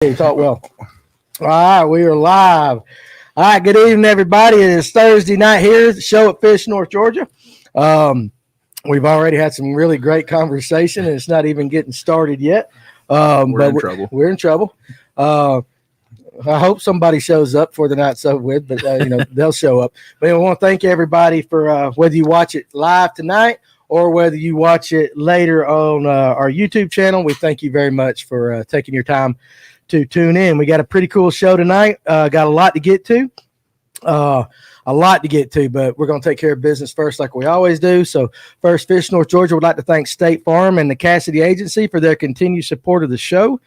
You thought, well, all right, we are live. All right, good evening, everybody. It is Thursday night here at the show at Fish, North Georgia. We've already had some really great conversation, and it's not even getting started yet. We're in trouble. I hope somebody shows up for the night's over with, but they'll show up. But I want to thank everybody for whether you watch it live tonight or whether you watch it later on our YouTube channel. We thank you very much for taking your time to tune in. We got a pretty cool show tonight. Got a lot to get to. But we're going to take care of business first like we always do. So first, Fish North Georgia would like to thank State Farm and the Cassidy Agency for their continued support of the show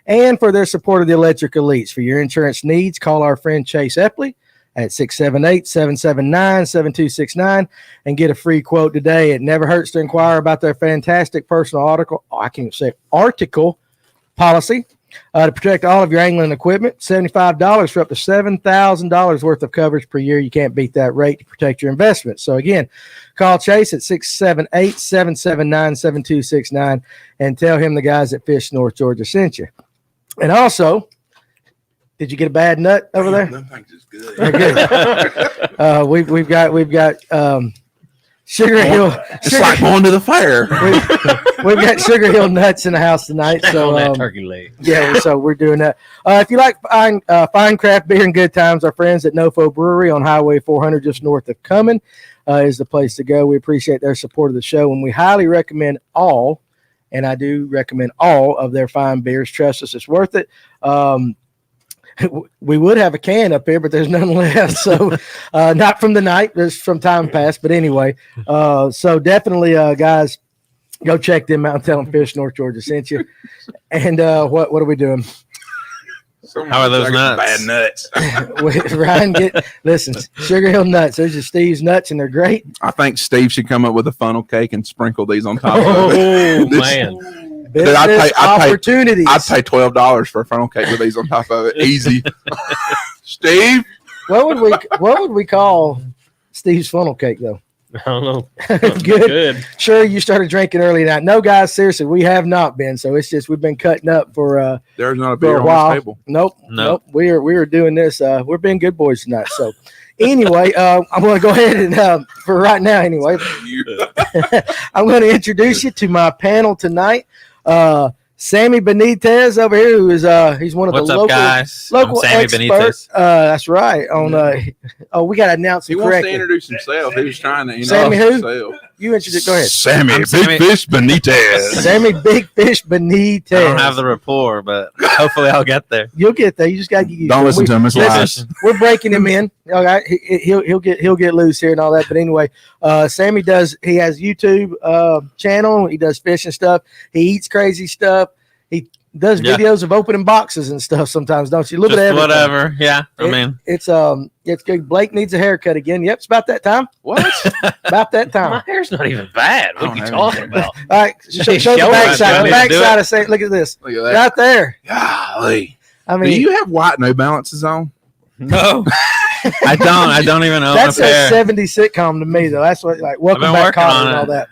and for their support of the Electric Elites. For your insurance needs, call our friend Chase Epley at 678-779-7269 and get a free quote today. It never hurts to inquire about their fantastic personal article policy. To protect all of your angling equipment, $75 for up to $7,000 worth of coverage per year. You can't beat that rate to protect your investment. So again, call Chase at 678-779-7269 and tell him the guys at Fish North Georgia sent you. And also, did you get a bad nut over there? No, thanks, it's good. Good. We've got Sugar Hill. It's like going to the fair. We've got Sugar Hill nuts in the house tonight. So that turkey leg. Yeah, so we're doing that. If you like fine craft beer and good times, our friends at Nofo Brewery on Highway 400 just north of Cumming is the place to go. We appreciate their support of the show, and we highly recommend all, and I do recommend all of their fine beers. Trust us, it's worth it. We would have a can up here, but there's none left. So not from the night, just from time past. But anyway, so definitely, guys, go check them out and tell them Fish North Georgia sent you. And what are we doing? How are those nuts? Bad nuts. Ryan, listen, Sugar Hill nuts. Those are Steve's nuts, and they're great. I think Steve should come up with a funnel cake and sprinkle these on top of it. Oh, man. Business opportunities. I'd pay $12 for a funnel cake with these on top of it. Easy. Steve? What would we call Steve's funnel cake, though? I don't know. Good. Sure, you started drinking early tonight. No, guys, seriously, we have not been. So it's just we've been cutting up for there's not a beer a while. On this table. Nope. We are doing this. We're being good boys tonight. So anyway, I'm going to go ahead and for right now, anyway, I'm going to introduce you to my panel tonight. Sammy Benitez over here, who is he's one of the local Sammy experts. Benitez. That's right. On we got to announce him correctly. He wants to introduce himself. He was trying to Sammy himself. You introduce. Go ahead. Sammy Big Fish Benitez. Sammy Big Fish Benitez. I don't have the rapport, but hopefully I'll get there. You'll get there. You just got to get used. Don't listen to him. It's lies. We're breaking him in. All right, he'll get loose here and all that. But anyway, Sammy he has YouTube channel. He does fishing stuff. He eats crazy stuff. He does videos of opening boxes and stuff sometimes, don't you? A little bit of everything. Whatever. Yeah. It's good. Blake needs a haircut again. Yep, it's about that time. What? About that time. My hair's not even bad. What are you talking about? All right, show the backside. The backside of Sammy. Look at this. Look at that. Right there. Golly. I mean, do you have white no balances on? No. I don't even own that's a pair. That's a 70s sitcom to me, though. That's what Welcome Back College and all that.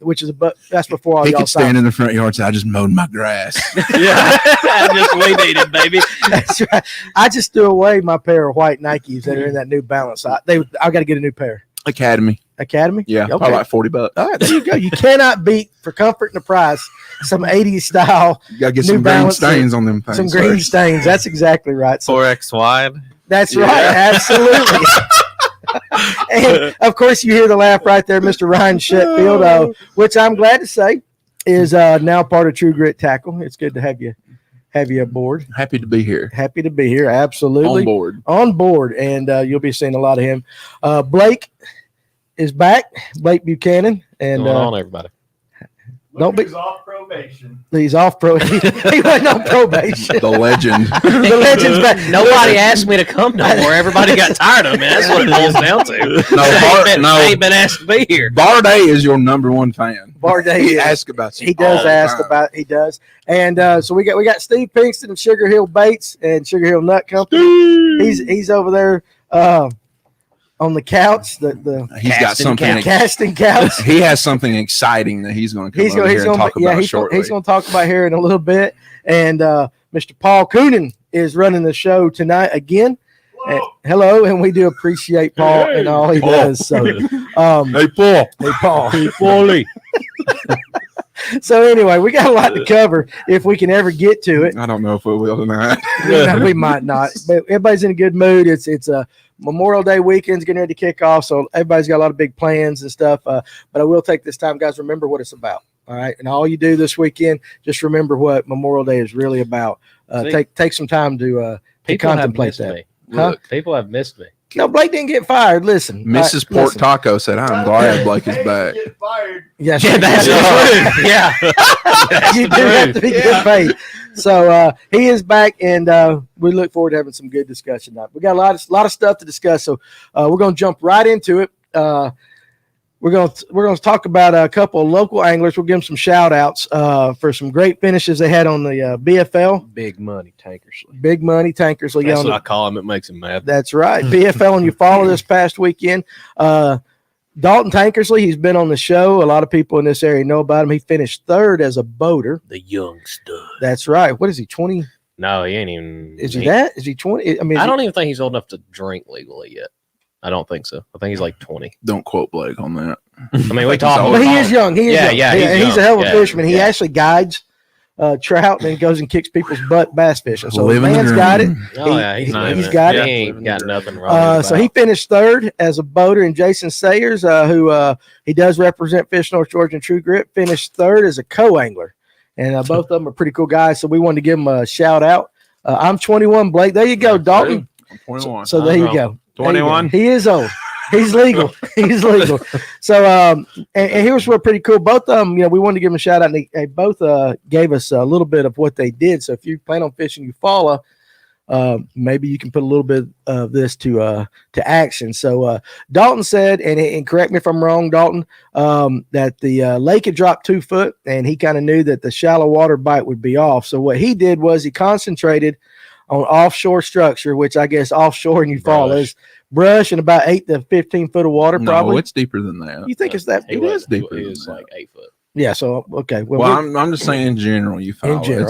Which is that's before all he y'all could stand in the front yard and say, I just mowed my grass. Yeah, I just weed eated, baby. That's right. I just threw away my pair of white Nikes that are in that New Balance. I got to get a new pair. Academy. Yeah, okay. Probably like $40. All right, there you go. You cannot beat, for comfort and the price, some 80s style. You gotta get New some Balance green stains on them things. Some green stains. That's exactly right. So, 4X wide. That's right. Absolutely. And of course, you hear the laugh right there, Mr. Ryan Sheffield, which I'm glad to say is now part of True Grit Tackle. It's good to have you aboard. Happy to be here. Absolutely. On board. And you'll be seeing a lot of him. Blake is back. Blake Buchanan. And going on, everybody. He's off probation. He's off probation. He wasn't on probation. The legend. The legend's back. Nobody asked me to come no more. Everybody got tired of me. That's what it boils down to. I ain't been asked to be here. Barday is your number one fan. Barday He asks about you. He does ask about. He does. And so we got Steve Pinkston of Sugar Hill Baits and Sugar Hill Nut Company. He's over there on the couch. He's got something casting couch. He has something exciting that he's going to come over here and talk about shortly. He's going to talk about here in a little bit. And Mr. Paul Coonan is running the show tonight again. Hello, and we do appreciate Paul and all he does. So, Hey, Paul. Hey, Paul. Hey, Paulie. So anyway, we got a lot to cover if we can ever get to it. I don't know if we will tonight. We might not, but everybody's in a good mood. It's a Memorial Day weekend's getting ready to kick off, so everybody's got a lot of big plans and stuff. But I will take this time, guys. Remember what it's about. All right, and all you do this weekend, just remember what Memorial Day is really about. Take some time to contemplate that. Huh? People have missed me. No, Blake didn't get fired. Listen, Mrs. Pork Taco said, "I'm glad Blake is back." Yes, that's true. Yeah, you do have to be good paid. So he is back, and we look forward to having some good discussion tonight. We got a lot of stuff to discuss, so we're going to jump right into it. We're going to talk about a couple of local anglers. We'll give them some shout outs for some great finishes they had on the BFL. Big money Tankersley. Big money Tankersley. That's what I call him. It makes him mad. That's right. BFL, and you follow this past weekend. Dalton Tankersley, he's been on the show. A lot of people in this area know about him. He finished third as a boater. The young stud. That's right. What is he, 20? No, he ain't even. Is he that? Is he 20? I mean, I don't even think he's old enough to drink legally yet. I don't think so. I think he's like 20. Don't quote Blake on that. I mean, we talk. But he is young. He is young. He's a hell of a fisherman. He actually guides trout and goes and kicks people's butt bass fishing. So the man's got it. Oh, yeah. He's got it. He ain't got nothing wrong. So he finished third as a boater, and Jason Sayers, who he does represent Fish North Georgia and True Grit, finished third as a co-angler. And both of them are pretty cool guys, so we wanted to give them a shout out. I'm 21, Blake. There you go, Dalton. I'm 21. So there you go. 21. He is old. He's legal. He's legal. So, and here's what pretty cool. Both of them, we wanted to give them a shout out. And they both gave us a little bit of what they did. So if you plan on fishing Eufaula, maybe you can put a little bit of this to action. So Dalton said, and correct me if I'm wrong, Dalton, that the lake had dropped 2 foot, and he kind of knew that the shallow water bite would be off. So what he did was he concentrated on offshore structure, which I guess offshore in Eufaula is brush and about 8 to 15 foot of water. Probably. No, it's deeper than that. You think it's that? It is deeper. It is like 8 foot. Yeah. So okay. Well, I'm just saying in general, it's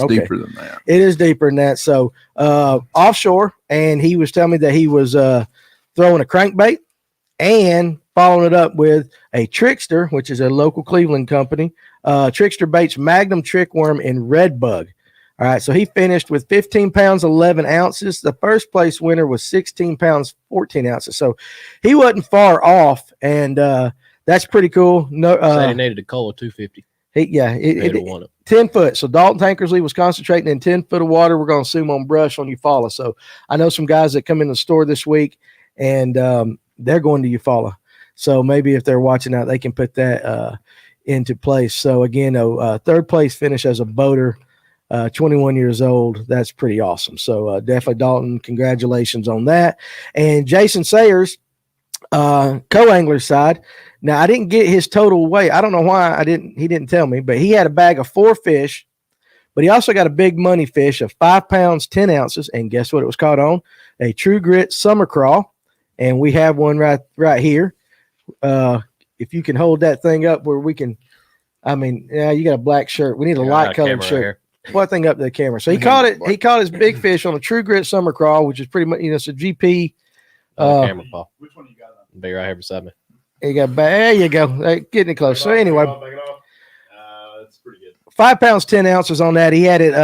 deeper than that. It is deeper than that. So offshore, and he was telling me that he was throwing a crankbait and following it up with a Trickster, which is a local Cleveland company. Trickster baits Magnum trick worm and red bug. All right, so he finished with 15 pounds, 11 ounces. The first place winner was 16 pounds, 14 ounces. So he wasn't far off, and that's pretty cool. No, he needed a cola 250. 10 foot. So Dalton Tankersley was concentrating in 10 foot of water. We're going to assume on brush on Eufaula. So I know some guys that come in the store this week, and they're going to Eufaula. So maybe if they're watching out, they can put that into place. So again, third place finish as a boater. 21 years old. That's pretty awesome. So definitely, Dalton, congratulations on that. And Jason Sayers, co-angler side. Now I didn't get his total weight. I don't know why he didn't tell me, but he had a bag of 4 fish, but he also got a big money fish of 5 pounds, 10 ounces. And guess what it was caught on? A True Grit summer crawl. And we have one right here. If you can hold that thing up where we can, you got a black shirt. We need a light colored shirt. Right, one thing up to the camera. So he caught it. He caught his big fish on a True Grit summer crawl, which is pretty much, it's a GP. Camera, Paul. Which one you got on? Be right here beside me. There you go. Getting it close. So anyway, that's pretty good. 5 pounds, 10 ounces on that. He had it,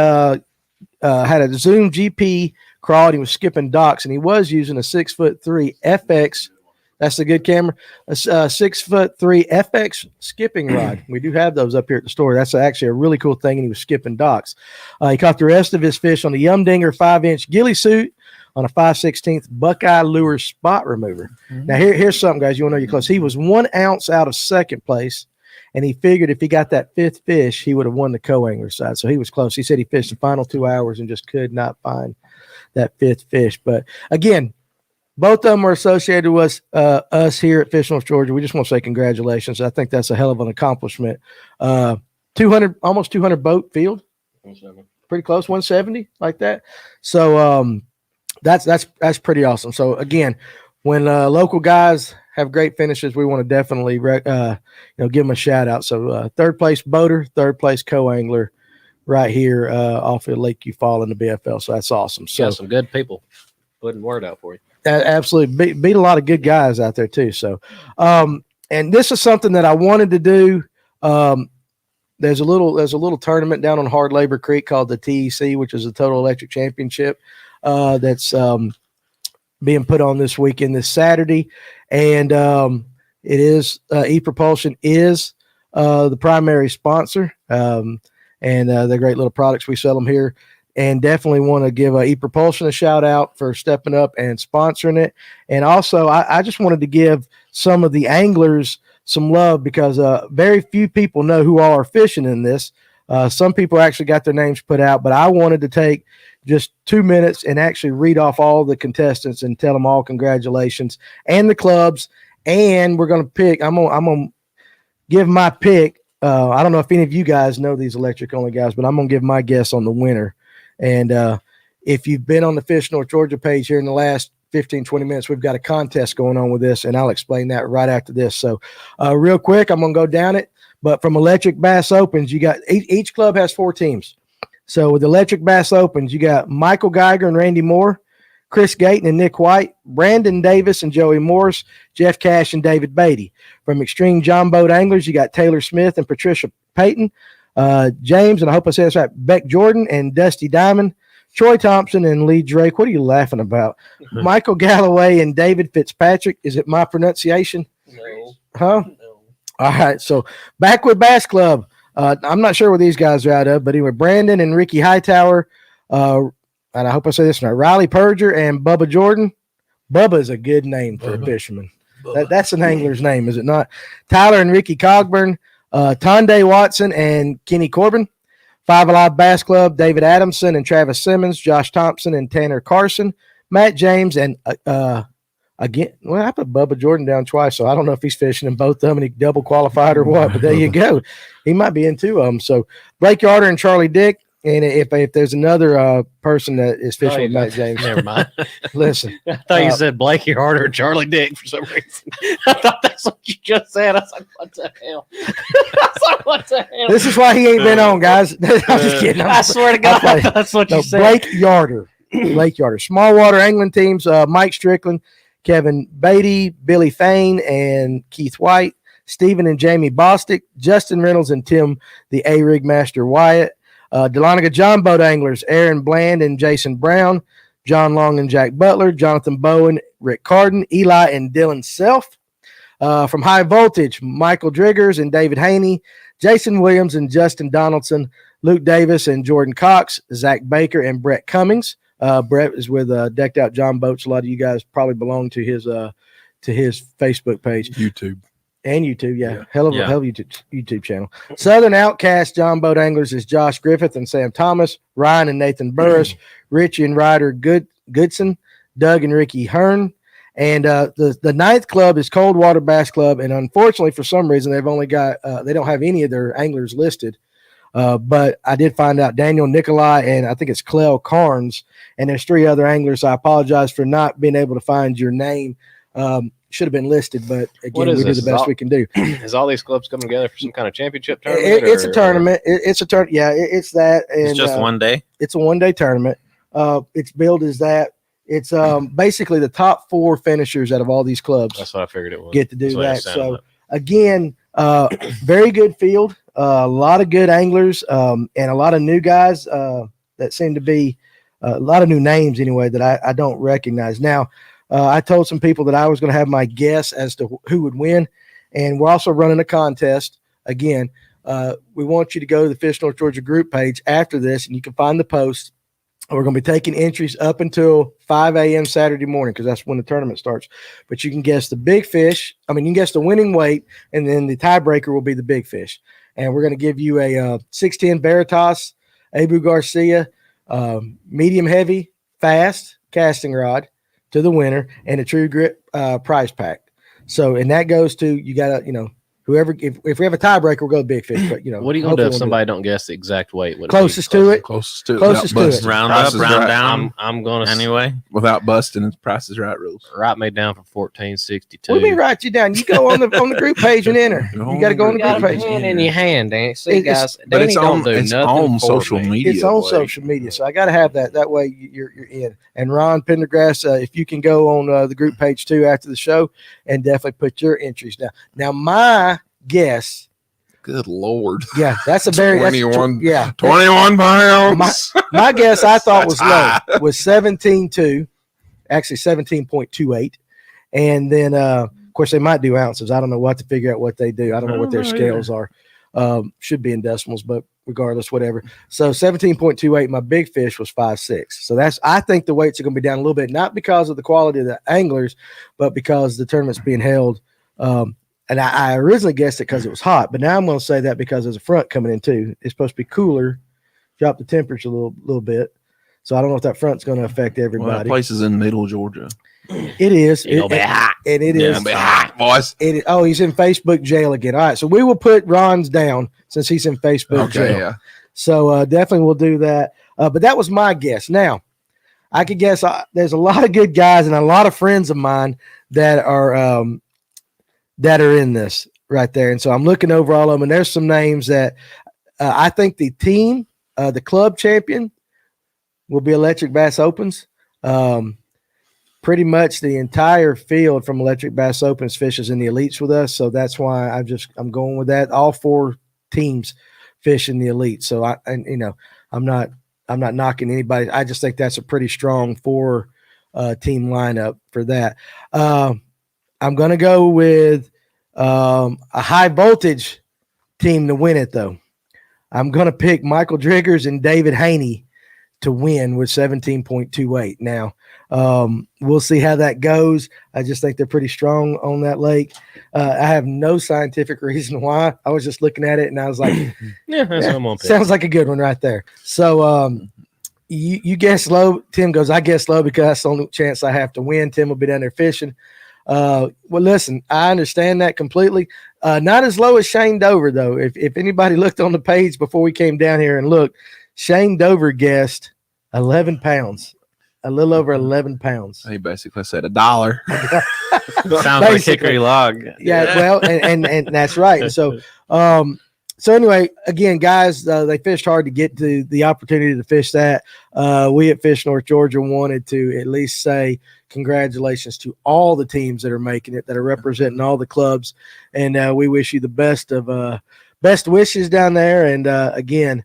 had a Zoom GP crawl, and he was skipping docks, and he was using a 6'3" FX. That's a good camera. A 6'3" FX skipping rod. We do have those up here at the store. That's actually a really cool thing, and he was skipping docks. He caught the rest of his fish on the Yumdinger 5-inch ghillie suit on a 5/16 Buckeye lure spot remover. Mm-hmm. Now, here's something, guys. You want to know you're close. He was 1 ounce out of second place, and he figured if he got that 5th fish, he would have won the co-angler side. So he was close. He said he fished the final 2 hours and just could not find that 5th fish. But, again, both of them are associated with us here at Fish North Georgia. We just want to say congratulations. I think that's a hell of an accomplishment. 200, almost 200 boat field. 170. Pretty close, 170 like that. So that's pretty awesome. So again, when local guys have great finishes, we want to definitely give them a shout out. So third place boater, third place co-angler right here off of Lake Fall in the BFL. So that's awesome. So got some good people putting word out for you. Absolutely beat a lot of good guys out there too. So, and this is something that I wanted to do. There's a little tournament down on Hard Labor Creek called the TEC, which is the Total Electric Championship. That's being put on this weekend, this Saturday, and it is ePropulsion is the primary sponsor, and they're great little products. We sell them here. And definitely want to give ePropulsion a shout out for stepping up and sponsoring it. And also, I just wanted to give some of the anglers some love because very few people know who all are fishing in this. Some people actually got their names put out, but I wanted to take just 2 minutes and actually read off all the contestants and tell them all congratulations and the clubs. And we're going to pick. I'm gonna give my pick. I don't know if any of you guys know these electric only guys, but I'm gonna give my guess on the winner. And if you've been on the Fish North Georgia page here in the last 15, 20 minutes, we've got a contest going on with this, and I'll explain that right after this. So real quick, I'm going to go down it. But from Electric Bass Opens, you got each club has 4 teams. So with Electric Bass Opens, you got Michael Geiger and Randy Moore, Chris Gayton and Nick White, Brandon Davis and Joey Morris, Jeff Cash and David Beatty. From Extreme John Boat Anglers, you got Taylor Smith and Patricia Payton. James, and I hope I said this right, Beck Jordan and Dusty Diamond, Troy Thompson and Lee Drake. What are you laughing about? Michael Galloway and David Fitzpatrick. Is it my pronunciation? No. Huh? No. All right. So Backwood Bass Club. I'm not sure where these guys are out of, but anyway, Brandon and Ricky Hightower. And I hope I say this right. Riley Perger and Bubba Jordan. Bubba is a good name for a fisherman. That's an angler's name, is it not? Tyler and Ricky Cogburn. Tonde Watson and Kenny Corbin, Five Alive Bass Club, David Adamson and Travis Simmons, Josh Thompson and Tanner Carson, Matt James, and again, well, I put Bubba Jordan down twice, so I don't know if he's fishing in both of them and he double qualified or what, but there you go. He might be in 2 of them. So Blake Yarder and Charlie Dick. And if there's another person that is fishing with Matt James, never mind. Listen, I thought you said Blakey Harder or Charlie Dick for some reason. I thought that's what you just said. I was like, what the hell? I was like, what the hell? This is why he ain't been on, guys. I'm just kidding. I swear to God, I thought that's what you said. Blake Yarder. Blake Yarder. Small water angling teams, Mike Strickland, Kevin Beatty, Billy Fain, and Keith White, Stephen and Jamie Bostick, Justin Reynolds and Tim, the A-Rig Master Wyatt, Dahlonega John Boat Anglers, Aaron Bland and Jason Brown, John Long and Jack Butler, Jonathan Bowen, Rick Carden, Eli and Dylan Self. From High Voltage, Michael Driggers and David Haney, Jason Williams and Justin Donaldson, Luke Davis and Jordan Cox, Zach Baker and Brett Cummings. Brett is with Decked Out John Boats. A lot of you guys probably belong to his Facebook page. YouTube. And YouTube, yeah. Hell of a YouTube channel. Southern Outcast John Boat Anglers is Josh Griffith and Sam Thomas, Ryan and Nathan Burris, Richie and Ryder Goodson, Doug and Ricky Hearn. And the ninth club is Cold Water Bass Club. And unfortunately, for some reason, they've only got they don't have any of their anglers listed. But I did find out Daniel Nikolai and I think it's Clell Carnes. And there's 3 other anglers. I apologize for not being able to find your name. Should have been listed, but again, we do the best we can do. Is all these clubs coming together for some kind of championship tournament? It's a tournament. It's a tournament. Yeah, it's that. And, it's just 1 day. It's a 1 day tournament. It's billed as that. It's basically the top 4 finishers out of all these clubs. That's what I figured it was. Get to do that. So again, very good field. A lot of good anglers and a lot of new guys that seem to be a lot of new names anyway that I don't recognize now. I told some people that I was going to have my guess as to who would win, and we're also running a contest. Again, we want you to go to the Fish North Georgia group page after this, and you can find the post. We're going to be taking entries up until 5 a.m. Saturday morning because that's when the tournament starts. But you can guess the big fish. I mean, you can guess the winning weight, and then the tiebreaker will be the big fish. And we're going to give you a 610 Veritas, Abu Garcia, medium heavy, fast casting rod to the winner, and a True Grip prize pack. So, and that goes to, you got to, whoever, if we have a tiebreaker, we'll go big fish. But What are you gonna do if somebody don't guess the exact weight? Closest to it? Closest to it. Closest without to it. busting. Round Price up, is round right. down. I'm gonna Anyway, Without busting, it's Price is Right rules. write me down for 1462. What do you mean write you down? You go on the group page and enter. You got to go on the You got group a page. pen in your hand, Danny. See, It's- guys, But Danny it's don't on, do it's nothing on for social me. media. It's on Blake. social media, so I got to have that. That way you're in. And Ron Pendergrass, if you can go on the group page too after the show, and definitely put your entries down. Now my guess, Good Lord. yeah, that's a very 21. yeah. 21 pounds. My guess I thought That's was low high. was 17.2, actually 17.28, and then of course they might do ounces. I don't know what to figure out what they do. I don't know what their scales are. Should be in decimals, but regardless, whatever. So 17.28. My big fish was 5.6. So I think the weights are going to be down a little bit, not because of the quality of the anglers, but because the tournament's being held. And I originally guessed it because it was hot, but now I'm going to say that because there's a front coming in too. It's supposed to be cooler, drop the temperature a little bit. So I don't know if that front's going to affect Well, that everybody. place is in middle Georgia. It is. It'll be hot. And it Yeah, is. it'll be hot, boys. He's in Facebook jail again. All right, so we will put Ron's down since he's in Facebook Okay, jail. yeah. So definitely we'll do that. But that was my guess. Now, I could guess there's a lot of good guys and a lot of friends of mine that are in this right there. And so I'm looking over all of them, and there's some names that I think the team, the club champion, will be Electric Bass Opens. Pretty much the entire field from Electric Bass Opens fishes in the elites with us. So that's why I'm going with that. All 4 teams fish in the elite. So I'm not knocking anybody. I just think that's a pretty strong 4 team lineup for that. I'm going to go with a high voltage team to win it, though. I'm going to pick Michael Driggers and David Haney to win with 17.28. Now, we'll see how that goes. I just think they're pretty strong on that lake. I have no scientific reason why. I was just looking at it, and I was like, Yeah, that's what I'm gonna pick. sounds like a good one right there. So you guess low. Tim goes, I guess low because that's the only chance I have to win. Tim will be down there fishing. Well, listen, I understand that completely. Not as low as Shane Dover, though. If anybody looked on the page before we came down here and looked, Shane Dover guessed 11 pounds, a little over 11 pounds. He basically said $1. sounds like Hickory Log. Yeah, well, and that's right. So anyway, again, guys, they fished hard to get to the opportunity to fish that. We at Fish North Georgia wanted to at least say congratulations to all the teams that are making it, that are representing all the clubs, and we wish you the best wishes down there. And again,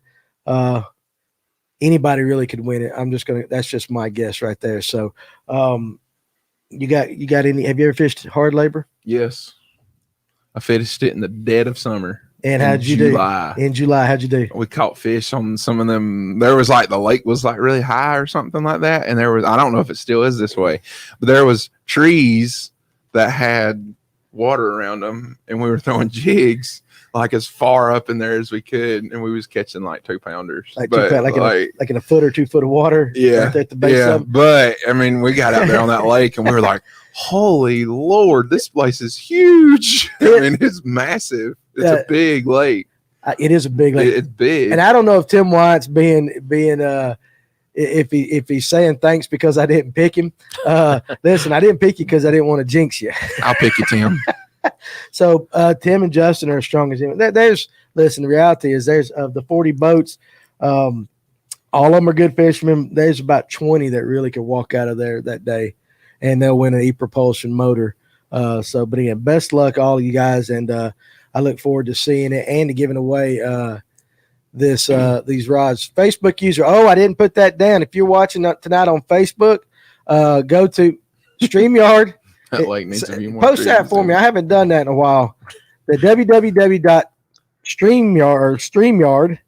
anybody really could win it. That's just my guess right there. So, you got any? Have you ever fished hard labor? Yes. I finished it in the dead of summer. And in how'd you July. do? In July, how'd you do? We caught fish on some of them. There was the lake was really high or something like that. And there was, I don't know if it still is this way, but there was trees that had water around them, and we were throwing jigs as far up in there as we could. And we was catching 2-pounders, Like in a foot or 2 foot of water. yeah, Right there at the base yeah. of it. But I mean, we got out there on that lake, and we were like, holy Lord, this place is huge. I mean, it's massive. It's a big lake. It is a big lake. It's big. And I don't know if Tim White's being if he's saying thanks because I didn't pick him. Listen, I didn't pick you because I didn't want to jinx you. I'll pick you, Tim. So Tim and Justin are as strong as him. Listen, the reality is there's of the 40 boats, all of them are good fishermen. There's about 20 that really could walk out of there that day, and they'll win an e-propulsion motor. But again, best luck all of you guys, and I look forward to seeing it and to giving away these rods. Facebook user, I didn't put that down. If you're watching tonight on Facebook, go to StreamYard. That lake needs to be more. Post that for me. I haven't done that in a while. The www.StreamYard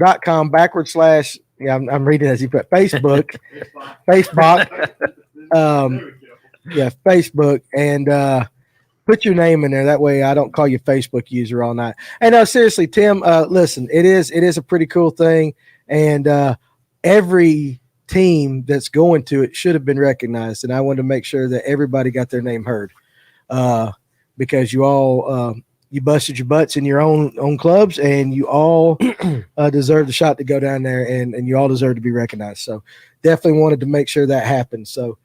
/com/. Yeah, I'm reading as you put Facebook. Facebook, and put your name in there. That way I don't call you Facebook user all night. And no, seriously, Tim, listen, it is a pretty cool thing. And every team that's going to it should have been recognized. And I wanted to make sure that everybody got their name heard. because you all you busted your butts in your own clubs, and you all deserve the shot to go down there, and you all deserve to be recognized. So definitely wanted to make sure that happened. So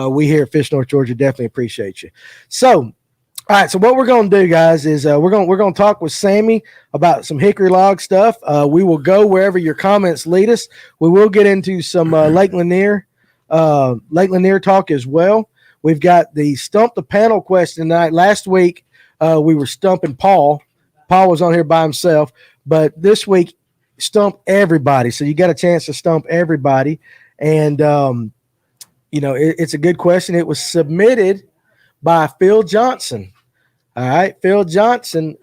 we here at Fish North Georgia definitely appreciate you. So, all right. So what we're going to do, guys, is we're going to talk with Sammy about some Hickory Log stuff. We will go wherever your comments lead us. We will get into some Lake Lanier talk as well. We've got the Stump the Panel question tonight. Last week, we were stumping Paul. Paul was on here by himself, but this week, stump everybody. So you got a chance to stump everybody. And, it's a good question. It was submitted by Phil Johnson. All right. Phil Johnson,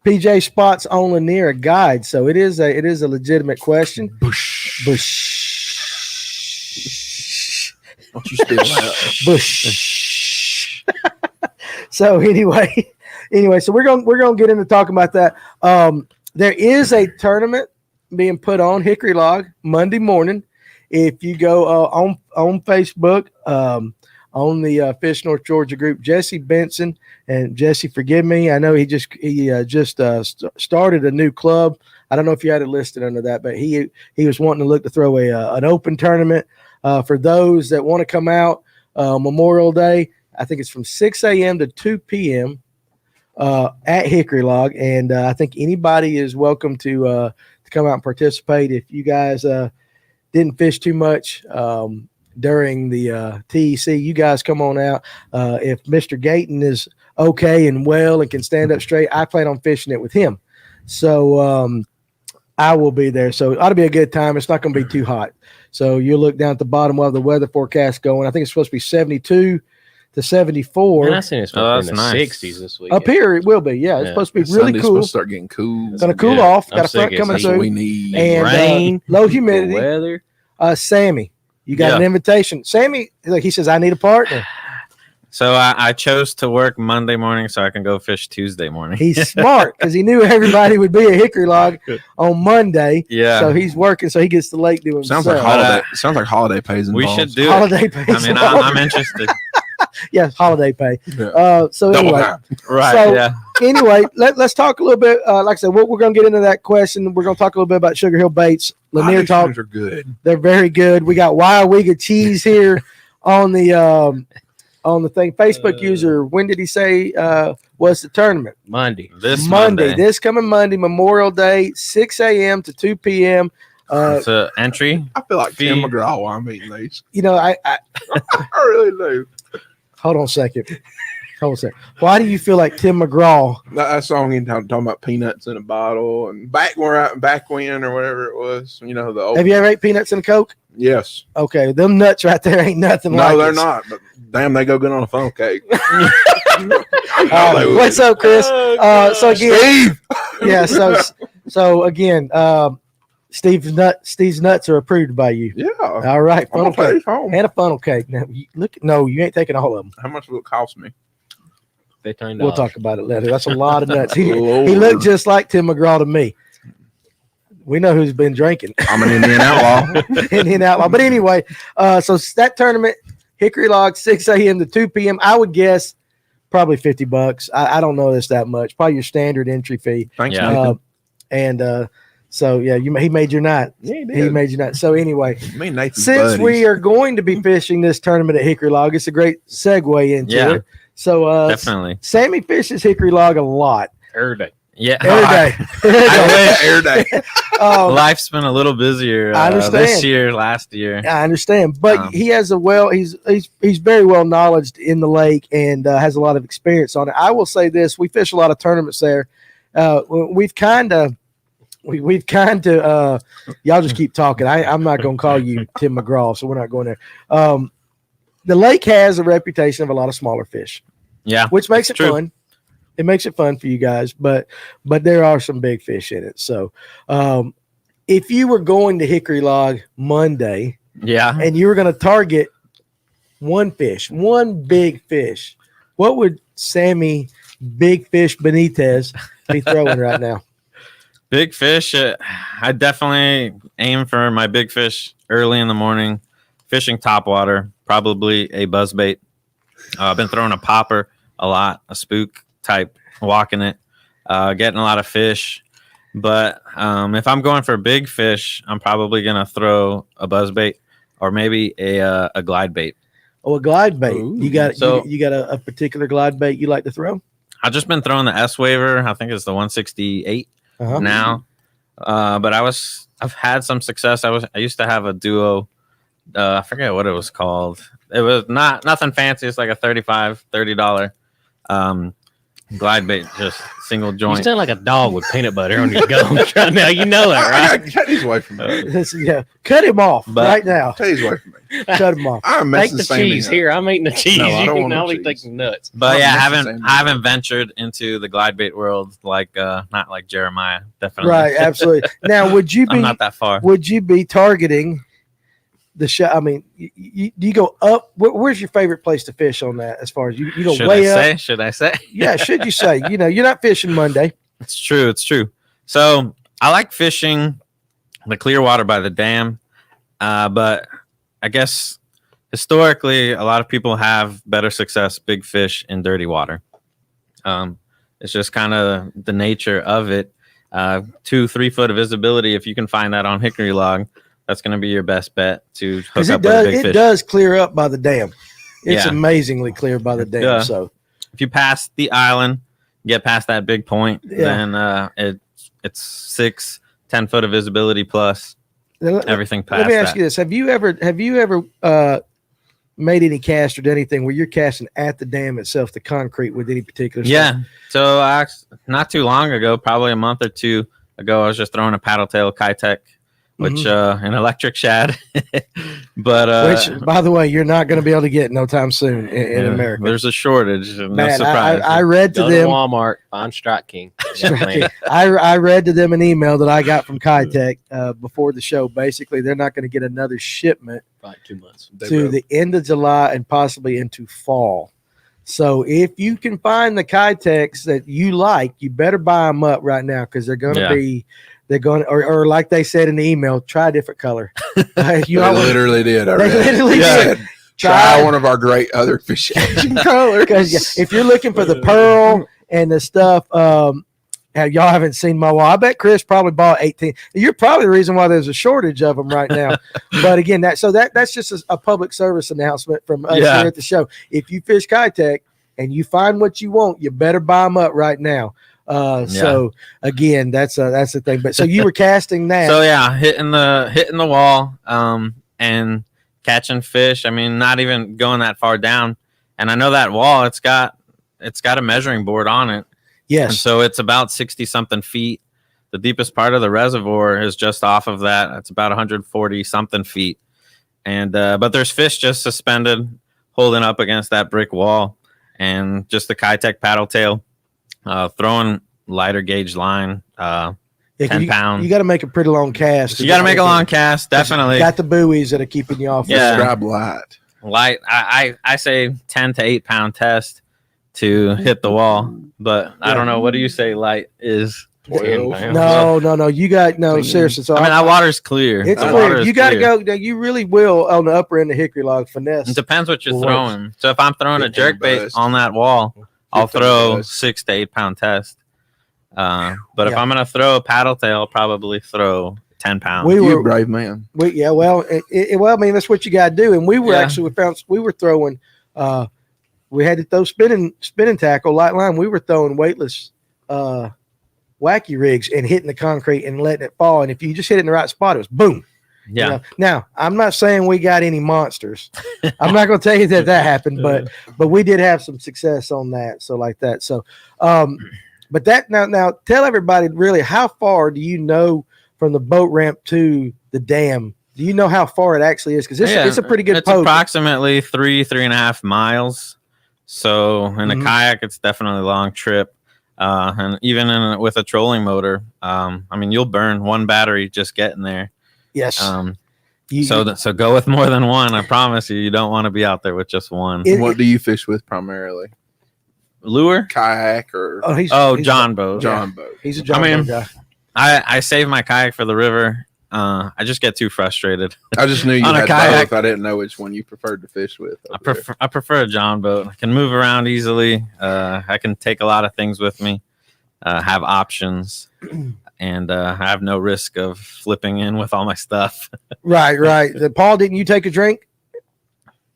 PJ Spots on Lanier, a guide. So it is a legitimate question. Bush. Don't you steal that. Bush. So anyway, so we're gonna get into talking about that. There is a tournament being put on Hickory Log Monday morning. If you go on Facebook, on the Fish North Georgia group, Jesse Benson, and Jesse, forgive me, I know he just started a new club. I don't know if you had it listed under that, but he was wanting to look to throw an open tournament for those that want to come out Memorial Day. I think it's from 6 a.m. to 2 p.m. At Hickory Log, and I think anybody is welcome to come out and participate. If you guys didn't fish too much during the TEC, you guys come on out. If Mr. Gayton is okay and well and can stand up straight, I plan on fishing it with him. So I will be there. So it ought to be a good time. It's not going to be too hot. So you'll look down at the bottom of the weather forecast going. I think it's supposed to be 72 to 74. Man, I seen it's supposed to be in the nice. 60s this week. Up here, it will be. Yeah, it's supposed to be really Sunday's cool. supposed to start getting cool. It's going to cool Yeah, off. I'm Got a front sick. coming It's That's what we through. need. And Rain, low humidity. weather. Sammy, you got an invitation. Sammy, like he says, I need a partner. So I chose to work Monday morning so I can go fish Tuesday morning. He's smart because he knew everybody would be at Hickory Log on Monday. Yeah. So he's working, so he gets the lake to himself. Sounds like holiday pays We involved. should do Holiday it. pay. I mean, I'm interested. Yes, holiday pay. Yeah. So Double anyway, time. Right. So- yeah. anyway, let's talk a little bit. Like I said, we're going to get into that question. We're going to talk a little bit about Sugar Hill Baits. Lanier These talk. things are good. They're very good. We got Weyawega cheese here on the thing. Facebook user, when did he say was the tournament? Monday. This Monday. Monday. This coming Monday, Memorial Day, 6 a.m. to 2 p.m. It's an entry. I feel like Tim Fee. McGraw while I'm eating these. I I really do. hold on a second. Why do you feel like Tim McGraw? That song he talking about peanuts in a bottle and back when or whatever it was. You know the old. Have you ever ate peanuts in a Coke? Yes. Okay, them nuts right there ain't nothing like No, they're it. not. But damn, they go good on a funnel cake. I know they would. What's up, Chris? So again, Steve. yeah. So again, Steve's nuts are approved by you. Yeah. All right, I'm gonna funnel take cake these home. and a funnel cake. Now, no, you ain't taking all of them. How much will it cost me? $15. We'll talk about it later. That's a lot of nuts. He Lord. looked just like Tim McGraw to me. We know who's been drinking. I'm an Indian outlaw. Indian outlaw. But anyway, so that tournament, Hickory Log, 6 a.m. to 2 p.m. I would guess probably $50. I don't know this that much. Probably your standard entry fee. Thanks, Yeah. Nathan. So yeah, he made your night. Yeah, He made your night. So anyway, Me and Nathan's since we buddies. are going to be fishing this tournament at Hickory Log, it's a great segue into Yeah. it. So Definitely. Sammy fishes Hickory Log a lot. Every day. Yeah. Every day. Air day. Life's been a little busier I understand. this year, last year. I understand, but he has he's very well knowledged in the lake and has a lot of experience on it. I will say this: we fish a lot of tournaments there. We've kind of y'all just keep talking. I'm not going to call you Tim McGraw, so we're not going there. The lake has a reputation of a lot of smaller fish, Yeah. which makes it true. fun. It makes it fun for you guys, but there are some big fish in it. So if you were going to Hickory Log Monday Yeah. and you were going to target one big fish, what would Sammy Big Fish Benitez be throwing right now? Big fish. I definitely aim for my big fish early in the morning, fishing topwater, probably a buzzbait. I've been throwing a popper a lot, a spook, type walking it, getting a lot of fish. But if I'm going for big fish, I'm probably gonna throw a buzz bait or maybe a glide bait. Oh, a glide bait. Ooh. You got So- you got a particular glide bait you like to throw? I've just been throwing the S Waver. I think it's the 168 Uh-huh. now. But I've had some success. I used to have a duo. I forget what it was called. It was nothing fancy. It's like a $30 glide bait, just single You joint. sound like a dog with peanut butter on your gums right now. You know that, right? Cut these away from me. Yeah, cut him off But- right now. Cut these away from me. Cut him off. I'm Take messing the Sammy cheese up. here. I'm eating the cheese. No, I You don't can want no only cheese. take the nuts. But Oh, yeah, that's the same I haven't ventured into the glide bait world like not like Jeremiah. Definitely. Right, absolutely. Now, would you I'm be not that far. targeting the shot? I mean, do you go up? Where's your favorite place to fish on that? As far as you go Should way I up? say? Should I say? Yeah, should you say? You're not fishing Monday. It's true. It's true. So I like fishing the clear water by the dam, but I guess historically a lot of people have better success big fish in dirty water. It's just kind of the nature of it. 2-3 foot of visibility. If you can find that on Hickory Log, that's going to be your best bet to hook Because up with a big it fish. does clear up by the dam. It's Yeah. amazingly clear by the dam. Yeah. So If you pass the island, get past that big point, Yeah. then it's 6-10 foot of visibility plus everything past let me ask that. you this: Have you ever made any cast or done anything where you're casting at the dam itself, the concrete, with any particular stuff? Yeah. So not too long ago, probably a month or two ago, I was just throwing a paddle tail Kayak, which an electric shad. But Which, by the way, you're not going to be able to get no time soon in yeah, America. there's a shortage. No Man, surprise. I read to Go to them. Walmart, find Strike King. I read to them an email that I got from Kayak before the show. Basically, they're not going to get another shipment Like 2 months. to the end of July and possibly into fall. So if you can find the Kayaks that you like, you better buy them up right now because they're going to Yeah. be. They're going, or like they said in the email, try a different color. You They always- literally did. I They read. literally They did. said, Try one of our great other fish catching colors. Because if you're looking for the pearl and the stuff, y'all haven't seen my wall. I bet Chris probably bought 18. You're probably the reason why there's a shortage of them right now. But again, that's just a public service announcement from us Yeah. here at the show. If you fish Kayak and you find what you want, you better buy them up right now. So again, that's the thing. But so you were casting that. So yeah, hitting the wall, and catching fish. I mean, not even going that far down. And I know that wall, it's got a measuring board on it. And Yes. so it's about 60 something feet. The deepest part of the reservoir is just off of that. It's about 140 something feet. And but there's fish just suspended, holding up against that brick wall, and just the Kayak paddle tail, throwing lighter gauge line, 10 pound. You got to make a pretty long cast. You got to make a long cast, definitely. Got the buoys that are keeping you off. Yeah. Describe light. Light. I say 10 to 8 pound test to hit the wall, but I don't know. What do you say light is? 12. No. You got seriously. So I mean, that water's clear. it's That clear. water is You got to clear. go. Now, you really will on the upper end of Hickory Log finesse. It depends what you're Will throwing. So if I'm throwing a Hit jerk and bait bust. on that wall, I'll Hit and throw bust. 6 to 8 pound test. But if Yeah. I'm gonna throw a paddle tail, I'll probably throw 10 pounds. We You were, a brave man. well, I mean, that's what you got to do. And we were Yeah. actually, we were throwing, we had to throw spinning tackle, light line. We were throwing weightless, wacky rigs and hitting the concrete and letting it fall. And if you just hit it in the right spot, it was boom. yeah. You know? Now, I'm not saying we got any monsters. I'm not going to tell you that happened, but we did have some success on that. So like that. So, but that now tell everybody really how far do you know from the boat ramp to the dam? Do you know how far it actually is? Because it's a pretty good It's post. approximately 3.5 miles. So in Mhm. a kayak, it's definitely a long trip. And even with a trolling motor, I mean, you'll burn one battery just getting there. Yes. So go with more than one. I promise you, you don't want to be out there with just one. What do you fish with primarily? Lure? Kayak or he's John boat. John boat? He's a John I mean, boat guy. I save my kayak for the river. I just get too frustrated. I just knew you On a had kayak. both. I didn't know which one you preferred to fish with. I prefer a John boat. I can move around easily. I can take a lot of things with me. Have options, and I have no risk of flipping in with all my stuff. Right. Paul, didn't you take a drink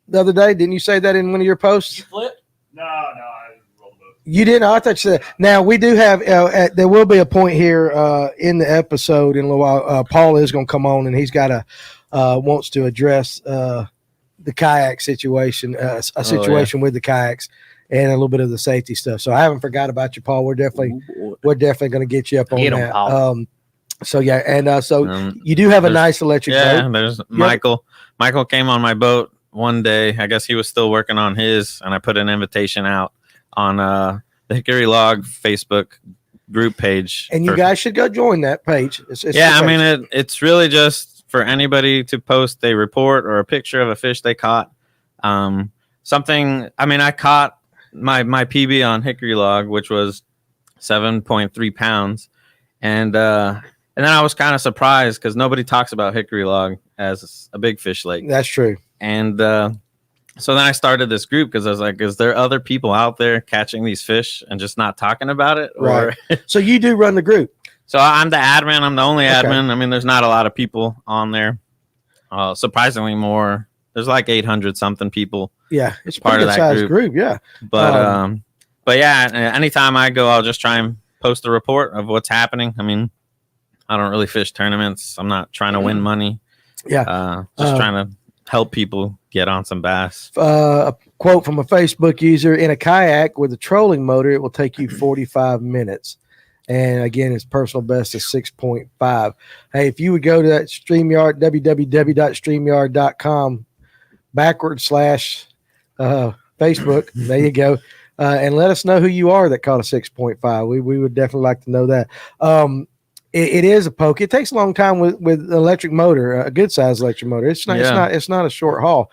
the other day? Didn't you say that in one of your posts? flip? No, I rolled both. You didn't. I thought you said. Now we do have. There will be a point here in the episode in a little while. Paul is going to come on, and he's got wants to address the kayak situation, a situation with the kayaks, and a little bit of the safety stuff. So I haven't forgot about you, Paul. We're definitely going to get you up on Get 'em, that. Paul. So yeah, and so you do have a there's- nice electric Yeah, boat. there's Michael. Michael came on my boat one day. I guess he was still working on his, and I put an invitation out on the Hickory Log Facebook group page. And you guys should go join that page. It's Yeah, the I page. mean, it's really just for anybody to post a report or a picture of a fish they caught. Something. I mean, I caught my PB on Hickory Log, which was 7.3 pounds, and then I was kind of surprised because nobody talks about Hickory Log as a big fish lake. That's true. And so then I started this group because I was like, is there other people out there catching these fish and just not talking about it? Or Right. So you do run the group. so I'm the admin. I'm the only Okay. admin. I mean, there's not a lot of people on there. Surprisingly more. There's like 800 something people. Yeah, it's a Part pretty of good that sized group. group. Yeah. But yeah, anytime I go, I'll just try and post a report of what's happening. I mean, I don't really fish tournaments. I'm not trying to win money. Yeah. Just trying to help people get on some bass. A quote from a Facebook user: in a kayak with a trolling motor, it will take you 45 minutes. And again, its personal best is 6.5. Hey, if you would go to that StreamYard, www.streamyard.com /Facebook, there you go. And let us know who you are that caught a 6.5. We would definitely like to know that. It is a poke. It takes a long time with an electric motor, a good size electric motor. It's not a short haul.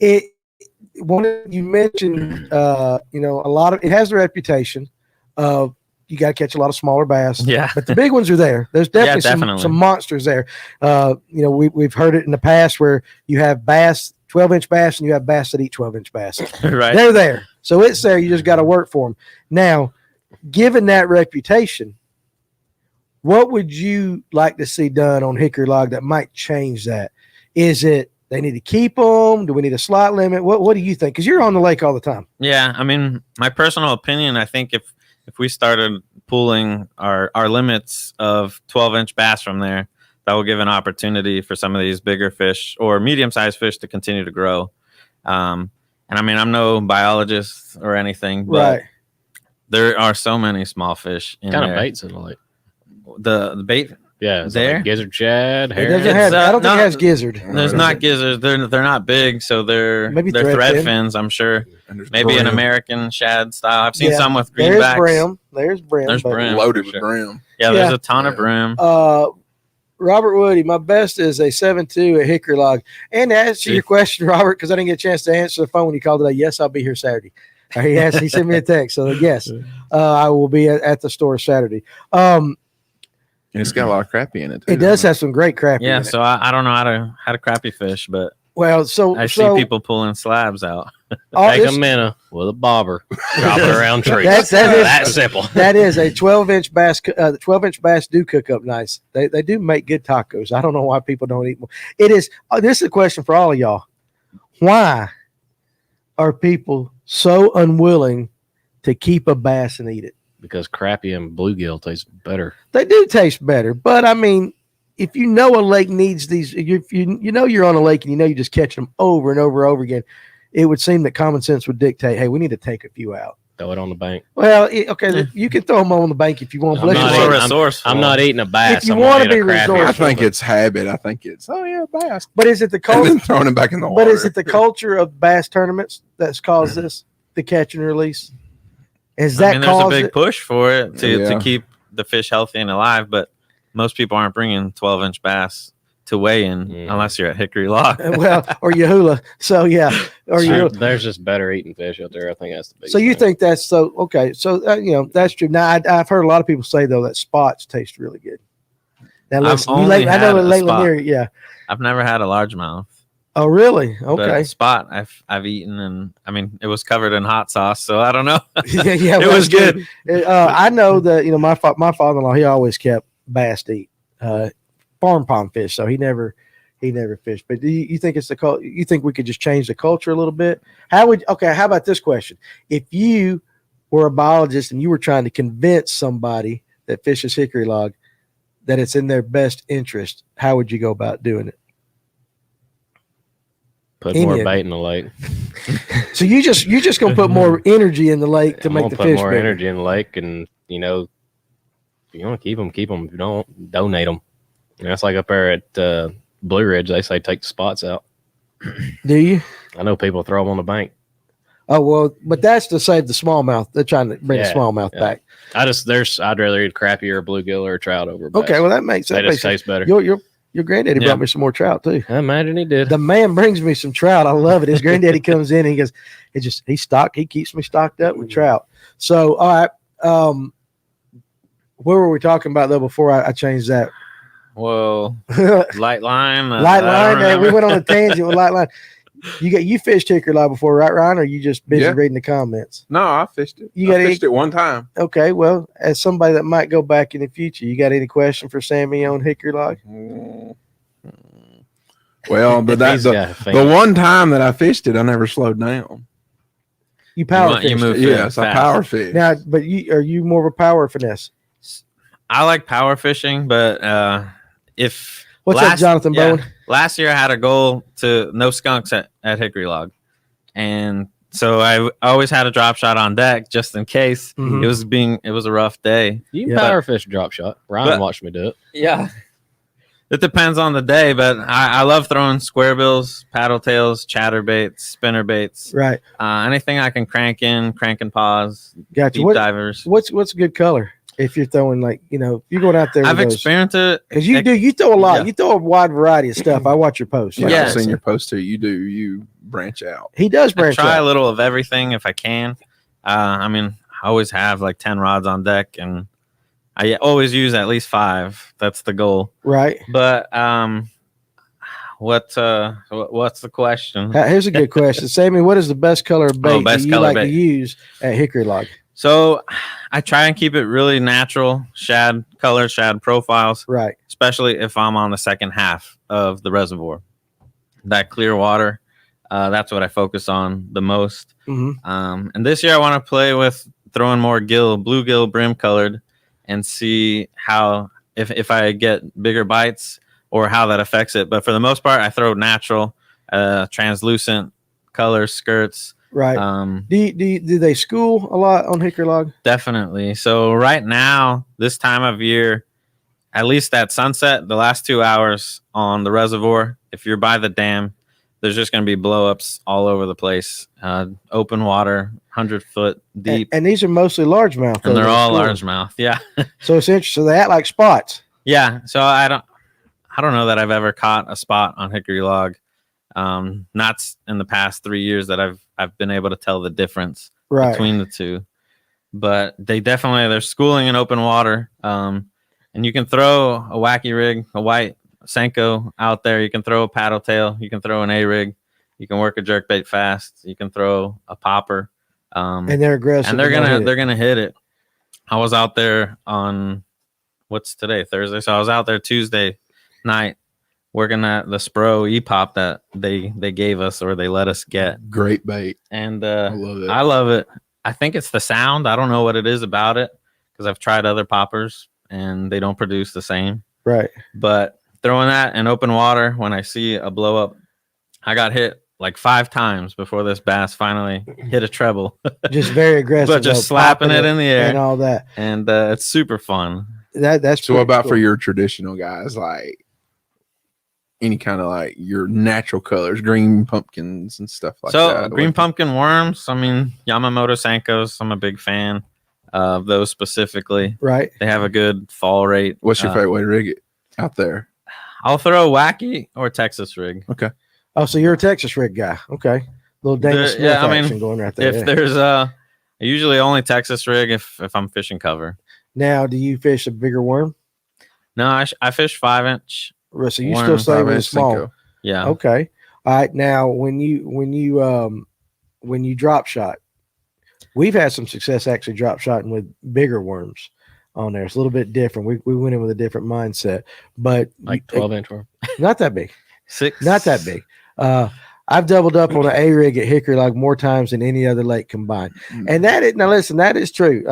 You mentioned, a lot of it has the reputation of you got to catch a lot of smaller bass. Yeah. But the big ones are there. There's definitely, definitely. some monsters there. We've heard it in the past where you have bass, 12-inch bass, and you have bass that eat 12-inch bass. Right. They're there. So it's there. You just got to work for them. Now, given that reputation, what would you like to see done on Hickory Log that might change that? Is it they need to keep them? Do we need a slot limit? What do you think? Because you're on the lake all the time. Yeah, I mean, my personal opinion, I think if we started pooling our limits of 12-inch bass from there, that will give an opportunity for some of these bigger fish or medium-sized fish to continue to grow. And I mean, I'm no biologist or anything, but Right. there are so many small fish in Kind there. of baits in the lake. The bait, Yeah, is it There? like gizzard shad, It herring. doesn't have, It's, I don't think no, it has gizzard. there's not gizzards. They're not big, so they're Maybe they're thread thread fin. fins. I'm sure. And there's Maybe an brim, American shad style. I've seen Yeah, some with There's greenbacks. brim. There's brim. There's but- brim. loaded for with sure. brim. Yeah, there's Yeah. a ton of brim. Robert Woody, my best is a 7.2 at Hickory Log. And to answer your question, Robert, because I didn't get a chance to answer the phone when you called today, yes, I'll be here Saturday. He sent me a text. So, yes, I will be at the store Saturday. And it's got a lot of crappie in it. Too, It does doesn't have some great crappie. Yeah, in it. so I don't know how to crappy fish, but Well, so I see people pulling slabs out. all Take this- a minnow with a bobber, drop it around trees. That is- that simple. that is a 12-inch bass. The 12-inch bass do cook up nice. They do make good tacos. I don't know why people don't eat more. It is. This is a question for all of y'all. Why are people so unwilling to keep a bass and eat it? Because crappie and bluegill taste better. They do taste better, but I mean, if you know a lake needs these, if you know you're on a lake and you know you just catch them over and over and over again, it would seem that common sense would dictate, hey, we need to take a few out. Throw it on the bank. Well, okay, you can throw them on the bank if you want. I'm But not let's eating- just say- resourceful. I'm not eating a bass. If you I'm gonna wanna eat a be crappie. resourceful. I think it's habit. I think it's bass. but is it the And culture? then throwing it back in the water. But is it the culture of bass tournaments that's caused this, the catch and release? Is that I mean, there's a caused big it? push for it to Yeah. keep the fish healthy and alive, but most people aren't bringing 12-inch bass to weigh in unless you're at Hickory Log. Well, or Yahula. So yeah, or Sure, Yahula. there's just better eating fish out there. I think that's the big. So you think that's so okay? So that's true. Now I've heard a lot of people say though that spots taste really good. Now I've listen, only I know had a Lake spot. Lanier, yeah. I've never had a largemouth. Oh, really? But Okay. spot I've eaten, and I mean it was covered in hot sauce, so I don't know. yeah, It was good. I know that my father-in-law, he always kept bass to eat, farm pond fish, so he never fished. But do you think it's you think we could just change the culture a little bit? How about this question? If you were a biologist and you were trying to convince somebody that fishes hickory log that it's in their best interest, how would you go about doing it? Put more bait in the lake. So you just gonna put more energy in the lake to make the put fish more bigger. energy in the lake, and if you want to keep them. If you don't, donate them. And that's like up there at Blue Ridge. They say take the spots out. Do you? I know people throw them on the bank. Oh well, but that's to save the smallmouth. They're trying to bring the smallmouth back. I'd rather eat crappie or a bluegill or a trout over bass. Okay, well that makes They just taste better. Your granddaddy brought me some more trout too. I imagine he did. The man brings me some trout. I love it. His granddaddy comes in and he goes, he keeps me stocked up with trout. So all right, what were we talking about though before I changed that? Well, light line. Light line. We went on a tangent with light line. You fished hickory log before, right, Ryan? Or you just busy reading the comments? No, I fished it. I fished it one time. Okay, well, as somebody that might go back in the future, you got any question for Sammy on hickory log? Well, but that's the one time that I fished it, I never slowed down. You power fished. Yes, I power fished. Now, but are you more of a power finesse? I like power fishing, but if what's up, Jonathan Bowen? Last year I had a goal to no skunks at Hickory Log, and so I always had a drop shot on deck just in case. Mm-hmm. It was a rough day. You can power fish drop shot. Ryan watched me do it. Yeah, it depends on the day, but I love throwing square bills, paddle tails, chatterbaits, spinner baits. Right. Anything I can crank in paws. Gotcha. Deep divers. What's a good color? If you're throwing if you're going out there, I've experienced it because you throw a lot. Yeah. You throw a wide variety of stuff. I watch your posts. Yeah, I've seen your posts too. You branch out. He does branch out. I try a little of everything if I can. I mean, I always have like 10 rods on deck, and I always use at least 5. That's the goal. Right. But what's the question? Here's a good question, Sammy. What is the best color of bait that you like to use at hickory log? So I try and keep it really natural, shad color, shad profiles. Right. Especially if I'm on the second half of the reservoir. That clear water, that's what I focus on the most. Mm-hmm. And this year I want to play with throwing more bluegill brim colored, and see how if I get bigger bites or how that affects it. But for the most part, I throw natural, translucent color skirts. Right. Do they school a lot on hickory log? Definitely. So right now, this time of year, at least at sunset, the last 2 hours on the reservoir, if you're by the dam, there's just going to be blow-ups all over the place. Open water, 100-foot deep. And these are mostly largemouth. And they're all largemouth, yeah. So it's interesting. They act like spots. Yeah. So I don't know that I've ever caught a spot on hickory log. Not in the past 3 years that I've been able to tell the difference between the two. But they're schooling in open water. And you can throw a wacky rig, a white Senko out there. You can throw a paddle tail. You can throw an A-rig. You can work a jerkbait fast. You can throw a popper. And they're aggressive. And they're gonna hit it. I was out there on what's today, Thursday. So I was out there Tuesday night working at the Spro E-Pop that they gave us, or they let us get. Great bait. And I love it. I love it. I think it's the sound. I don't know what it is about it, because I've tried other poppers and they don't produce the same. Right. But throwing that in open water, when I see a blow up, I got hit like 5 times before this bass finally hit a treble. Just very aggressive. But just slapping it in the air and all that. And it's super fun. That's so. What about for your traditional guys, like any kind of like your natural colors, green pumpkins and stuff like that? So green pumpkin worms. I mean, Yamamoto Senkos. I'm a big fan of those specifically. Right. They have a good fall rate. What's your favorite way to rig it out there? I'll throw wacky or Texas rig. Okay. Oh, so you're a Texas rig guy. Okay. Little Dana Smith action going right there. If there's usually only Texas rig if I'm fishing cover. Now, do you fish a bigger worm? No, I fish 5-inch. So you Worm, still say with a 5-inch small? Senko. Yeah. Okay. All right. Now, when you drop shot, we've had some success actually drop shotting with bigger worms on there. It's a little bit different. We went in with a different mindset, but Like 12-inch worm. not that big. 6. Not that big. I've doubled up on an A rig at Hickory Log more times than any other lake combined. And that is, now listen, that is true.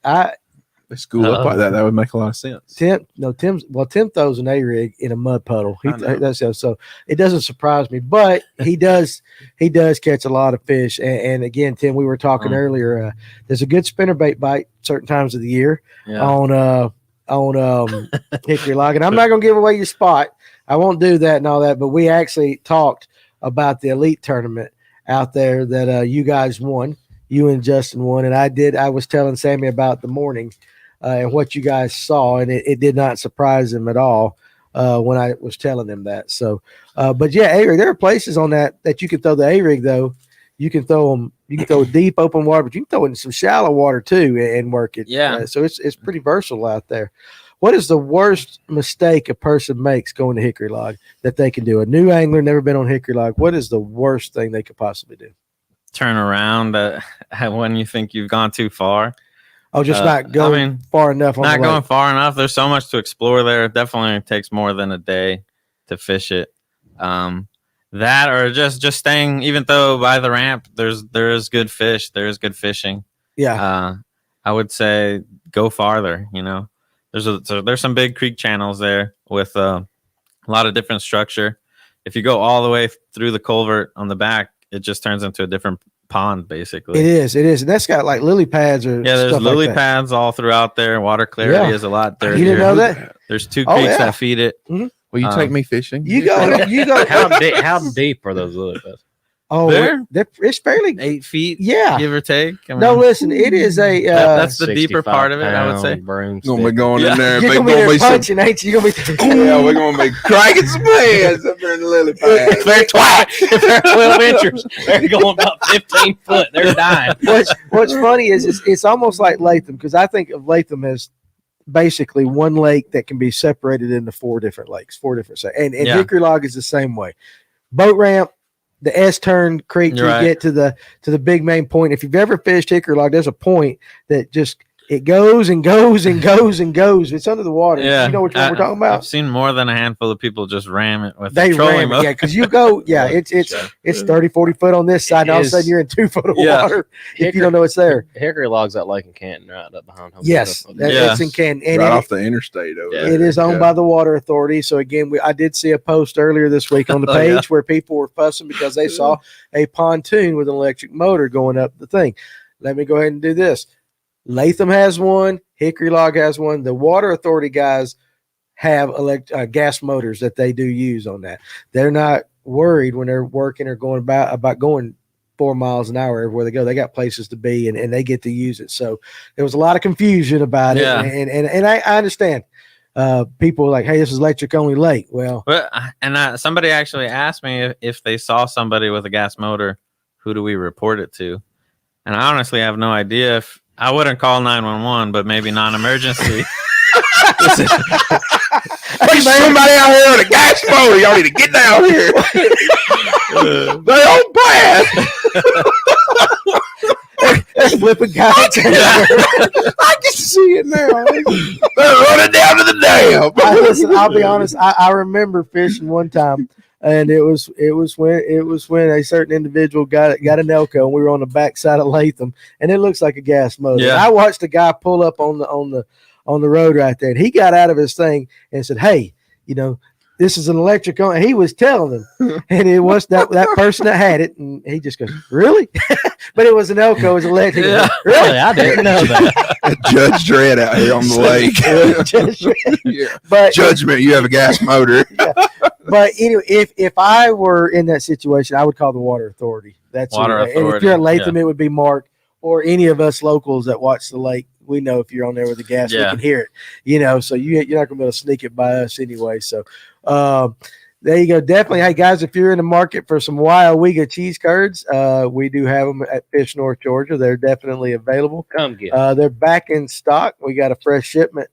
They school up like that. That would make a lot of sense. Tim throws an A rig in a mud puddle. I know. That's so it doesn't surprise me, but he does catch a lot of fish. And again, Tim, we were talking earlier. There's a good spinnerbait bite certain times of the year on Hickory Log, and I'm not gonna give away your spot. I won't do that and all that. But we actually talked about the elite tournament out there that you guys won. You and Justin won, and I was telling Sammy about the morning. And what you guys saw, and it did not surprise him at all when I was telling him that. So, but yeah, A-rig, there are places on that you can throw the A-rig, though. You can throw deep open water, but you can throw it in some shallow water too and work it. Yeah. So it's pretty versatile out there. What is the worst mistake a person makes going to Hickory Log that they can do? A new angler, never been on Hickory Log. What is the worst thing they could possibly do? Turn around when you think you've gone too far. Oh, just not going far enough. On Not going far enough. There's so much to explore there. It definitely takes more than a day to fish it. That or just staying, even though by the ramp there is good fish. There is good fishing. Yeah. I would say go farther. You know, there's some big creek channels there with a lot of different structure. If you go all the way through the culvert on the back, it just turns into a different pond, basically. It is, and that's got like lily pads or there's stuff lily like that. pads all throughout there. Water clarity is a lot dirtier. You didn't know that? There's 2 creeks yeah. that feed it. Will you take me fishing? You go. How deep are those lily pads? Oh, There? it's fairly 8 feet, yeah. give or take. I No, mean, listen, it is a. that's the deeper part of it, I would say. Broomstick. Gonna be going in there. You're Big gonna be gonna there be some, punching, ain't you? You're gonna be. yeah, we're gonna be cracking some heads up there in the lily pad. If they're 12 inches, they're going about 15 foot. They're dying. What's funny is it's almost like Latham, because I think of Latham as basically one lake that can be separated into 4 different lakes, 4 different sides. And Hickory Log is the same way. Boat ramp, the S-turn creek to get to the big main point. If you've ever fished Hickory Log, there's a point that just it goes and goes and goes and goes. It's under the water. Yeah, You know which one we're talking about? I've seen more than a handful of people just ram it with They the trolling ram it, motor. yeah, because you go, it's 30, 40 foot on this side, and all of a sudden you're in 2 foot of water if you don't know it's there. Hickory Log's that lake in Canton, right up behind home. Yes, it's in Canton. And Right off the interstate over there. it is owned by the Water Authority. So again, I did see a post earlier this week on the page where people were fussing because they saw a pontoon with an electric motor going up the thing. Let me go ahead and do this. Latham has one. Hickory Log has one. The Water Authority guys have gas motors that they do use on that. They're not worried when they're working or going about going 4 miles an hour everywhere they go. They got places to be and they get to use it. So there was a lot of confusion about it. And I understand. People were like, hey, this is electric only lake. Well, somebody actually asked me if they saw somebody with a gas motor, who do we report it to? And I honestly have no idea. If I wouldn't call 911, but maybe non-emergency. There's somebody out here with a gas motor. Y'all need to get down here. They on blast. that's flipping guys. I can see it now. They're running down to the dam. Listen, I'll be honest. I remember fishing one time, and it was when a certain individual got an Elko, and we were on the backside of Latham, and it looks like a gas motor. Yeah. And I watched a guy pull up on the road right there, and he got out of his thing and said, "Hey, this is an electric on." And he was telling them, and it was that person that had it, and he just goes, "Really?" But it was an Elko, it was electric. Yeah. Really? I didn't know that. Judge Dredd out here on the lake. Yeah. But Judgment, you have a gas motor. But anyway, if I were in that situation, I would call the Water Authority. That's Water it. And if Authority, you're at Latham, it would be Mark or any of us locals that watch the lake. We know if you're on there with the gas, we can hear it. So you're not gonna be able to sneak it by us anyway. So there you go. Definitely. Hey guys, if you're in the market for some wild Wega cheese curds, we do have them at Fish North Georgia. They're definitely available. Come get They're back in stock. We got a fresh shipment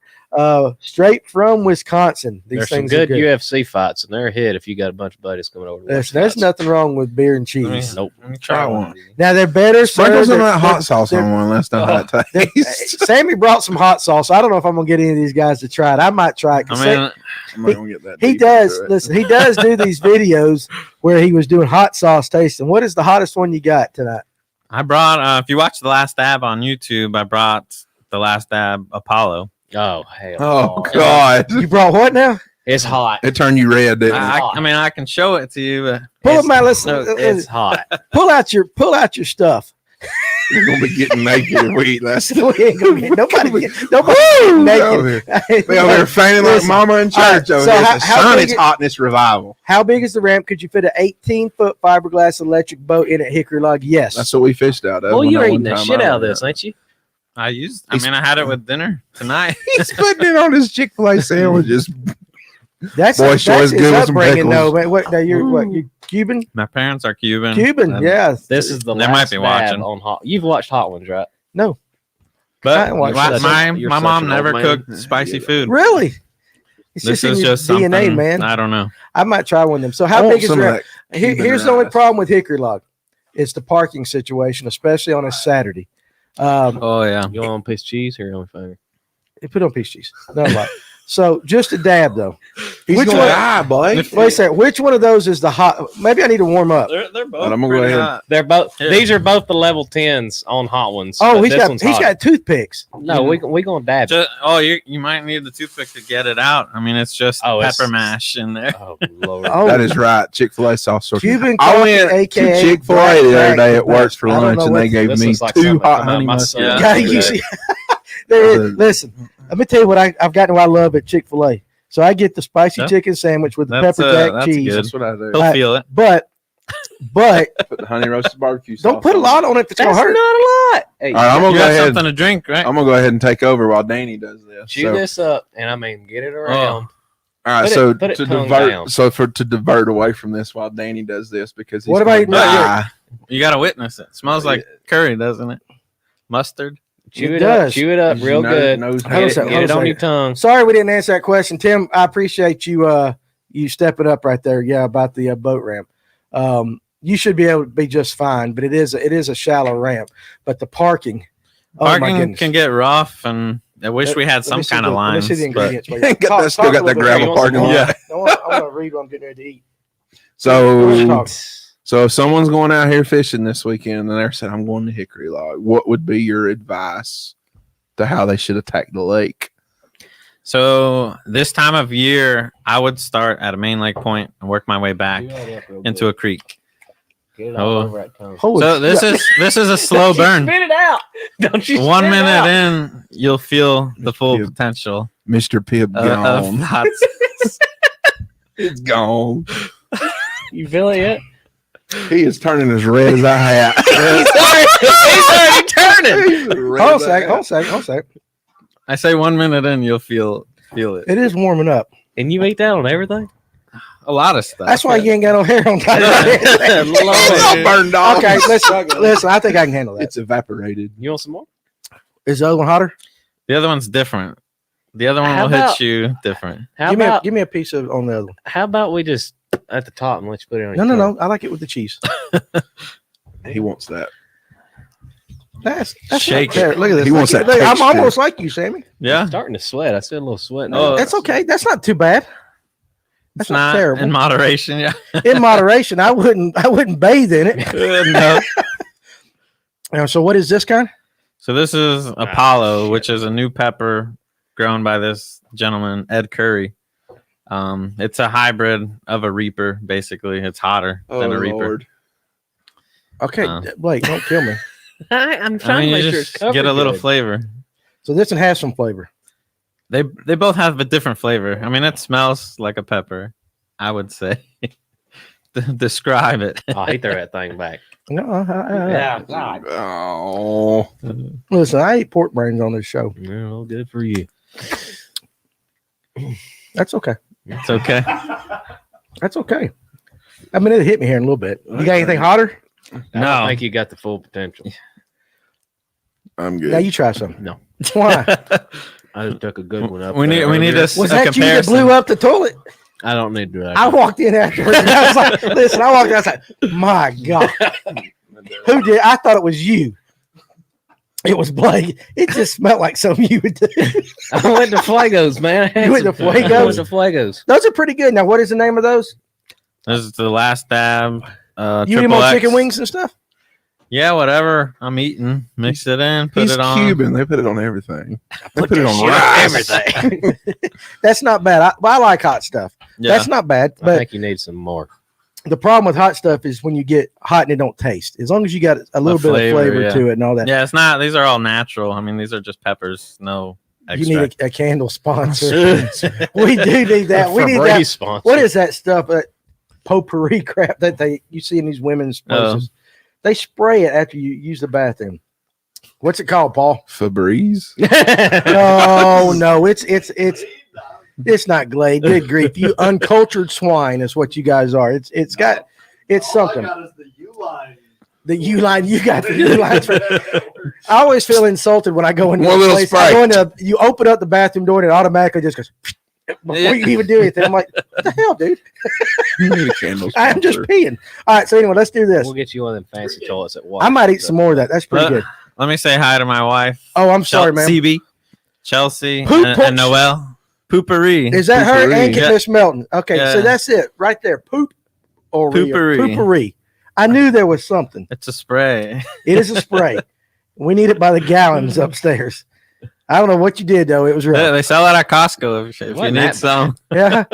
Straight from Wisconsin. These There's some things are good UFC fights, and they're a hit if you got a bunch of buddies coming over. To watch There's fights. nothing wrong with beer and cheese. Nope. Let me try one. Now they're better. Sprinkle some of They're- that hot sauce they're- on one. Let's know how it tastes. Sammy brought some hot sauce. I don't know if I'm gonna get any of these guys to try it. I might try it. 'Cause I mean, I'm not gonna get that he deep does. into it. Listen, he does do these videos where he was doing hot sauce tasting. What is the hottest one you got tonight? I brought. If you watch The Last Dab on YouTube, I brought The Last Dab Apollo. Oh hell! Oh God! You brought what now? It's hot. It turned you red, didn't it? I mean, I can show it to you, but Pull It's- them out. Let's It's hot. pull out your stuff. We're gonna be getting naked if we eat that stuff. We ain't gonna get nobody. Woo! Nobody Over naked. here. We over here fainting like Listen, mama in church all right, over so here. how- It's the how sun, big it's it- hot, and it's revival. How big is the ramp? Could you fit an 18-foot fiberglass electric boat in at Hickory Log? Yes. That's what we fished out of. Well, when you're that eating one the time shit I out of was this, out. ain't you? I had it with dinner tonight. He's putting it on his Chick-fil-A sandwiches. That's Boy, sure is his good with some upbringing, though. pickles. Man. What? Now you're Cuban? My parents are Cuban. Cuban, and- yeah. This is the They last might be dab watching. on hot. You've watched Hot Ones, right? I But ain't watched my, that. my, You're my such mom an never old man. cooked spicy food. Really? It's This in is your just DNA, something, man. I don't know. I might try one of them. So I how want big is some the of ramp? that Cuban Here's the only rice. problem with Hickory Log. It's the parking situation, especially on a Saturday. Oh yeah. You want a piece of cheese here on my finger? Put on piece of cheese. Not a lot. So just a dab, though. He's Which gonna one- die, boy. Wait a second. Which one of those is the hot? Maybe I need to warm up. They're both I'm gonna go pretty ahead. hot. They're both. Yeah. These are both the level 10s on Hot Ones. Oh, but he's this got one's he's hot. got toothpicks. No, we gonna dab. it. You might need the toothpick to get it out. I mean, it's just Oh, it's- pepper mash in there. Oh Lord. Oh, That is right. Chick-fil-A sauce. Cuban I coffee, went to aka Chick-fil-A the other day at work for I don't lunch, know and what- they gave This me looks like 2 something hot come out of honey my mustard. son. God, you see, listen, let me tell you what I've gotten what I love at Chick-fil-A. So I get the spicy Yeah. chicken sandwich with the That's, pepper jack that's cheese. good. That's what I do. He'll feel it. But Put the honey roasted barbecue sauce. don't put a lot on it. It's gonna That's hurt. not a lot. Hey, All right, I'm gonna You go got ahead. something to drink, right? I'm gonna go ahead and take over while Danny does this. chew So- this up, and I mean get it around. All right, Put it- so put it to tongue divert, down. to divert away from this while Danny does this because he's What gonna about- die. You got to witness it. Smells like curry, doesn't it? Mustard. Chew It it does. up. Chew it up real Nose- good. nose- Hold on a Get second, it, hold get on it a on your second. tongue. Sorry we didn't answer that question, Tim. I appreciate you you stepping up right there. Yeah, about the boat ramp. You should be able to be just fine, but it is a shallow ramp. But the parking, oh my Parking goodness. can get rough, and I wish we had Let me some see kind the- of lines. Let me see the but- ingredients. You ain't got that- still got that gravel parking lot. lot. I want to read what I'm getting ready to eat. So, Talk. so if someone's going out here fishing this weekend and they're saying, I'm going to Hickory Log, what would be your advice to how they should attack the lake? So this time of year, I would start at a main lake point and work my way back into a creek. Get it Oh. all over that tongue. Holy So this crap. is a slow burn. Spit it out. Don't you? 1 spit it minute out. in, you'll feel the full Pib. potential Mr. Pibb of gone. hot. It's gone. You feel it yet? He is turning as red as a hat. He's already turning. Red Hold as on a second. hat. Hold on a second. Hold on a second. I say 1 minute in, you'll feel it. It is warming up. And you eat that on everything? A lot of stuff. That's why you ain't got no hair on top of your head. It's all burned off. Okay, listen. I think I can handle that. It's evaporated. You want some more? Is the other one hotter? The other one's different. The other one How will about- hit you different. How give about me a piece of on the other one. how about we just at the top and let you put it on? No, your no, tongue? no. I like it with the cheese. He wants that. That's Shake not fair. Look at this. He wants Look, that look, I'm texture. almost like you, Sammy. Yeah, I'm starting to sweat. I feel a little sweat. Oh, Now. That's okay. That's not too bad. That's it's not, not terrible. in moderation. Yeah, In moderation, I wouldn't bathe in it. no. So what is this kind? So this is Apollo, which is a new pepper grown by this gentleman, Ed Curry. It's a hybrid of a Reaper, basically. It's hotter than a Reaper. Okay, Blake, don't kill me. I'm I trying mean, to you make sure just it's covered get a little good. flavor. So this one has some flavor. They both have a different flavor. I mean, it smells like a pepper, I would say. Describe it. Oh, he threw that thing back. No, God. Oh, listen, I eat pork brains on this show. Yeah, well, good for you. That's okay. It's okay. That's okay. I mean, it hit me here in a little bit. You got anything hotter? I No. don't think you got the full potential. I'm Now good. you try some. No. Why? I just took a good one up. We need earlier. a Was that you that comparison. blew up the toilet? I don't need to do that. I walked in afterwards. And I was like, listen, I walked in. I was like, my God. Who did? I thought it was you. It was Blake. It just smelled like something you would do. I went to Fuegos, man. You went to Fuegos? I went to Fuegos. Those are pretty good. Now, what is the name of those? This is the last dab. You eat them on Triple X. chicken wings and stuff? Yeah, whatever I'm eating, mix it in, put He's it on. Cuban. They put it on everything. They Put put it that on shit rice. everything. That's not bad. I like hot stuff. Yeah. That's not bad. I But think you need some more. the problem with hot stuff is when you get hot and it don't taste. As long as you got a little bit flavor, of flavor yeah. to it and all that. Yeah, it's not. These are all natural. I mean, these are just peppers. No You need extra. a candle sponsor. We do need that. We need Febreze that. sponsor. What is that stuff? Potpourri crap that you see in these women's places. They spray it after you use the bathroom. What's it called, Paul? Febreze. No, it's not Glade. Good grief, you uncultured swine is what you guys are. It's something. All I got is the U-line. The U line, you got the U lines. I always feel insulted when I go into One a little place. Sprite. I go into, you open up the bathroom door and it automatically just goes before you even do anything. I'm like, what the hell, dude? You need a candle. I'm just sponsor. peeing. All right, so anyway, let's do this. We'll get you one of them fancy toilets at Walmart. I might eat some more of that. That's pretty good. Let me say hi to my wife. Oh, I'm sorry, man. CB, Chelsea, Poop and punch. Noelle. Poopery. Is that her and Yeah. Miss Melton? Okay, so Yeah. that's it right there. Poopery. Poopery. I knew there was something. It's a spray. It is a spray. We need it by the gallons upstairs. I don't know what you did though. It was Yeah, real. they sell it at Costco if you Wasn't need that some. Yeah,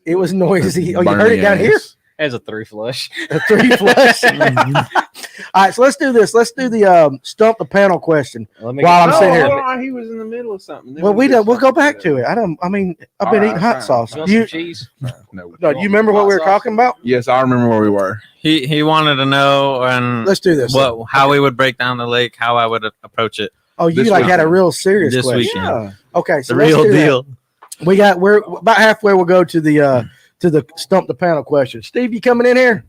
it was noisy. Oh, you heard it Burning down here? ass. As a 3 flush. A 3 flush. All right, so let's do this. Let's do the stump the panel question. Let me While get- I'm sitting here. hold on, he was in the middle of something. Then Well, we did we'll go something back to it. I've been All eating right, hot fine. sauce. You want Do you, some cheese? No. no, do you remember what we were talking about? Yes, I remember where we were. He wanted to know and Let's do this. how we would break down the lake, how I would approach it. Oh, you this like had a weekend. real serious This question. weekend. Yeah. Okay, so The let's real do that. deal. We're about halfway. We'll go to the stump the panel question. Steve, you coming in here?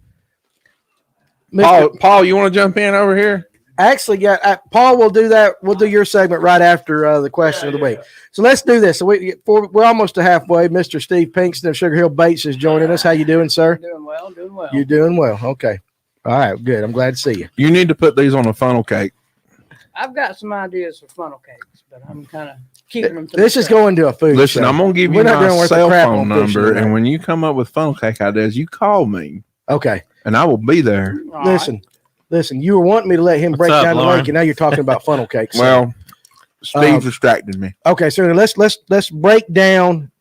Paul, you want to jump in over here? Actually, yeah, Paul will do that. We'll do your segment right after the question of the week. So let's do this. So we're almost to halfway. Mr. Steve Pinkston of Sugar Hill Baits is joining us. How you doing, sir? Doing well, doing well. You're doing well. Okay. All right, good. I'm glad to see you. You need to put these on a funnel cake. I've got some ideas for funnel cakes, but I'm kind of keeping them to This is myself. going to a food Listen, show. I'm gonna give We're you not my doing worth the cell crap phone on fishing number, tonight. and when you come up with funnel cake ideas, you call me, Okay. and I will be there. All right. Listen. You were wanting me to let him What's break up, down the Lauren? lake, and now you're talking about funnel cakes. So- Well, Steve's distracted me. okay. So let's break down.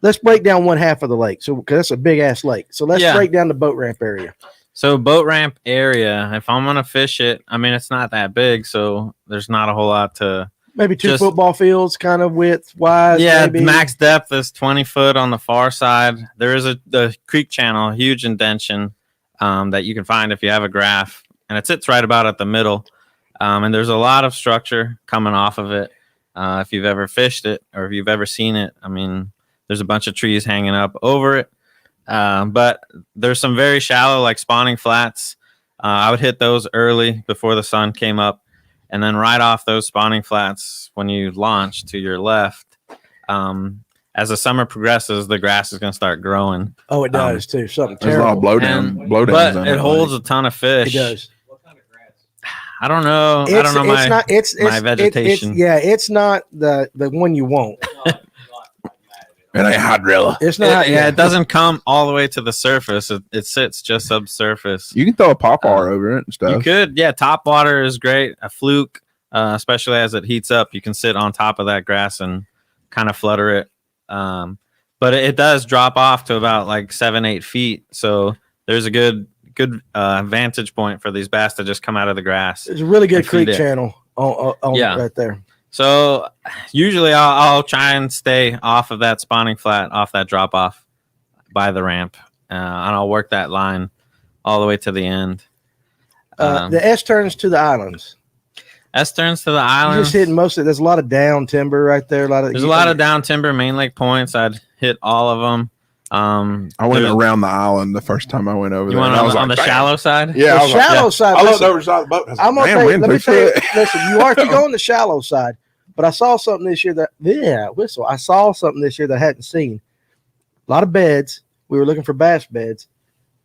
Let's break down one half of the lake. So because that's a big ass lake. So let's Yeah. break down the boat ramp area. So boat ramp area, if I'm gonna fish it, I mean it's not that big, so there's not a whole lot to. Maybe two Just- football fields, kind of width wise. Yeah, maybe. max depth is 20 foot on the far side. There is the creek channel, huge indention that you can find if you have a graph, and it sits right about at the middle. And there's a lot of structure coming off of it. If you've ever fished it or if you've ever seen it, I mean, there's a bunch of trees hanging up over it. But there's some very shallow, like spawning flats. I would hit those early before the sun came up. And then right off those spawning flats, when you launch to your left, as the summer progresses, the grass is going to start growing. Oh, it does too. Something There's a lot of terrible. blowdowns. But on it that holds lake. a ton of fish. It does. I don't know. I don't know my vegetation. It's not the one you want. It ain't hydrilla. It's not. It doesn't come all the way to the surface. It sits just subsurface. You can throw a poplar over it and You stuff. could, yeah. Top water is great. A fluke, especially as it heats up, you can sit on top of that grass and kind of flutter it. But it does drop off to about like 7-8 feet. So there's a good vantage point for these bass to just come out of the grass. It's a really good and feed creek it. channel on Yeah. right there. So usually I'll try and stay off of that spawning flat, off that drop off by the ramp, and I'll work that line all the way to the end. The S turns to the islands. S turns to the You're islands. just hitting most of it. There's a lot of down timber right there. There's a lot of down timber, main lake points. I'd hit all of them. I went around the island the first time I went over You there. went and I was on like, the "Damn." shallow side? Yeah, I The was like, shallow yeah. side. I looked listen, over the side of the boat. And I was I'm like, gonna "Damn, tell you, we let me in tell you. pretty Listen, you are to go on the shallow side, But I saw something this year I saw something this year that I hadn't seen. A lot of beds. We were looking for bass beds,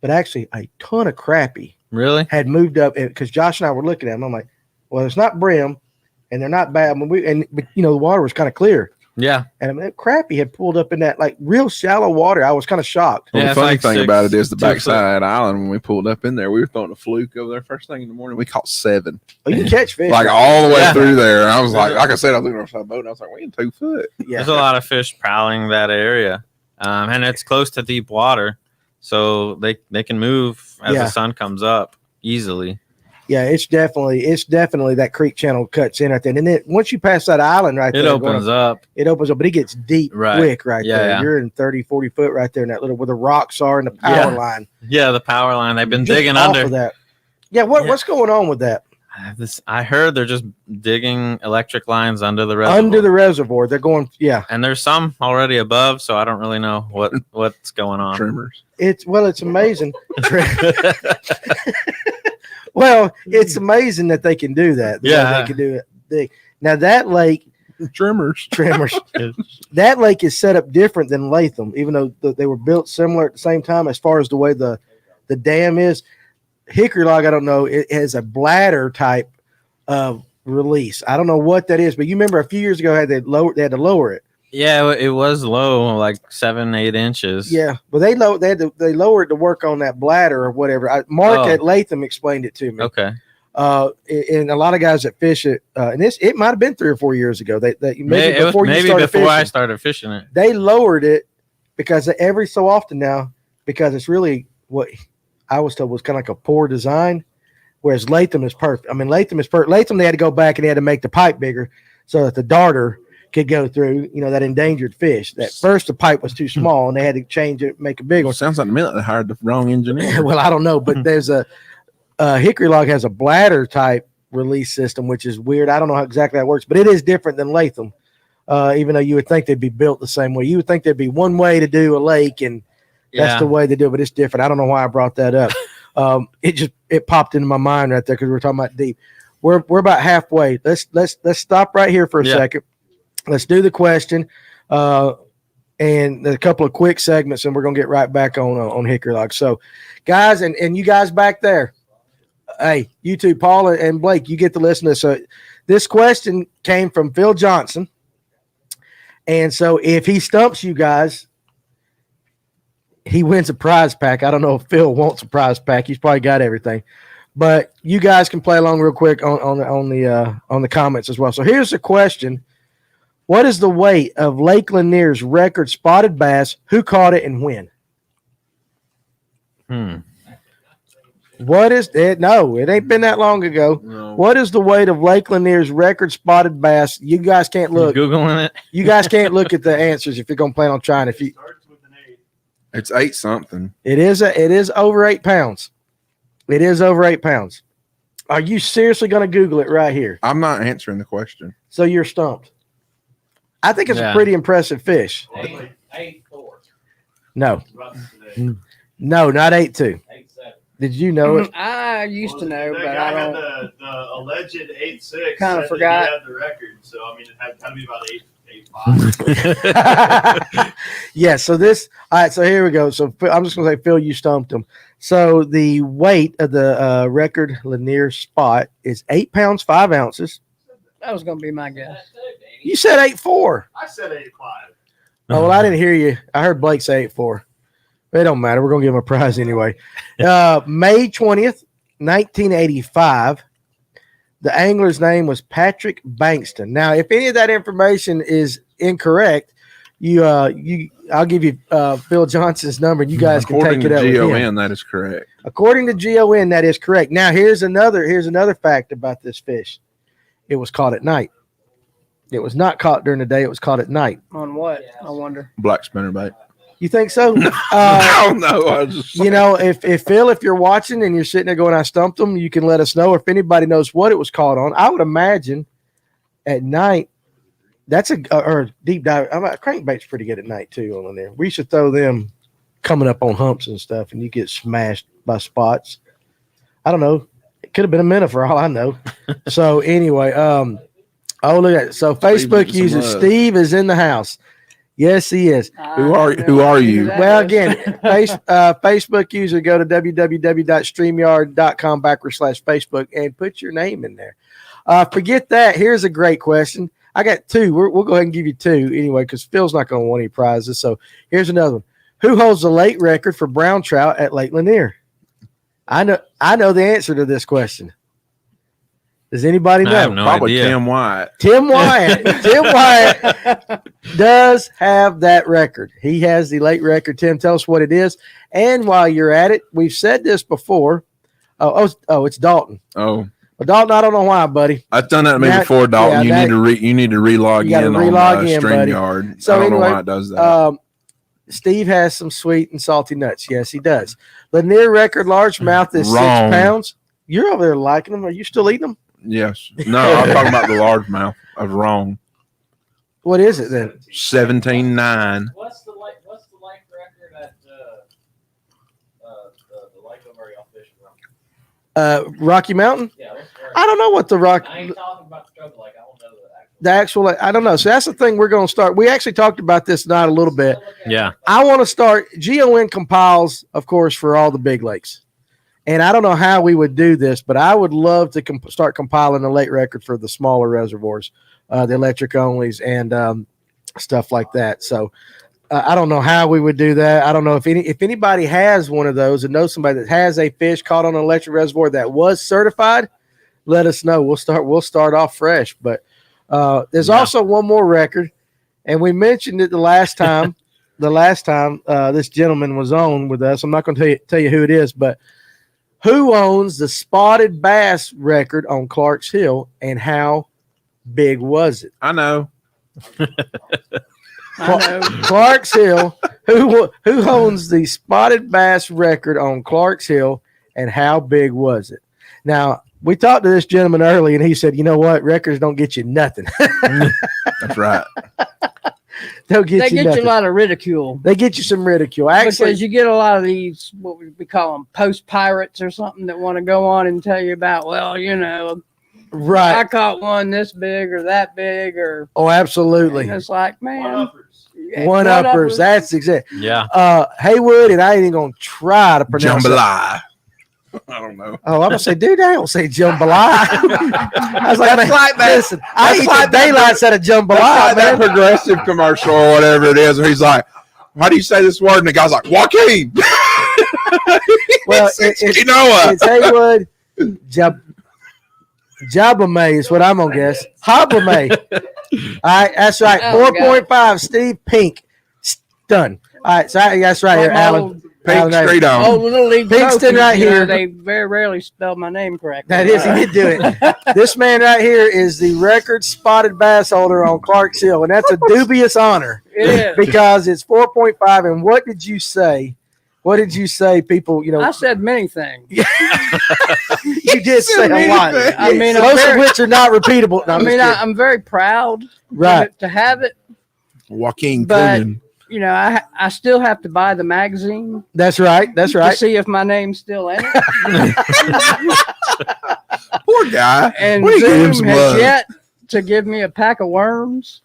but actually a ton of crappie Really? had moved up because Josh and I were looking at them. I'm like, well, it's not brim, and they're not bad. But the water was kind of clear. Yeah. And I mean, crappie had pulled up in that like real shallow water. I was kind of shocked. Well, Yeah, the it's funny like thing 6 about it is the 2 backside of that island, when we pulled up in there, we were throwing a fluke over there first thing in the morning. We caught 7. Oh, you can catch fish. Like right? all the way Yeah. through there. And I was like I said, I was looking on the boat and I was like, we in 2 foot. Yeah. There's a lot of fish prowling that area. And it's close to deep water. So they can move as Yeah. the sun comes up easily. Yeah, it's definitely that creek channel cuts in right there. And then once you pass that island right It there, opens up. it opens up, but it gets deep Right. quick right Yeah, there. yeah. You're in 30, 40 foot right there in that little where the rocks are and the power Yeah. line. Yeah, the power line. They've been Just digging off under. of that. Yeah, what's going on with that? I heard they're just digging electric lines under the reservoir. Under the reservoir. They're going, yeah. And there's some already above, so I don't really know what's going on. Trimmers. It's amazing. Well, it's amazing that they can do that. Yeah. They can do it. Now that lake, Trimmers. trimmers, that lake is set up different than Latham, even though they were built similar at the same time as far as the way the dam is. Hickory Log, I don't know, it has a bladder type of release. I don't know what that is, but you remember a few years ago they had to lower it. Yeah, it was low, like 7-8 inches. Yeah, well they lowered to work on that bladder or whatever. Mark Oh. at Latham explained it to me. Okay. And a lot of guys that fish it, and it might have been 3 or 4 years ago. Maybe It was before you started before I fishing, started fishing it. they lowered it because every so often now, because it's really what I was told was kind of like a poor design, whereas Latham is perfect. I mean, Latham is perfect. Latham, they had to go back and they had to make the pipe bigger so that the darter could go through, that endangered fish. At first, the pipe was too small and they had to change it, make a big Well, one. sounds like to me like they hired the wrong engineer. Well, I don't know, but there's a Hickory Log has a bladder type release system, which is weird. I don't know how exactly that works, but it is different than Latham. Even though you would think they'd be built the same way, you would think there'd be one way to do a lake, and that's the way they do it. But it's different. I don't know why I brought that up. It popped into my mind right there because we're talking about deep. We're about halfway. Let's stop right here for a second. Let's do the question, and a couple of quick segments, and we're gonna get right back on Hickory Log. So, guys, and you guys back there, hey, you two, Paul and Blake, you get to listen to this. So, this question came from Phil Johnson, and so if he stumps you guys, he wins a prize pack. I don't know if Phil wants a prize pack. He's probably got everything, but you guys can play along real quick on the comments as well. So here's the question. What is the weight of Lake Lanier's record spotted bass? Who caught it and when? What is it? No, it ain't been that long ago. No. What is the weight of Lake Lanier's record spotted bass? You guys can't look. Googling it. You guys can't look at the answers if you're gonna plan on trying. If you, Starts with an 8. It's 8 something. it is over 8 pounds. It is over 8 pounds. Are you seriously gonna Google it right here? I'm not answering the question. So you're stumped. I think it's a Yeah. pretty impressive fish. 8.4. No, Russ today. no, not 8.2. 8.7. Did you know it? I used to know, The but guy I had don't. the alleged 8.6. Kinda said forgot. That he had the record, so I mean, it had to be about 8.5. Yeah. So this. All right. So here we go. So I'm just gonna say, Phil, you stumped him. So the weight of the record Lanier spot is 8 pounds 5 ounces. That was going to be my guess. You said 8.4. I said 8.5. Oh well, I didn't hear you. I heard Blake say 8.4. It don't matter. We're gonna give him a prize anyway. May 20th, 1985. The angler's name was Patrick Pinkston. Now, if any of that information is incorrect, I'll give you Phil Johnson's number, and you guys can According take it to up with him. GON, that is correct. According to GON, that is correct. Now, here's another fact about this fish. It was caught at night. It was not caught during the day. It was caught at night. On what? I wonder. Black spinnerbait. You think so? I don't know. I was just If Phil, if you're watching and you're sitting there going, I stumped them, you can let us know. If anybody knows what it was caught on, I would imagine at night, that's or deep dive. Crankbait's pretty good at night too on there. We should throw them coming up on humps and stuff, and you get smashed by spots. I don't know. It could have been a minnow for all I know. So anyway, Oh, look at it. So Facebook some user love. Steve is in the house. Yes, he is. Who are you? Well, again, Facebook user, go to www.streamyard.com/Facebook and put your name in there. Forget that. Here's a great question. I got two. We'll go ahead and give you two anyway, because Phil's not going to want any prizes. So here's another one. Who holds the lake record for brown trout at Lake Lanier? I know the answer to this question. Does anybody know? I have no Probably idea. Tim White. Tim Wyatt. Tim Wyatt does have that record. He has the late record. Tim, tell us what it is. And while you're at it, we've said this before. Oh, it's Dalton. Oh, Well, Dalton, I don't know why, buddy. I've done that to me That- before, Dalton. yeah, you need to relog you gotta in relog on in, buddy. StreamYard. So I don't know anyway, why it does that. Steve has some sweet and salty nuts. Yes, he does. Lanier record largemouth is Wrong. 6 pounds. You're over there liking them. Are you still eating them? Yes. No, I'm talking about the largemouth. I was wrong. What is it then? 17.9. What's the lake record at the lake over y'all fishing from? Rocky Mountain? Yeah, I don't know what the rock. I ain't talking about the stroke lake. I don't know the actual. The actual, I don't know. So that's the thing we're going to start. We actually talked about this tonight a little bit. Yeah. I want to start. GON compiles, of course, for all the big lakes. And I don't know how we would do this, but I would love to start compiling the lake record for the smaller reservoirs, the electric onlys, and stuff like that. So I don't know how we would do that. I don't know if anybody has one of those and knows somebody that has a fish caught on an electric reservoir that was certified. Let us know. We'll start off fresh. But there's also one more record, and we mentioned it the last time. This gentleman was on with us. I'm not going to tell you who it is, but who owns the spotted bass record on Clark's Hill, and how big was it? I know. Clark's Hill. Who owns the spotted bass record on Clark's Hill, and how big was it? Now, we talked to this gentleman early, and he said, "You know what? Records don't get you nothing. That's right. They'll get They you get nothing. you a lot of ridicule. They get you some ridicule. Actually, Because you get a lot of these, what we call them, post pirates or something, that want to go on and tell you about, well, you know, I right? caught one this big or that big, or Oh, absolutely. and it's like, man, One uppers. That's exactly. Yeah. Haywood, and I ain't even gonna try to pronounce it. Jambalaya. I don't know. Oh, I'm gonna say, dude, I don't say jambalaya. I was like, That's like that. Listen, I That's eat like the that- daylights out of jambalaya, Like that man. progressive commercial or whatever it is, where he's like, "How do you say this word?" And the guy's like, "Joaquin." Well, it's it's quinoa. it's Haywood. Jabame is what I'm gonna guess. Habame. All right, that's right. Oh, 4.5. Steve Pink. Done. All right, so that's right here, Alan. Pink Alan, straight on. Oh, little league Pinkston trophies, right you know, here. they very rarely spell my name correctly. That is, he did do it. This man right here is the record spotted bass holder on Clark's Hill, and that's a dubious honor It is. because it's 4.5. And what did you say? What did you say? People, you know, I said many things. you did say a lot. I mean, I'm most of very- which are not repeatable. No, I I'm mean, just kidding. I'm very proud Right. to have it. Joaquin But- Coonan. You know, I still have to buy the magazine That's right. That's to right. see if my name's still in it. Poor guy. And We need to give him Zoom some has love. yet to give me a pack of worms.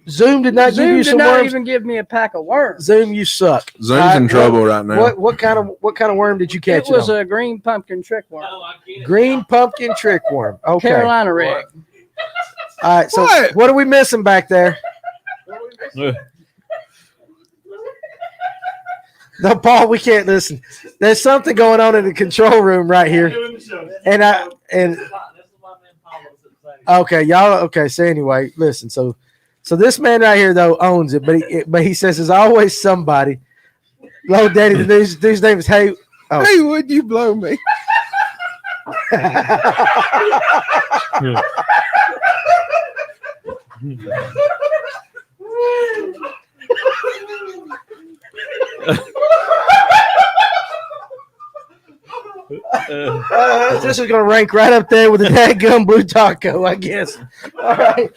Zoom did not give Zoom you did some not worms. even give me a pack of worms. Zoom, you suck. Zoom's in trouble right now. What kind of worm did you catch? It was on? a green pumpkin trick worm. Green pumpkin trick worm. Okay. Carolina rig. All right. So What? what are we missing back there? No, Paul, we can't listen. There's something going on in the control room right here. And okay, y'all. Okay, so anyway, listen. So this man right here though owns it, but he says there's always somebody. Low Daddy, the dude's name is Hey. Oh. Hey, would you blow me? This is gonna rank right up there with the dadgum blue taco, I guess. All right.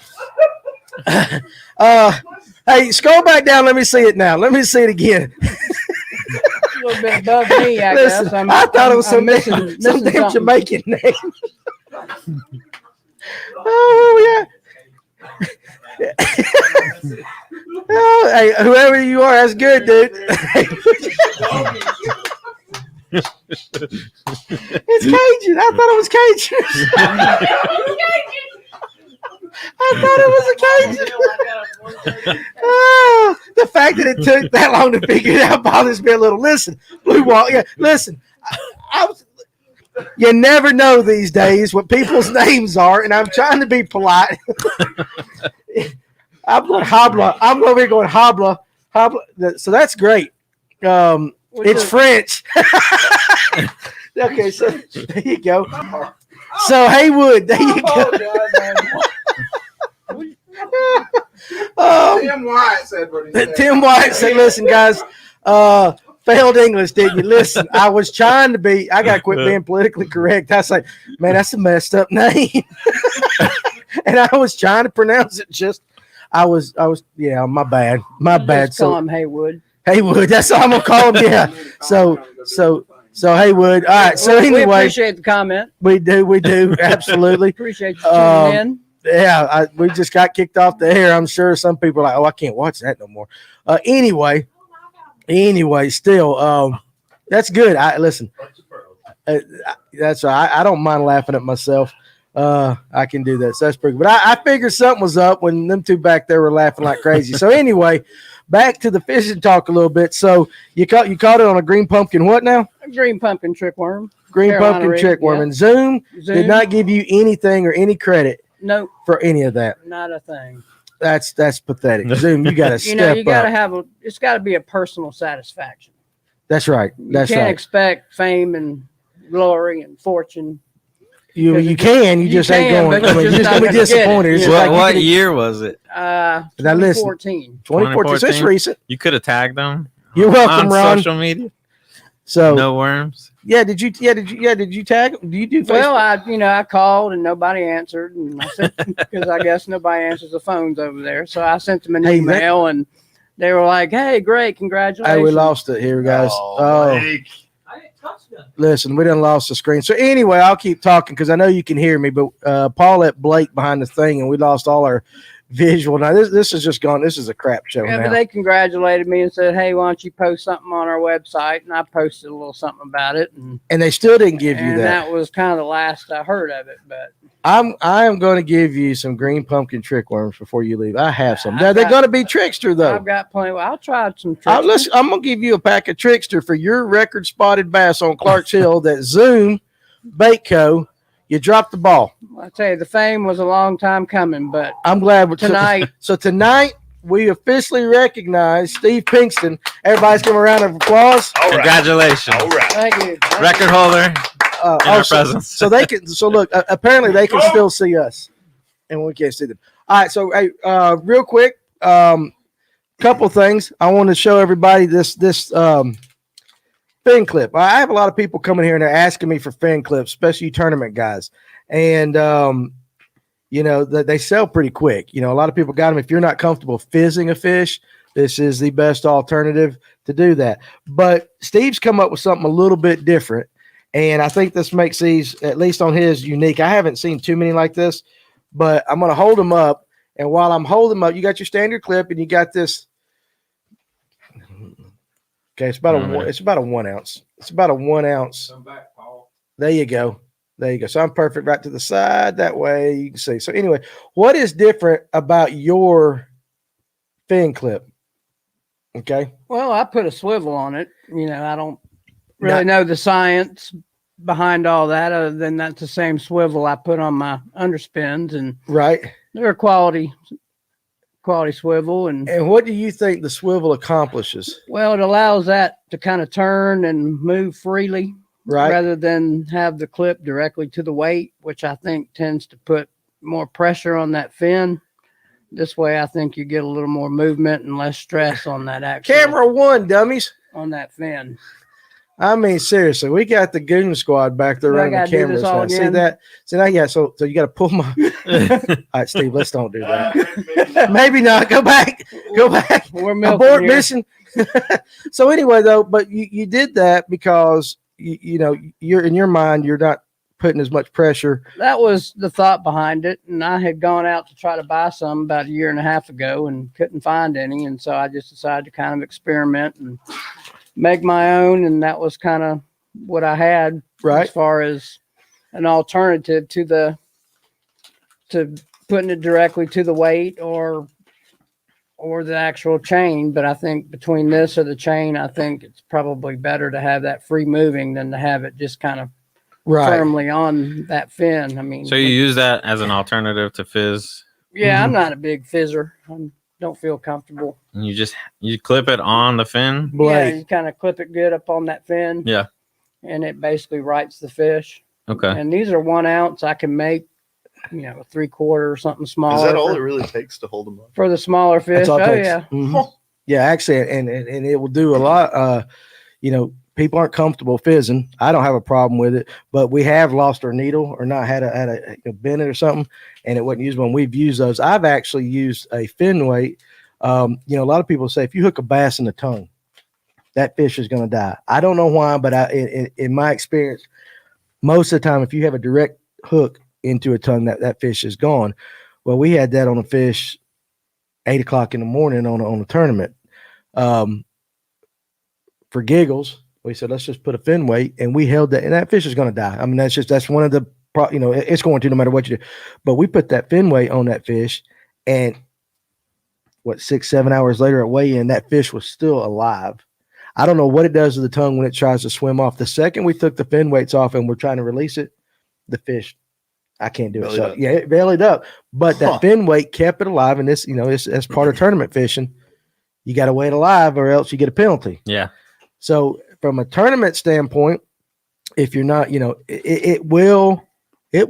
Hey, scroll back down. Let me see it now. Let me see it again. A little bit above me, I Listen, guess. I thought it was some missing damn something. Jamaican name. Oh yeah. Oh, hey, whoever you are, that's good, dude. It's Cajun. I thought it was Cajun. I thought it was a Cajun. Oh, the fact that it took that long to figure it out bothers me a little. Listen, Blue Wall. Yeah, listen. You never know these days what people's names are, and I'm trying to be polite. I'm going Habla. I'm over here going Habla. Habla. So that's great. It's French. Okay, so there you go. So Haywood, there you go. Tim White said what he said. Tim White said, "Listen, guys, failed English, didn't you? Listen, I was trying to be. I got to quit being politically correct. I was like, man, that's a messed up name, and I was trying to pronounce it just. I was. Yeah, my bad. My bad. Just call him Haywood. Haywood. That's all I'm gonna call him. Yeah. So Haywood. All right. So We anyway, appreciate the comment. we do absolutely. Appreciate you tuning in. Yeah, we just got kicked off the air. I'm sure some people are like, oh, I can't watch that no more. Anyway, still, that's good. Listen. That's right. I don't mind laughing at myself. I can do that. So that's pretty good. But I figured something was up when them two back there were laughing like crazy. So anyway, back to the fishing talk a little bit. So you caught it on a green pumpkin. What now? A green pumpkin trickworm. Green Carolina pumpkin rig, trickworm. yeah. And Zoom did Zoom. not give you anything or any credit Nope, for any of that. not a thing. That's pathetic. Zoom, you got to You know, step you got to up. have it's got to be a personal satisfaction. That's right. That's you can't right. expect fame and glory and fortune. You can. You You just ain't can, going. but I mean, you're you're just just not gonna be gonna get it. disappointed. It's Yeah. just like What you year was it? Now listen. 2014. 2014. So it's 2014? recent. You could have tagged them. You're welcome, on Ron. social media. So No worms. yeah, did you tag? Do you do Facebook? Well, I called and nobody answered, and I said because I guess nobody answers the phones over there, so I sent them an Hey, email, and they were like, "Hey, great, congratulations!" Hey, we lost it here, guys. Oh, I didn't touch nothing. listen, we done lost the screen. So anyway, I'll keep talking because I know you can hear me, but Paul let Blake behind the thing, and we lost all our visual. Now this is just gone. This is a crap show Yeah, now. but they congratulated me and said, "Hey, why don't you post something on our website?" And I posted a little something about it, and And they still didn't give you and that. that was kind of the last I heard of it. But I am going to give you some green pumpkin trickworms before you leave. I have some. I've Now, they're got- going to be trickster though. I've got plenty. Well, I'll try some tricks. I'm going to give you a pack of trickster for your record spotted bass on Clark's Hill. That Zoom Bait Co. You dropped the ball. I tell you, the fame was a long time coming, but I'm glad tonight, So tonight we officially recognize Steve Pinkston. Everybody's giving a round of applause. Congratulations. thank you. Record holder in our so, presence. so they can. So look, apparently they can still see us, and we can't see them. All right. So hey, real quick, couple things I want to show everybody. This fin clip. I have a lot of people coming here and they're asking me for fin clips, especially tournament guys, and you know they sell pretty quick. You know, a lot of people got them. If you're not comfortable fizzing a fish, this is the best alternative to do that. But Steve's come up with something a little bit different. And I think this makes these, at least on his, unique. I haven't seen too many like this, but I'm going to hold them up. And while I'm holding them up, you got your standard clip and you got this. Okay, it's about a 1 ounce. It's about a 1 ounce. Come back, Paul. There you go. There you go. So I'm perfect right to the side. That way you can see. So anyway, what is different about your fin clip? Okay. Well, I put a swivel on it. You know, I don't really know the science behind all that, other than that's the same swivel I put on my underspins, and Right. they're a quality swivel. And what do you think the swivel accomplishes? well, it allows that to kind of turn and move freely, Right. rather than have the clip directly to the weight, which I think tends to put more pressure on that fin. This way, I think you get a little more movement and less stress on that actual Camera one, dummies. on that fin. I mean, seriously, we got the goon squad back there Do I running the gotta do cameras this all now. See again? that? See that? Yeah. So you got to pull my. All right, Steve. Let's don't do that. Maybe not. Go back. Go back. We're milking Abort here. mission. So anyway, though, but you did that because you know you're in your mind you're not putting as much pressure. That was the thought behind it. And I had gone out to try to buy some about a year and a half ago and couldn't find any. And so I just decided to kind of experiment and make my own. And that was kind of what I had Right. as far as an alternative to putting it directly to the weight or the actual chain. But I think between this or the chain, I think it's probably better to have that free moving than to have it just kind of firmly on that fin. I mean, So you use that as an alternative to fizz, yeah, I'm not a big fizzer. I don't feel comfortable. and you clip it on the fin. Yeah, Blade. you kind of clip it good up on that fin. Yeah. And it basically rights the fish. Okay. And these are 1 ounce. I can make, a 3/4 or something smaller. Is that all it really takes to hold them up? for the smaller fish? That's all it Oh takes. yeah. Mhm. Yeah, actually, and it will do a lot. People aren't comfortable fizzing. I don't have a problem with it, but we have lost our needle or not had a bend it or something, and it wasn't used when we've used those. I've actually used a fin weight. A lot of people say if you hook a bass in the tongue, that fish is going to die. I don't know why, but in my experience, most of the time, if you have a direct hook into a tongue, that fish is gone. Well, we had that on a fish 8:00 in the morning on a tournament. For giggles, we said, let's just put a fin weight, and we held that, and that fish is going to die. I mean, that's one of the, it's going to no matter what you do. But we put that fin weight on that fish, and 6-7 hours later at weigh-in, that fish was still alive. I don't know what it does to the tongue when it tries to swim off. The second we took the fin weights off and we're trying to release it, the fish, I can't do it. Bellied So up. yeah, it bellied up, but that fin weight kept it alive. And this, it's part of tournament fishing. You got to weigh it alive or else you get a penalty. Yeah. So from a tournament standpoint, if you're not, it will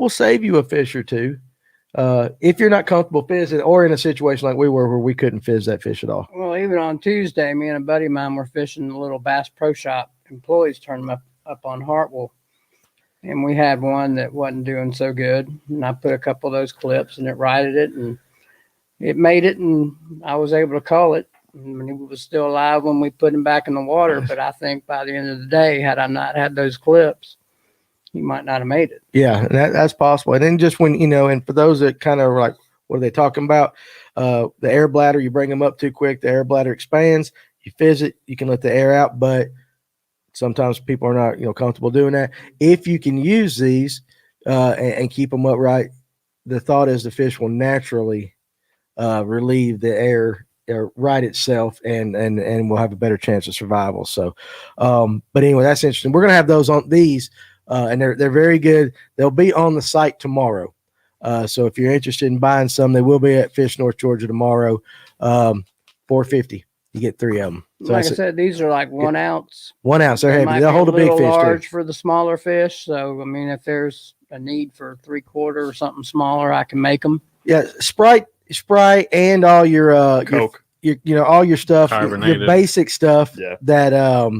save you a fish or two. If you're not comfortable fizzing or in a situation like we were where we couldn't fizz that fish at all. Well, even on Tuesday, me and a buddy of mine were fishing the little Bass Pro Shop employees tournament up on Hartwell. And we had one that wasn't doing so good. And I put a couple of those clips and it righted it and it made it. And I was able to call it. And he was still alive when we put him back in the water. But I think by the end of the day, had I not had those clips, he might not have made it. Yeah, that's possible. And then just when, and for those that kind of like, what are they talking about? The air bladder, you bring them up too quick, the air bladder expands, you fizz it, you can let the air out, but sometimes people are not, comfortable doing that. If you can use these and keep them upright, the thought is the fish will naturally relieve the air right itself and we'll have a better chance of survival. So, but anyway, that's interesting. We're going to have those on these. And they're very good. They'll be on the site tomorrow. So if you're interested in buying some, they will be at Fish North Georgia tomorrow. $4.50. You get 3 of them. So Like I said, these are like 1 ounce. 1 ounce. They're They heavy. might They'll be hold a big little fish large too. for the smaller fish. So, I mean, if there's a need for 3/4 or something smaller, I can make them. Yeah, Sprite, and all your Coke. your all your stuff, your Carbonated. basic stuff. Yeah. That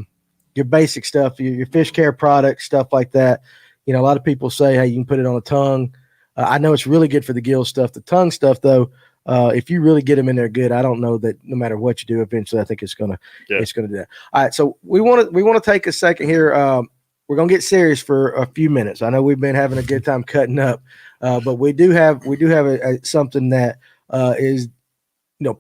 your basic stuff, your fish care products, stuff like that. A lot of people say, hey, you can put it on the tongue. I know it's really good for the gill stuff. The tongue stuff, though, if you really get them in there good, I don't know that no matter what you do, eventually I think it's gonna do that. All right, so we want to take a second here. We're gonna get serious for a few minutes. I know we've been having a good time cutting up, but we do have something that is,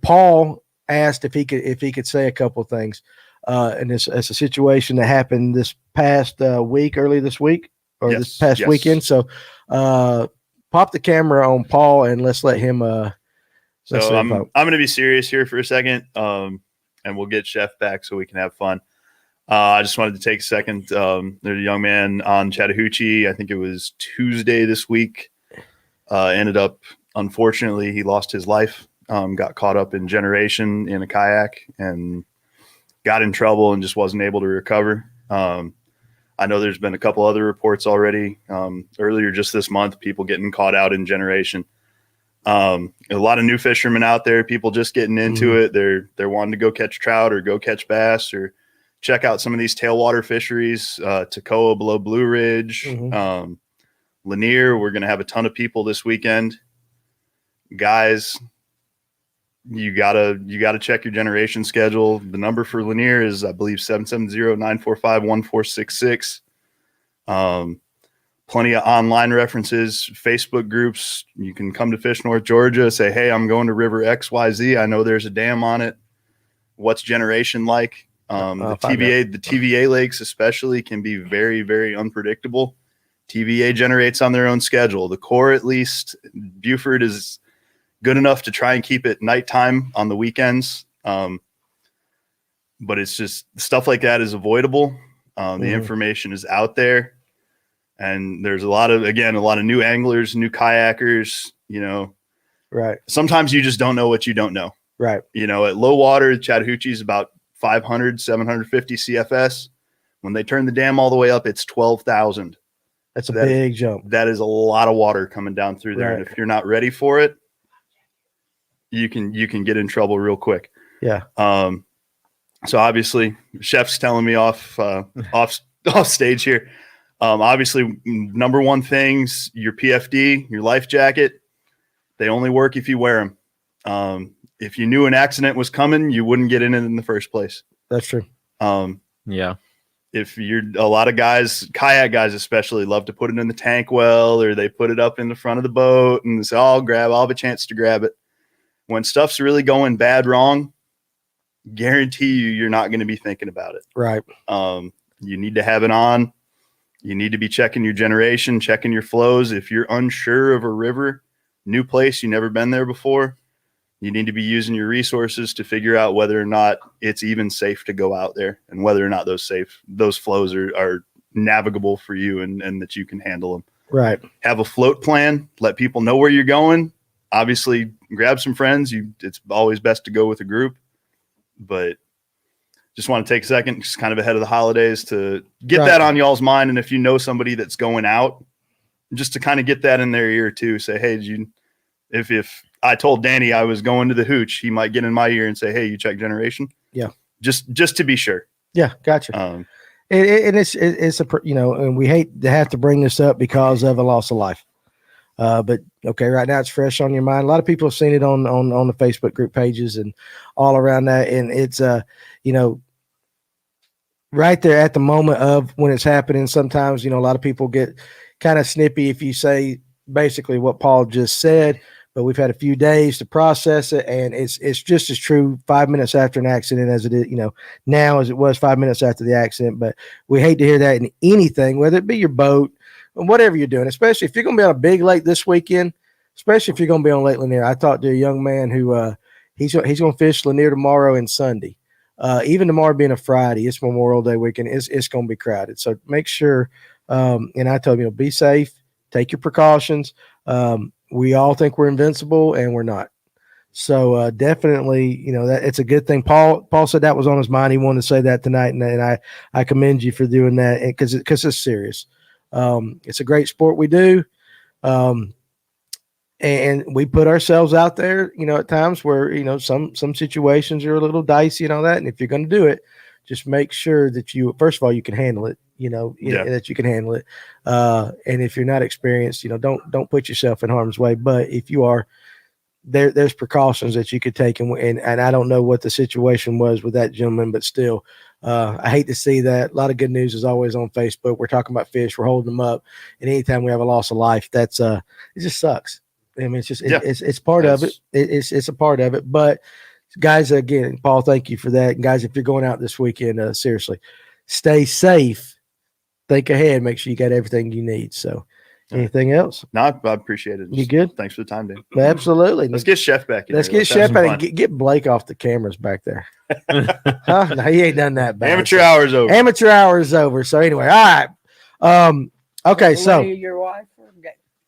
Paul asked if he could say a couple of things. And it's a situation that happened this past early this week or this past weekend. So pop the camera on Paul and let's let him. So I'm going to be serious here for a second, and we'll get Chef back so we can have fun. I just wanted to take a second. There's a young man on Chattahoochee. I think it was Tuesday this week. Ended up, unfortunately, he lost his life. Got caught up in generation in a kayak and got in trouble and just wasn't able to recover. I know there's been a couple other reports already earlier just this month, people getting caught out in generation. A lot of new fishermen out there, people just getting into it. They're wanting to go catch trout or go catch bass or check out some of these tailwater fisheries, Toccoa below Blue Ridge, Lanier. We're going to have a ton of people this weekend. Guys, you gotta check your generation schedule. The number for Lanier is, I believe, 770-945-1466. plenty of online references, Facebook groups. You can come to Fish North Georgia, say, hey, I'm going to River XYZ. I know there's a dam on it. What's generation like? The TVA lakes especially can be very, very unpredictable. TVA generates on their own schedule. The Corps, at least, Buford is good enough to try and keep it nighttime on the weekends. But it's just stuff like that is avoidable. The information is out there. And there's a lot of new anglers, new kayakers, Right. Sometimes you just don't know what you don't know. Right. At low water, Chattahoochee is about 500, 750 CFS. When they turn the dam all the way up, it's 12,000. That's a big jump. That is a lot of water coming down through there. Right. And if you're not ready for it, you can get in trouble real quick. Yeah. So obviously, Chef's telling me off stage here. Obviously, number one things, your PFD, your life jacket, they only work if you wear them. If you knew an accident was coming, you wouldn't get in it in the first place. That's true. Yeah. If a lot of guys, kayak guys especially, love to put it in the tank well, or they put it up in the front of the boat and say, I'll have a chance to grab it. When stuff's really going bad wrong, guarantee you're not going to be thinking about it. Right. You need to have it on. You need to be checking your generation, checking your flows. If you're unsure of a river, new place, you've never been there before, you need to be using your resources to figure out whether or not it's even safe to go out there and whether or not those flows are navigable for you and that you can handle them. Right. Have a float plan. Let people know where you're going. Obviously, grab some friends. It's always best to go with a group, but just want to take a second, just kind of ahead of the holidays, to get that on y'all's mind. And if you know somebody that's going out, just to kind of get that in their ear too. Say, hey, if I told Danny I was going to the hooch, he might get in my ear and say, hey, you check generation? Yeah. Just to be sure. Yeah. Gotcha. And it's and we hate to have to bring this up because of a loss of life. But okay, right now it's fresh on your mind. A lot of people have seen it on the Facebook group pages and all around that. And it's, right there at the moment of when it's happening. Sometimes, a lot of people get kind of snippy if you say basically what Paul just said, but we've had a few days to process it. And it's just as true 5 minutes after an accident as it is, now as it was 5 minutes after the accident. But we hate to hear that in anything, whether it be your boat or whatever you're doing, especially if you're going to be on a big lake this weekend, especially if you're going to be on Lake Lanier. I talked to a young man who he's going to fish Lanier tomorrow and Sunday. Even tomorrow being a Friday, it's Memorial Day weekend. It's going to be crowded. So make sure, and I told him, be safe, take your precautions. We all think we're invincible and we're not. So definitely, that it's a good thing. Paul said that was on his mind. He wanted to say that tonight. And I commend you for doing that because it's serious. It's a great sport we do. And we put ourselves out there, at times where, some situations are a little dicey and all that. And if you're going to do it, just make sure that first of all, you can handle it, that you can handle it. And if you're not experienced, don't put yourself in harm's way. But if you are, there's precautions that you could take. And I don't know what the situation was with that gentleman, but still, I hate to see that. A lot of good news is always on Facebook. We're talking about fish. We're holding them up. And anytime we have a loss of life, it just sucks. I mean, it's just, it's part of it. It's a part of it, but guys, again, Paul, thank you for that. And guys, if you're going out this weekend, seriously, stay safe, think ahead, make sure you got everything you need. So anything else? No, I appreciate it. You good? Thanks for the time, Dan. Absolutely. Let's get Chef back in. Let's get Chef back and get Blake off the cameras back there. Huh? No, he ain't done that bad. Amateur hours over. Amateur hours over. So anyway, all right. Okay. So your wife or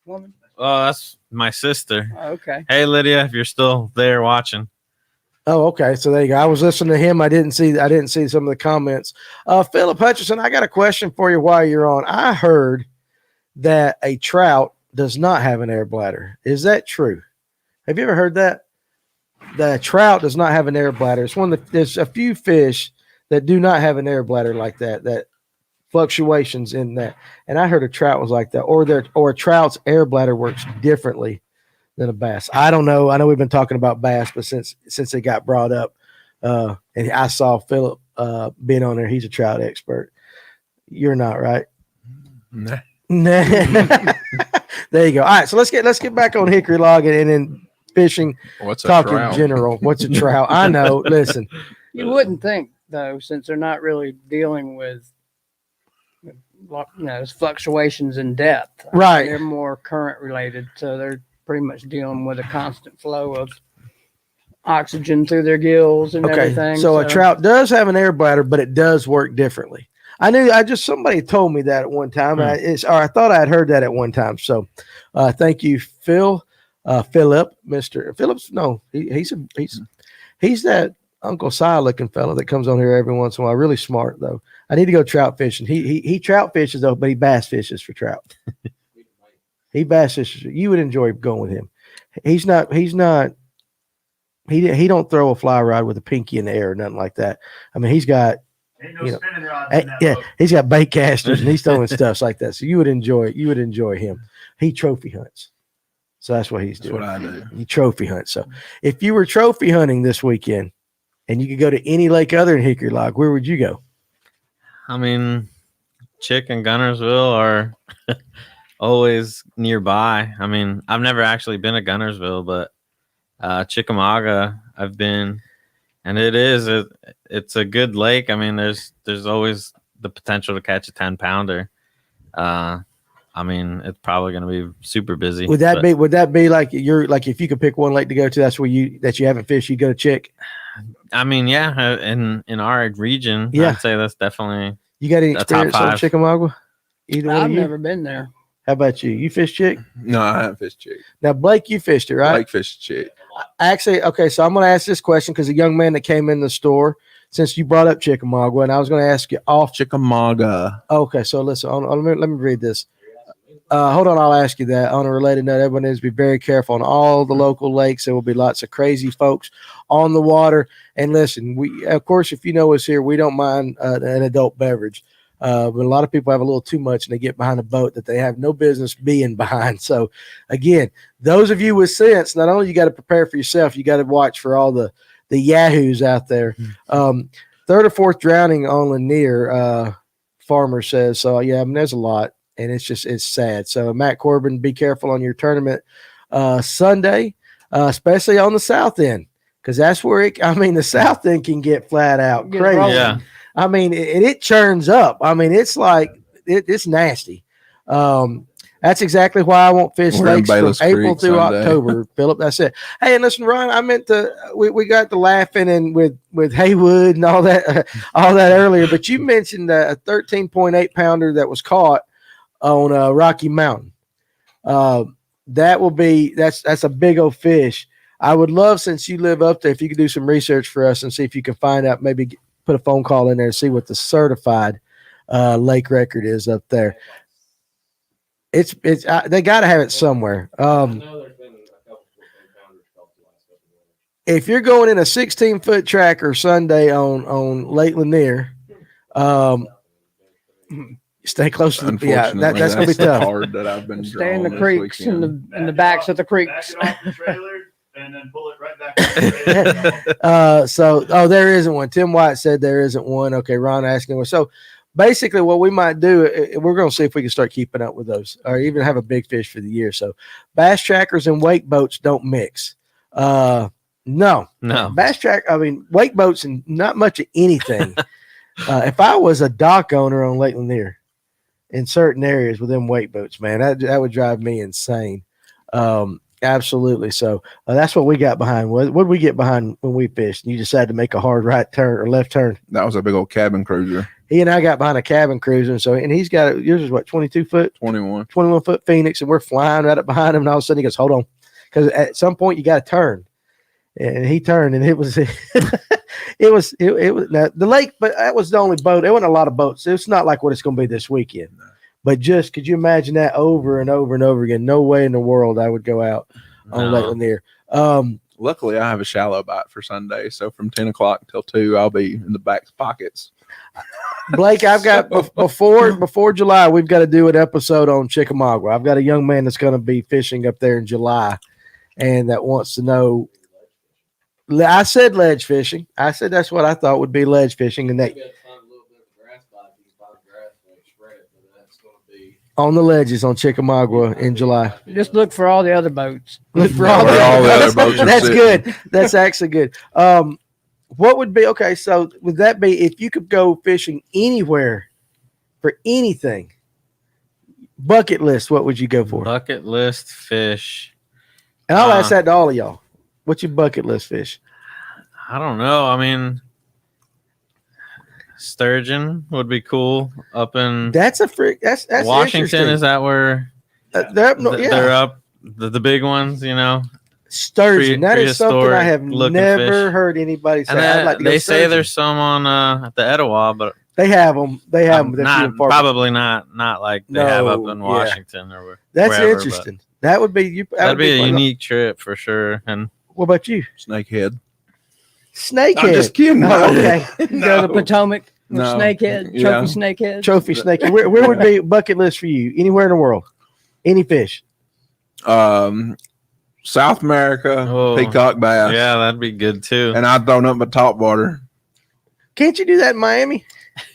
woman? Oh, that's my sister. Oh, okay. Hey, Lydia, if you're still there watching. Oh, okay. So there you go. I was listening to him. I didn't see some of the comments. Philip Hutchison, I got a question for you while you're on. I heard that a trout does not have an air bladder. Is that true? Have you ever heard that? The trout does not have an air bladder. There's a few fish that do not have an air bladder like that fluctuations in that. And I heard a trout was like that, or a trout's air bladder works differently than a bass. I don't know. I know we've been talking about bass, but since it got brought up, and I saw Philip being on there, he's a trout expert. You're not, right? Nah. There you go. All right, so let's get back on Hickory Log and then fishing. What's a Talking trout? general. What's a trout? I know. Listen, You wouldn't think, though, since they're not really dealing with fluctuations in depth. Right. They're more current related, so they're pretty much dealing with a constant flow of oxygen through their gills and okay. everything. So a trout does have an air bladder, but it does work differently. Somebody told me that at one time. I thought I had heard that at one time. So thank you, Philip, Mr. Phillips. No, he's that Uncle Si looking fella that comes on here every once in a while. Really smart though. I need to go trout fishing. He trout fishes though, but he bass fishes for trout. He bass fishes. You would enjoy going with him. He don't throw a fly rod with a pinky in the air or nothing like that. I mean, he's got spinning rods in that boat. he's got bait casters and he's throwing stuff like that. So you would enjoy him. He trophy hunts. So that's what he's doing. That's what I do. He trophy hunts. So if you were trophy hunting this weekend and you could go to any lake other than Hickory Log, where would you go? I mean, Chick and Gunnersville are always nearby. I mean, I've never actually been to Gunnersville, but Chickamauga I've been, and it's a good lake. I mean, there's always the potential to catch a 10-pounder. I mean, it's probably going to be super busy. Would that be like if you could pick one lake to go to, that's where you haven't fished, you go to Chick? I mean, yeah, in our region, yeah. I'd say that's definitely. You got any experience on Chickamauga? Either one I've of you? never been there. How about you? You fish Chick? No, I haven't fished Chick. Now, Blake, you fished it, right? Blake fished Chick. Actually, okay, so I'm going to ask this question because a young man that came in the store, since you brought up Chickamauga, and I was going to ask you off. Chickamauga. Okay, so listen, let me read this. Hold on, I'll ask you that. On a related note, everyone needs to be very careful on all the local lakes. There will be lots of crazy folks on the water. And listen, we, of course, if you know us here, we don't mind an adult beverage. But a lot of people have a little too much and they get behind a boat that they have no business being behind. So again, those of you with sense, not only you got to prepare for yourself, you got to watch for all the yahoos out there. Third or fourth drowning on Lanier, Farmer says. So yeah, I mean, there's a lot. And it's sad. So Matt Corbin, be careful on your tournament Sunday, especially on the south end, because that's where the south end can get flat out crazy. Yeah. I mean, it churns up. I mean, it's like it's nasty. That's exactly why I won't fish lakes from April through October, Philip. That's it. Hey, and listen, Ron, I meant to. We got to laughing and with Haywood and all that earlier, but you mentioned a 13.8 pounder that was caught on Rocky Mountain. That's a big old fish. I would love, since you live up there, if you could do some research for us and see if you can find out, maybe put a phone call in there and see what the certified lake record is up there. It's they got to have it somewhere. If you're going in a 16-foot tracker Sunday on Lake Lanier, stay close to the that's gonna be tough. Hard that I've been stay in the creeks in the backs of the creeks. Back it off the trailer and then pull it right back on the trailer. There isn't one. Tim White said there isn't one. Okay, Ron asking one. So basically what we might do, we're going to see if we can start keeping up with those or even have a big fish for the year. So bass trackers and wake boats don't mix. No bass track. I mean, wake boats and not much of anything. If I was a dock owner on Lake Lanier, in certain areas with them wake boats, man, that would drive me insane. Absolutely. So that's what we got behind. What did we get behind when we fished? You decided to make a hard right turn or left turn. That was a big old cabin cruiser. He and I got behind a cabin cruiser. And he's got, yours is what, 22 foot? 21 foot Phoenix. And we're flying right up behind him. And all of a sudden he goes, hold on. Because at some point you got to turn. And he turned and it was, it was now, the lake, but that was the only boat. There wasn't a lot of boats. It's not like what it's going to be this weekend. No. But just could you imagine that over and over and over again? No way in the world I would go out on Lake Lanier. Luckily, I have a shallow bite for Sunday. So from 10 o'clock until 2, I'll be in the back pockets. Blake, I've got before July, we've got to do an episode on Chickamauga. I've got a young man that's going to be fishing up there in July and that wants to know. I said ledge fishing. I said that's what I thought would be ledge fishing. And that. on the ledges on Chickamauga in July. Just look for all the other boats. Look for Yeah, all where all the other that's, boats are that's sitting. good. That's actually good. What would be okay? So would that be if you could go fishing anywhere for anything? Bucket list. What would you go for? Bucket list fish. And I'll ask that to all of y'all. What's your bucket list fish? I don't know. I mean, sturgeon would be cool up in That's a freak. That's Washington. interesting. Is that where They're up north, yeah. they're up the big ones? You know, Sturgeon. That is something I have prehistoric-looking never fish. heard anybody say. and I'd like to go they say sturgeon. there's some on at the Etowah, but They have them. They have them. not probably not like they have up in No, Washington or That's wherever, but interesting. That would be you. That'd be a fun. unique trip for sure. And What about you? Snakehead. Snakehead. I'm just kidding. Oh, okay. Go to Potomac, No. snakehead, Yeah. trophy snakehead. Trophy snakehead. Where would be bucket list for you? Anywhere in the world? Any fish? South America, Oh. peacock bass. yeah, that'd be good too. And I'd throw nothing but top water. Can't you do that in Miami?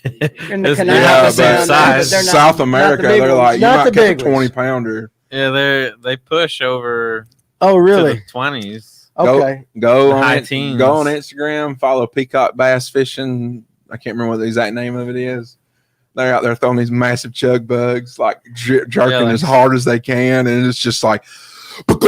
In the It's- canal, yeah, but but they're not- size. they're not- South not America, the big they're ones. like, you Not might the catch a big ones. 20-pounder. Yeah, they push over Oh, to really? the 20s. Okay. Go on High it, teens. go on Instagram, follow peacock bass fishing. I can't remember what the exact name of it is. They're out there throwing these massive chug bugs, like jerking like- as hard as they can, and it's just like, and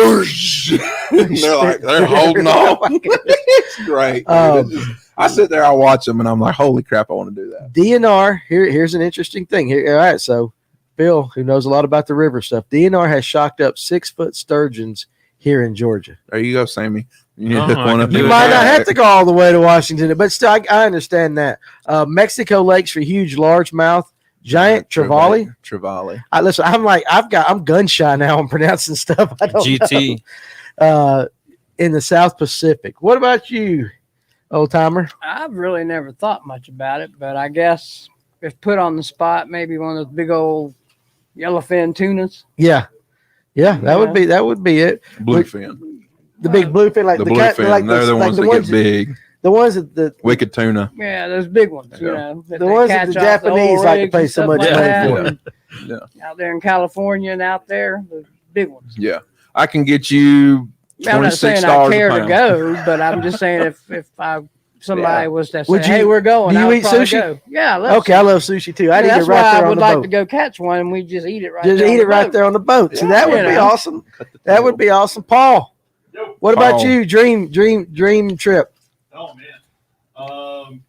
they're holding on. It's great. Um, I sit there, I watch them, and I'm like, holy crap, I want to do that. DNR. Here's an interesting thing. Here, all right. So, Bill, who knows a lot about the river stuff, DNR has shocked up 6-foot sturgeons here in Georgia. There you go, Sammy. You need to Oh, hook I one can up. do You it. might not have to go all the way to Washington, but still, I understand that. Mexico Lakes for huge largemouth, giant trevally. Trevally. Listen, I'm gun shy now on pronouncing stuff. I don't GT. know. In the South Pacific. What about you, old timer? I've really never thought much about it, but I guess if put on the spot, maybe one of those big old yellowfin tunas. Yeah, that would be it. Bluefin. The big bluefin, like The the kind, bluefin. like They're the like ones that get big. The ones that the Wicked tuna. Yeah, those big ones. You Yeah. know, that The they ones that catch the off the Japanese oil like to rigs pay and so stuff much like money that. for. And Yeah. Out there in California and out there, the big ones. Yeah. I can get you I'm not saying I $26 care a to pound. go, but I'm just saying if somebody Yeah. was to say, Would you- "Hey, we're going," do you I would eat probably sushi? Go. Yeah, I love Okay, I love sushi too. I'd eat it that's right why there I on would the like boat. to go catch one, and we just eat it right. Just there on eat the it right boat. there on the boat. See, Yeah, that would you be know. awesome. That would be awesome. Paul, Yo. what about Paul. you? Dream trip. Oh man.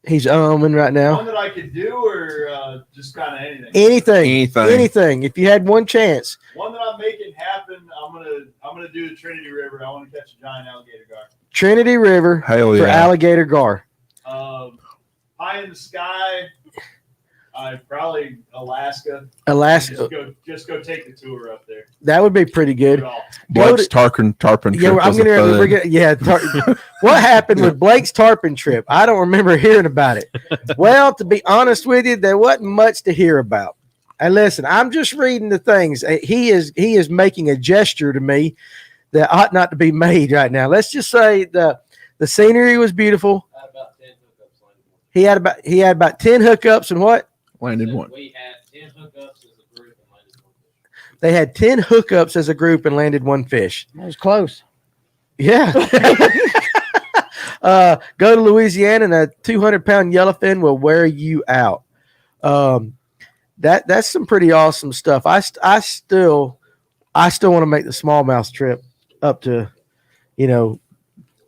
He's umming right One now. that I could do, or just kind of anything. Anything. If you had one chance, One that I'm making happen. I'm gonna do the Trinity River. I want to catch a giant alligator gar. Trinity River Hell for yeah. alligator gar. High in the sky. Probably Alaska. Alaska. Just go take the tour up there. That would be pretty Do good. it all. Blake's tarpon Yeah, trip I'm was a gonna. thud. What happened with Blake's tarpon trip? I don't remember hearing about it. Well, to be honest with you, there wasn't much to hear about. And listen, I'm just reading the things. He is making a gesture to me that ought not to be made right now. Let's just say the scenery was beautiful. He had about 10 hookups and what? Landed one. We had 10 hookups as a group and landed one fish. They had 10 hookups as a group and landed one fish. That was close. Yeah. Go to Louisiana and a 200-pound yellowfin will wear you out. That's some pretty awesome stuff. I still want to make the smallmouth trip up to,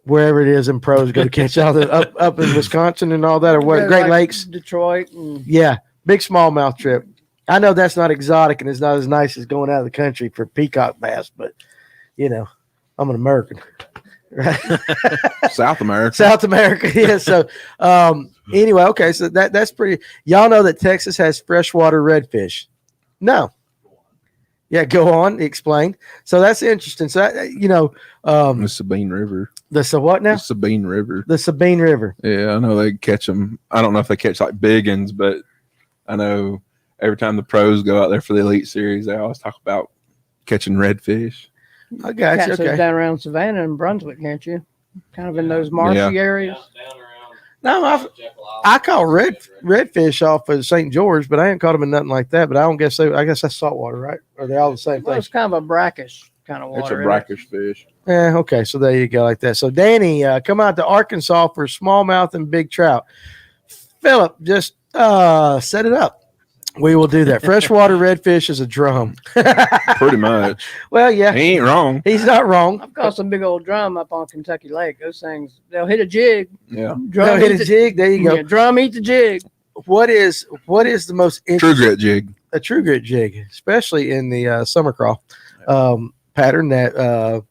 wherever it is in pros go to catch all the up in Wisconsin and all that, or what, Go Great like Lakes. Detroit, and Yeah, big smallmouth trip. I know that's not exotic and it's not as nice as going out of the country for peacock bass, but I'm an American, right? South America. South America, yeah. So, anyway, okay, so that's pretty. Y'all know that Texas has freshwater redfish. No. Yeah, go on. Explain. So that's interesting. So The Sabine River. what now? The Sabine River. The Sabine River. Yeah, I know they catch them. I don't know if they catch like big ones, but I know every time the pros go out there for the Elite Series, they always talk about catching redfish. I got catch you. those Okay. down around Savannah and Brunswick, can't you? Kind of in those marshy areas. Down around No, I caught redfish off of St. George, but I ain't caught them in nothing like that. But I guess that's saltwater, right? Or they all the same Well, thing? it's kind of a brackish kind of water. It's a isn't it? brackish fish. Yeah, okay. So there you go, like that. So Danny, come out to Arkansas for smallmouth and big trout. Philip, just set it up. We will do that. Freshwater redfish is a drum. Pretty much. Well, yeah, He ain't wrong. he's not wrong. I've caught some big old drum up on Kentucky Lake. Those things, they'll hit a jig. Yeah. Go hit a jig. There you go. Yeah, drum eat the jig. What is the most True interesting? grit jig. A true grit jig, especially in the summer crawl pattern that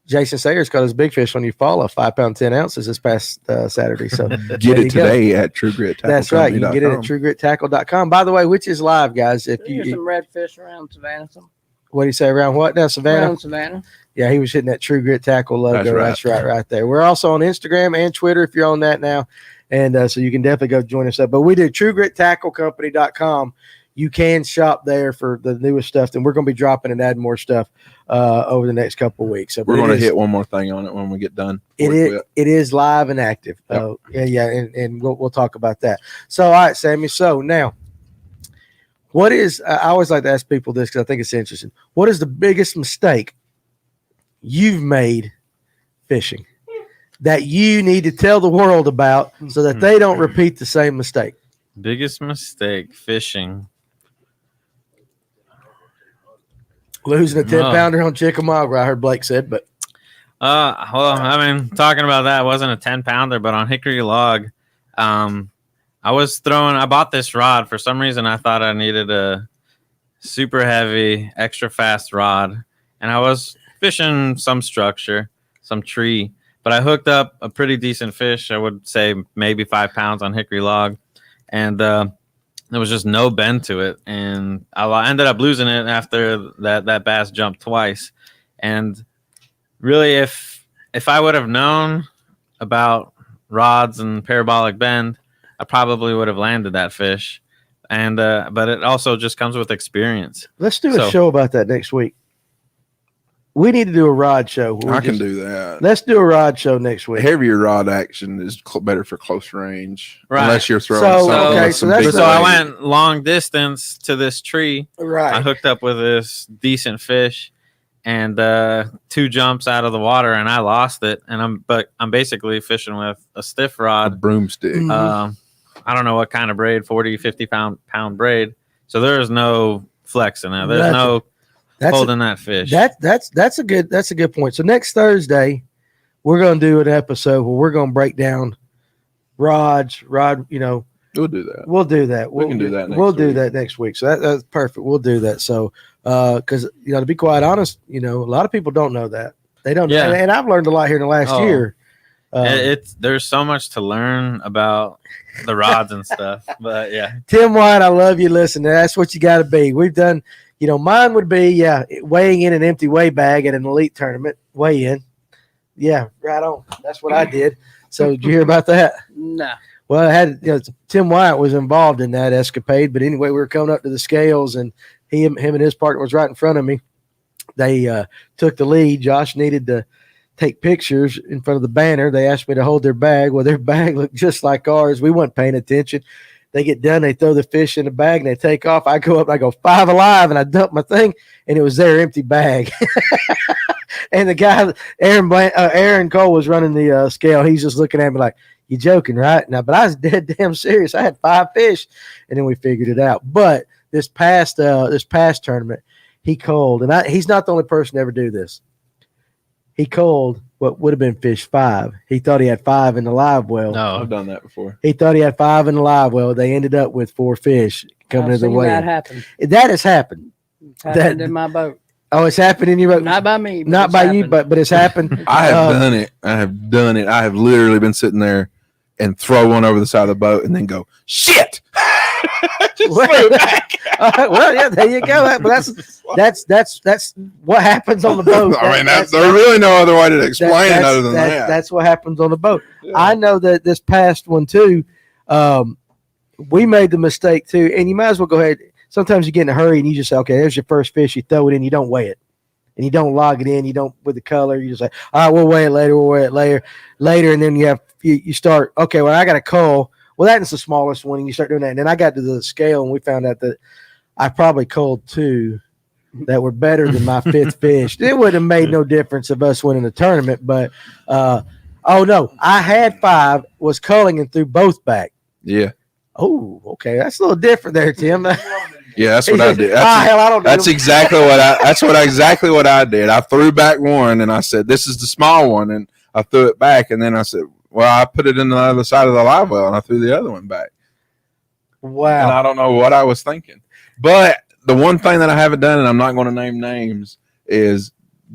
Jason Sayers caught his big fish on Eufaula, 5 pound 10 ounces this past Saturday. So Get there it you go. today at True Grit. That's right. You can get it at truegrittackle.com. By the way, which is live, guys. If There's you some redfish around Savannah. what do you say around what now, Savannah? Around Savannah. Yeah, he was hitting that True Grit Tackle logo. That's right. That's right there. We're also on Instagram and Twitter if you're on that now. And so you can definitely go join us up. But we do truegrittacklecompany.com. You can shop there for the newest stuff. And we're going to be dropping and adding more stuff over the next couple of weeks. So We're going to hit one more thing on it when we get done. It is live and active. Yep. And we'll talk about that. So, all right, Sammy. So now, what is I always like to ask people this because I think it's interesting. What is the biggest mistake you've made fishing that you need to tell the world about so that they don't repeat the same mistake? Biggest mistake fishing. Losing a 10-pounder on Chickamauga, I heard Blake said, but Well, I mean, talking about that, it wasn't a 10-pounder, but on Hickory Log, I bought this rod. For some reason, I thought I needed a super heavy, extra fast rod. And I was fishing some structure, some tree, but I hooked up a pretty decent fish. I would say maybe 5 pounds on Hickory Log. And there was just no bend to it. And I ended up losing it after that bass jumped twice. And really, if I would have known about rods and parabolic bend, I probably would have landed that fish. And but it also just comes with experience. let's do a show about that next week. We need to do a rod show. I can do that. Let's do a rod show next week. Heavier rod action is better for close range. Right. Unless you're throwing So, something okay, with so some that's big So I weight. went long distance to this tree. I Right. hooked up with this decent fish and 2 jumps out of the water, and I lost it. And I'm basically fishing with a stiff a rod. broomstick. Mhm. I don't know what kind of braid, 40, 50 pound braid. So there's no flex in there. There's Gotcha. no That's holding that fish. that's a good point. So next Thursday, we're going to do an episode where we're going to break down rod. We'll do that. We'll do that. We can do that next We'll do week. that next week. So that's perfect. We'll do that. So because to be quite honest, a lot of people don't know that. They don't. Yeah. And I've learned a lot here in the last Oh. year. There's so much to learn about the rods and stuff. But yeah. Tim White, I love you. Listen, that's what you got to be. We've done, mine would be, weighing in an empty weigh bag at an elite tournament, weigh in. Yeah, right on. That's what I did. So did you hear about that? No. Well, I had, Tim White was involved in that escapade, but anyway, we were coming up to the scales and him and his partner was right in front of me. They took the lead. Josh needed to take pictures in front of the banner. They asked me to hold their bag. Well, their bag looked just like ours. We weren't paying attention. They get done. They throw the fish in the bag and they take off. I go up and I go 5 alive and I dump my thing and it was their empty bag. And the guy, Aaron Cole was running the scale. He's just looking at me like, you joking, right? Now, but I was dead damn serious. I had 5 fish and then we figured it out. But this past tournament, he called, and he's not the only person to ever do this. He called what would have been fish 5. He thought he had 5 in the live well. No. I've done that before. He thought he had 5 in the live well. They ended up with 4 fish coming I've to the seen way. that happen. That has happened. It's happened in my boat. Oh, it's happened in your boat. Not by me. but Not it's by you, happened. but it's happened. I have done it. I have done it. I have literally been sitting there and throw one over the side of the boat and then go, shit. Just Well, throw it back. well, yeah, there you go. But that's what happens on the boat. I mean, there's really no other way to explain it other than that. That's what happens on the boat. Yeah. I know that this past one too, we made the mistake too, and you might as well go ahead. Sometimes you get in a hurry and you just say, okay, there's your first fish. You throw it in, you don't weigh it. and you don't log it in, you don't with the color, you just like, all right, we'll weigh it later, and then you start, okay, well, I got a cull. Well, that's the smallest one, and you start doing that. And then I got to the scale, and we found out that I probably culled 2 that were better than my 5th fish. It would have made no difference of us winning the tournament, but oh no, I had 5, was culling and threw both back. Yeah. Oh, okay, that's a little different there, Tim. Yeah, that's what I did. Hell, I don't That's exactly what I did. I threw back one, and I said, "This is the small one," and I threw it back, and then I said, "Well, I put it in the other side of the live well, and I threw the other one back." Wow. And I don't know what I was thinking, but the one thing that I haven't done, and I'm not going to name names, is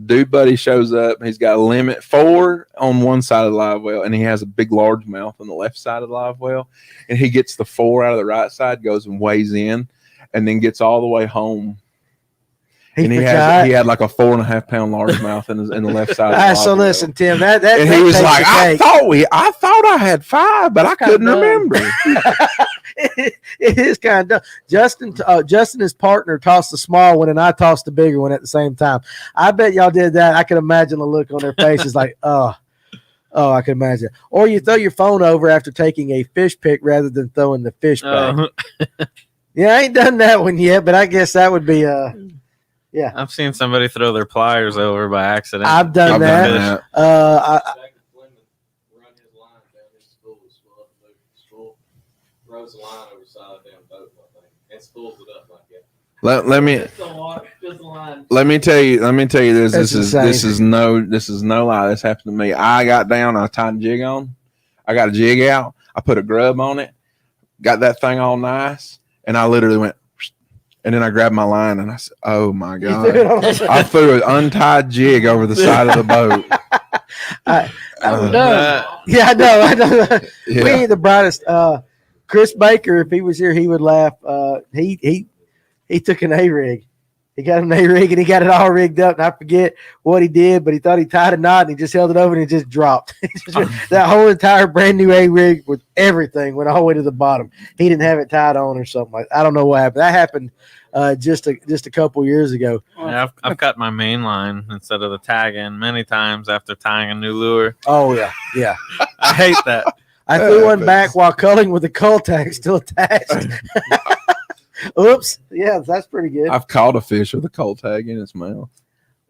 dude buddy shows up. He's got a limit 4 on one side of the live well, and he has a big largemouth on the left side of the live well, and he gets the 4 out of the right side, goes and weighs in, and then gets all the way home. He had like a 4.5 pound largemouth in the left side. Of the so listen, well. Tim, that and he was like, I thought I had 5, but I couldn't remember. It is kind of dumb. Justin, his partner, tossed the small one, and I tossed the bigger one at the same time. I bet y'all did that. I can imagine the look on their faces, like, oh, I can imagine. Or you throw your phone over after taking a fish pick rather than throwing the fish back. Yeah, I ain't done that one yet, but I guess that would be yeah. I've seen somebody throw their pliers over by accident. I've done that. Run his line down his spool, throws the line over the side of the damn boat, I think, and spools it up like that. Let me tell you this. This is no lie. This happened to me. I got down, I tied a jig on. I got a jig out. I put a grub on it, got that thing all nice, and I literally went, and then I grabbed my line and I said, "Oh my God!" I threw an untied jig over the side of the boat. I'm done. Yeah, I know. Yeah. We ain't the brightest. Chris Baker, if he was here, he would laugh. He took an A-rig. He got an A-rig and he got it all rigged up. And I forget what he did, but he thought he tied a knot and he just held it over and it just dropped. That whole entire brand new A-rig with everything went all the way to the bottom. He didn't have it tied on or something like that. I don't know what happened. That happened just a couple years ago. Yeah, I've cut my main line instead of the tag in many times after tying a new lure. Oh, yeah. I hate that. I threw one back while culling with the cull tag still attached. Oops. Yeah, that's pretty good. I've caught a fish with a cold tag in its mouth.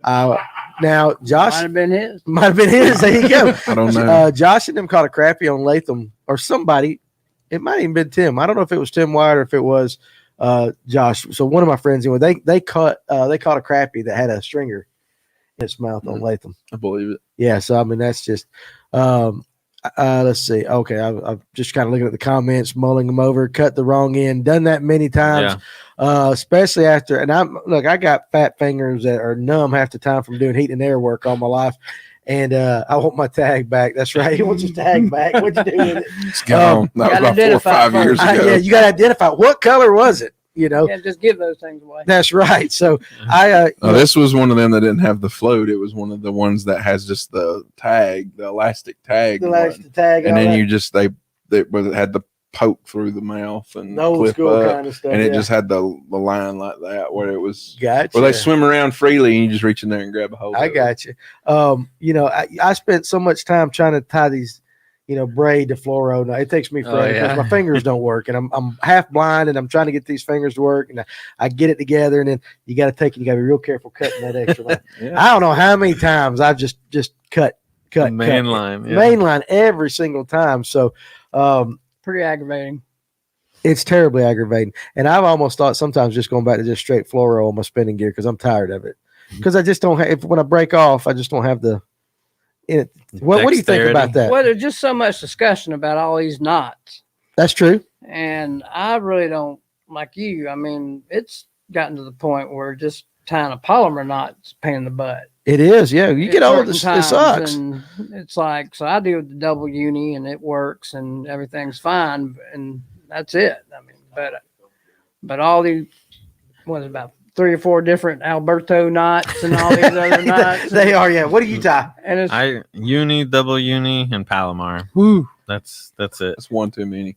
Now, Josh. Might have been his. There you go. I don't know. Josh and them caught a crappie on Latham or somebody. It might have even been Tim. I don't know if it was Tim White or if it was Josh. So one of my friends, anyway, they caught a crappie that had a stringer in its mouth on Latham. I believe it. Yeah. So, I mean, that's just let's see. Okay. I'm just kind of looking at the comments, mulling them over, cut the wrong end, done that many times, especially after, and I got fat fingers that are numb half the time from doing heat and air work all my life. And I want my tag back. That's right. He wants his tag back. What'd you do with it? It's gone. That was about 4 or 5 years ago. Yeah, you got to identify what color was it. You know, Yeah, just give those things away. That's right. So this was one of them that didn't have the float. It was one of the ones that has just the tag, the elastic tag. The elastic tag. And then you just they had the poke through the mouth and the old clip school up, kind of stuff. and it just had the line like that where it was gotcha. where they swim around freely and you just reach in there and grab a hold. I got you. You know, I spent so much time trying to tie these, braid to fluoro. Now, it takes me forever because my fingers don't work, and I'm half blind, and I'm trying to get these fingers to work, and I get it together, and then you got to be real careful cutting that extra line. I don't know how many times I've just cut main line every single time. So Pretty aggravating. it's terribly aggravating, and I've almost thought sometimes just going back to just straight fluoro on my spinning gear because I'm tired of it. Because I just don't have. When I break off, I just don't have the. What do you think about that? Well, there's just so much discussion about all these knots. That's true. And I really don't, like you, I mean, it's gotten to the point where just tying a polymer knot's a pain in the butt. It is, yeah. You get old, it sucks. And it's like, so I do the double uni and it works and everything's fine. And that's it. I mean, but all these, about 3 or 4 different Alberto knots and all these other knots. They are, yeah. What do you tie? And it's uni, double uni, and Palomar. Woo. That's it. That's one too many.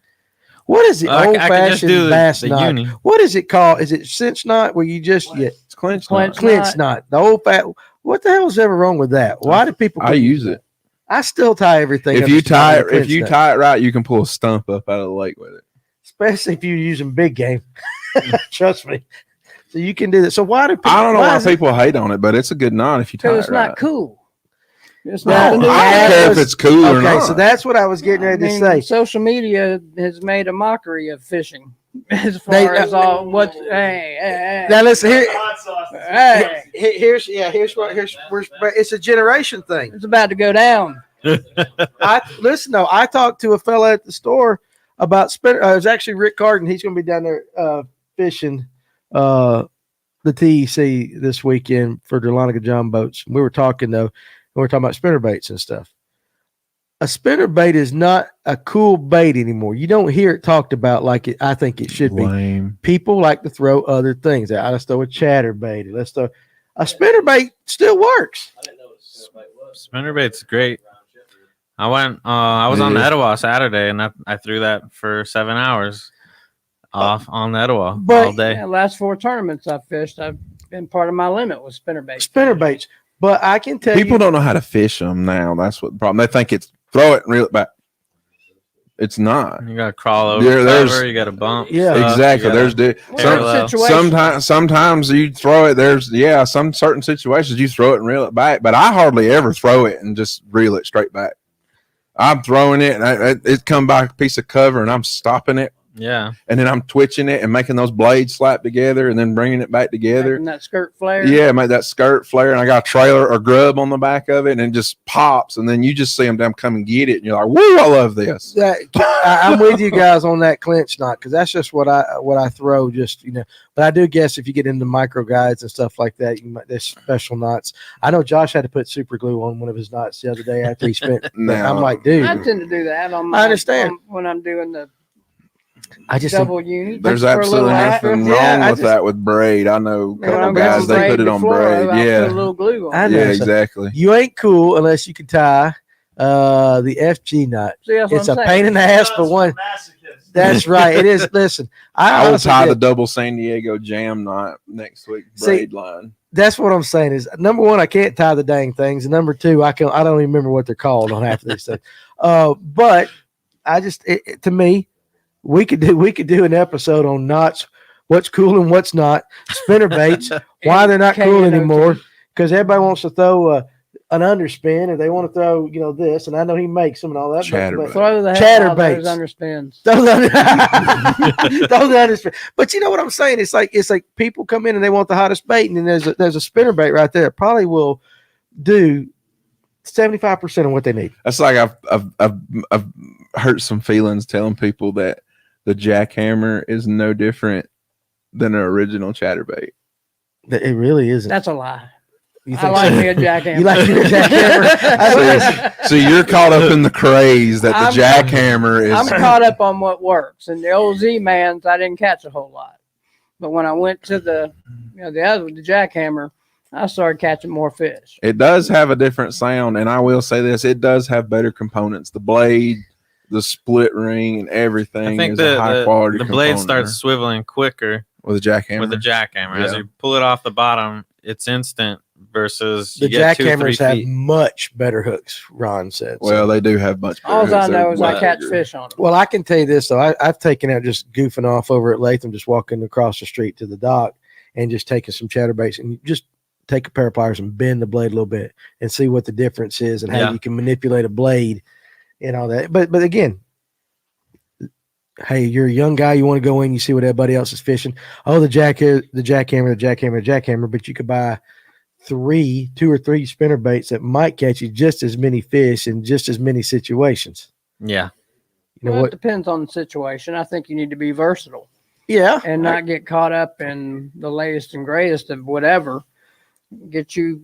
What is it? I Old can just fashioned do bass the knot. uni. What is it called? Is it cinch knot where you just It's clinch. Clinch. clinch knot? The old fat. What the hell is ever wrong with that? Why do people? I use it. I still tie everything. If up you just by tie the clinch nut. it right, you can pull a stump up out of the lake with it. Especially if you're using big game. Trust me. So you can do that. So why do people? I don't know why is it- people hate on it, but it's a good knot if you tie Because it it's right. not cool. It's No, not. I don't Yeah, care it if was- it's cool or Okay, not. so that's what I was getting ready to say. Social media has made a mockery of fishing as far They- as all what. Hey, Now listen here. Hot sauce. hey, Here's it's a generation thing. it's about to go down. I talked to a fella at the store about spinner. It was actually Rick Carden. He's going to be down there fishing the TEC this weekend for Dahlonega John boats. We were talking about spinner baits and stuff. A spinner bait is not a cool bait anymore. You don't hear it talked about like I think it should be. Lame. People like to throw other things. Let's throw a chatter bait. Let's throw a spinner bait. Still works. Spinnerbait's great. I went. I was on the Etowah Saturday, and I threw that for 7 hours off on the Etowah But- all day. Yeah, last 4 tournaments I've fished, I've been part of my limit with spinnerbait. Spinner baits. But I can tell People you, don't know how to fish them now. That's what the problem. They think it's throw it and reel it back. It's not. You got to crawl over There's- cover. You got to bump. Yeah. stuff, Exactly. you gotta- Well, Parallel. Sometimes you throw it. Some certain situations you throw it and reel it back, but I hardly ever throw it and just reel it straight back. I'm throwing it and it come by a piece of cover and I'm stopping it Yeah. and then I'm twitching it and making those blades slap together and then bringing it back together. Making that skirt flare. Yeah, make that skirt flare, and I got a trailer or grub on the back of it, and it just pops, and then you just see them come and get it, and you're like, "Woo, I love this." I'm with you guys on that clinch knot because that's just what I throw. Just but I do guess if you get into micro guides and stuff like that, there's special knots. I know Josh had to put super glue on one of his knots the other day after he spent. No. I'm like, dude, I tend to do that on I understand. when I'm doing the I just double uni. There's For a absolutely little nothing Yeah, wrong I with just- that with braid. I know a When couple I'm guys doing they put it on before, braid. I'll put a Yeah, little glue on. I it. know. yeah, exactly. you ain't cool unless you can tie the FG knot. See, that's what It's I'm a saying. pain in the ass for one. Masochist. That's right. It is. Listen, I will honestly tie did- the double San Diego jam knot next week. Braid line. That's what I'm saying is number one, I can't tie the dang things. And number two, I don't even remember what they're called on half of these things. But I just, to me, we could do an episode on knots, what's cool and what's not, spinner baits, why they're not cool KNOT. anymore. Because everybody wants to throw an underspin, or they want to throw this, and I know he makes them and all that. Chatterbait. Throw the hell Chatter out of those baits. underspins. Those underspin. But you know what I'm saying? It's like people come in and they want the hottest bait, and then there's a spinner bait right there. It probably will do 75% of what they need. That's like I've hurt some feelings telling people that the jackhammer is no different than an original chatterbait. It really isn't. That's a lie. You I think like so? me a jackhammer. You like your jackhammer? So you're caught up in the craze that the I'm- jackhammer is. I'm caught up on what works. And the old Z-Mans, I didn't catch a whole lot. But when I went to the jackhammer, I started catching more fish. It does have a different sound, and I will say this: it does have better components. The blade, the split ring, and everything I think is a high quality. the blade component starts swiveling quicker with a jackhammer. with the jackhammer. As Yeah. you pull it off the bottom, it's instant versus The you get 2 or 3 jackhammers have feet. much better hooks, Ron said. So- Well, they do have much. better All I hooks. know They're is I way catch bigger. fish on them. Well, I can tell you this, though. I've taken out just goofing off over at Latham, just walking across the street to the dock and just taking some chatterbaits and just take a pair of pliers and bend the blade a little bit and see what the difference is and how Yeah. you can manipulate a blade and all that. But again, hey, you're a young guy, you want to go in, you see what everybody else is fishing. Oh, the jackhammer, but you could buy 2 or 3 spinner baits that might catch you just as many fish in just as many situations. Yeah. You know Well, what? it depends on the situation. I think you need to be versatile Yeah. and not get caught up in the latest and greatest of whatever. Get you,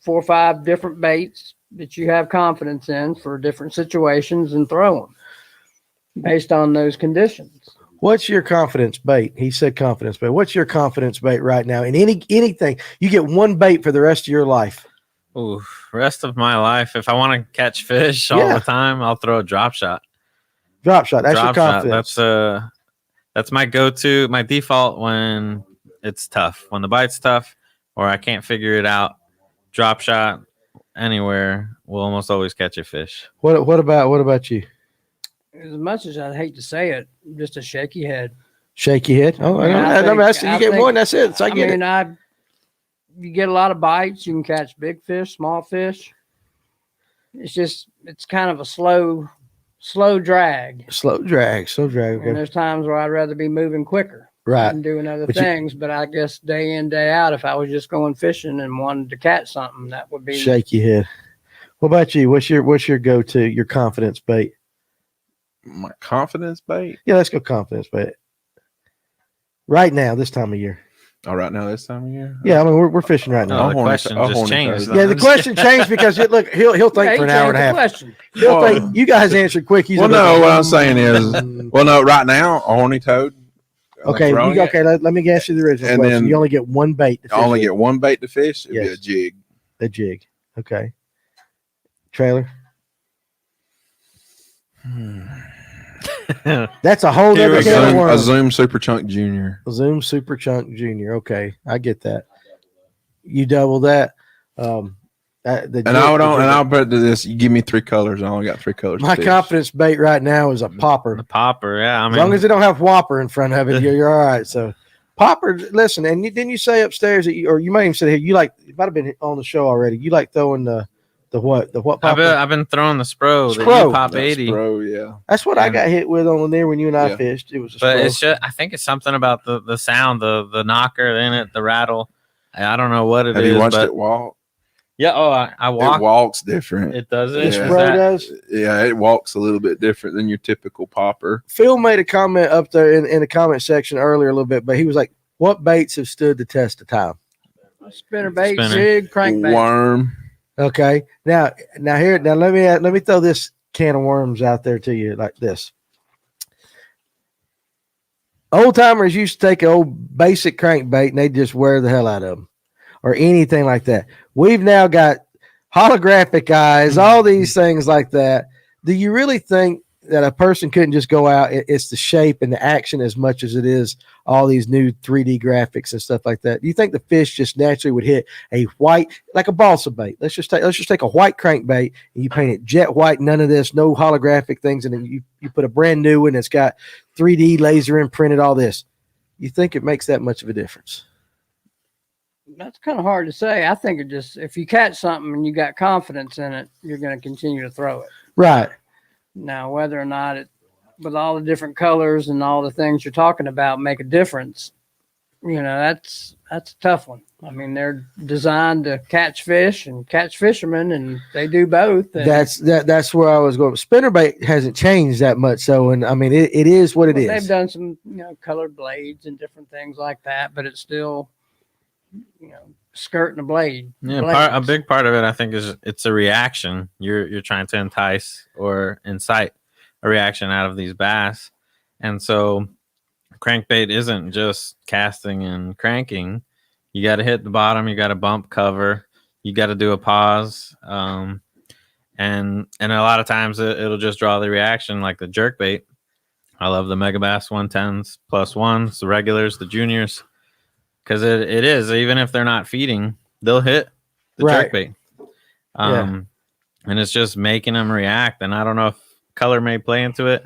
4 or 5 different baits that you have confidence in for different situations and throw them based on those conditions. What's your confidence bait? He said confidence bait. What's your confidence bait right now? In anything, you get one bait for the rest of your life. Ooh, rest of my life, if I want to catch fish all Yeah. the time, I'll throw a drop shot. Drop shot. That's Drop your shot. confidence. That's my go-to, my default when it's tough, when the bite's tough, or I can't figure it out. Drop shot anywhere will almost always catch a fish. What about you? As much as I'd hate to say it, just a shaky head. Shaky head. Oh, you get one. That's it. So I get it. You get a lot of bites. You can catch big fish, small fish. It's kind of a slow drag. Slow drag. Okay. And there's times where I'd rather be moving quicker. Right. And doing other things. But I guess day in, day out, if I was just going fishing and wanted to catch something, that would be shaky head. What about you? What's your go-to, your confidence bait? My confidence bait? Yeah, let's go confidence bait. Right now, this time of year. Oh, right now, this time of year? Yeah, I mean, we're fishing right now. The question just changed. Yeah, the question changed because he'll think for an hour and a half. Question. He'll think you guys answered quick. What I'm saying is, right now, a horny toad. Okay, let me ask you the original question. Then you only get one bait to fish. Only get one bait to fish? It'd be a jig. A jig. Okay. Trailer? That's a whole other can of worms. A Zoom Super Chunk Junior. Zoom Super Chunk Junior. Okay, I get that. You double that. I'll bet to this. You give me 3 colors. I only got 3 colors. My confidence bait right now is a popper. The popper, yeah. As long as it don't have whopper in front of it, you're all right. So popper. Listen, and didn't you say upstairs that or you might even say, hey, you might have been on the show already. You like throwing the what popper? I've been throwing the Spro. The Pop 80. Spro, yeah. That's what I got hit with on there when you and I fished. It was a Spro. It's just, I think it's something about the sound, the knocker in it, the rattle. I don't know what it is. Have you watched it walk? Yeah. Oh, I walk. It walks different. It does. The Spro does. Yeah, it walks a little bit different than your typical popper. Phil made a comment up there in the comment section earlier a little bit, but he was like, "What baits have stood the test of time?" Spinner bait, jig, crankbait, worm. Okay. Now let me throw this can of worms out there to you like this. Old timers used to take an old basic crankbait and they just wear the hell out of them or anything like that. We've now got holographic eyes, all these things like that. Do you really think that a person couldn't just go out? It's the shape and the action as much as it is all these new 3D graphics and stuff like that. Do you think the fish just naturally would hit a white, like a balsa bait? Let's just take a white crankbait and you paint it jet white, none of this, no holographic things, and then you put a brand new one that's got 3D laser imprinted, all this. You think it makes that much of a difference? That's kind of hard to say. I think it just, if you catch something and you got confidence in it, you're going to continue to throw it. Right. Now, whether or not it, with all the different colors and all the things you're talking about, make a difference, that's a tough one. I mean, they're designed to catch fish and catch fishermen, and they do both. That's where I was going. Spinnerbait hasn't changed that much, so and I mean, it is what it is. They've done some, colored blades and different things like that, but it's still, skirting a blade. Yeah, a big part of it, I think, is it's a reaction. You're trying to entice or incite a reaction out of these bass, and so crankbait isn't just casting and cranking. You got to hit the bottom. You got to bump cover. You got to do a pause, and a lot of times it'll just draw the reaction, like the jerk bait. I love the Megabass 110s +1s, the regulars, the juniors. Because it is, even if they're not feeding, they'll hit the jerkbait. And it's just making them react. And I don't know if color may play into it.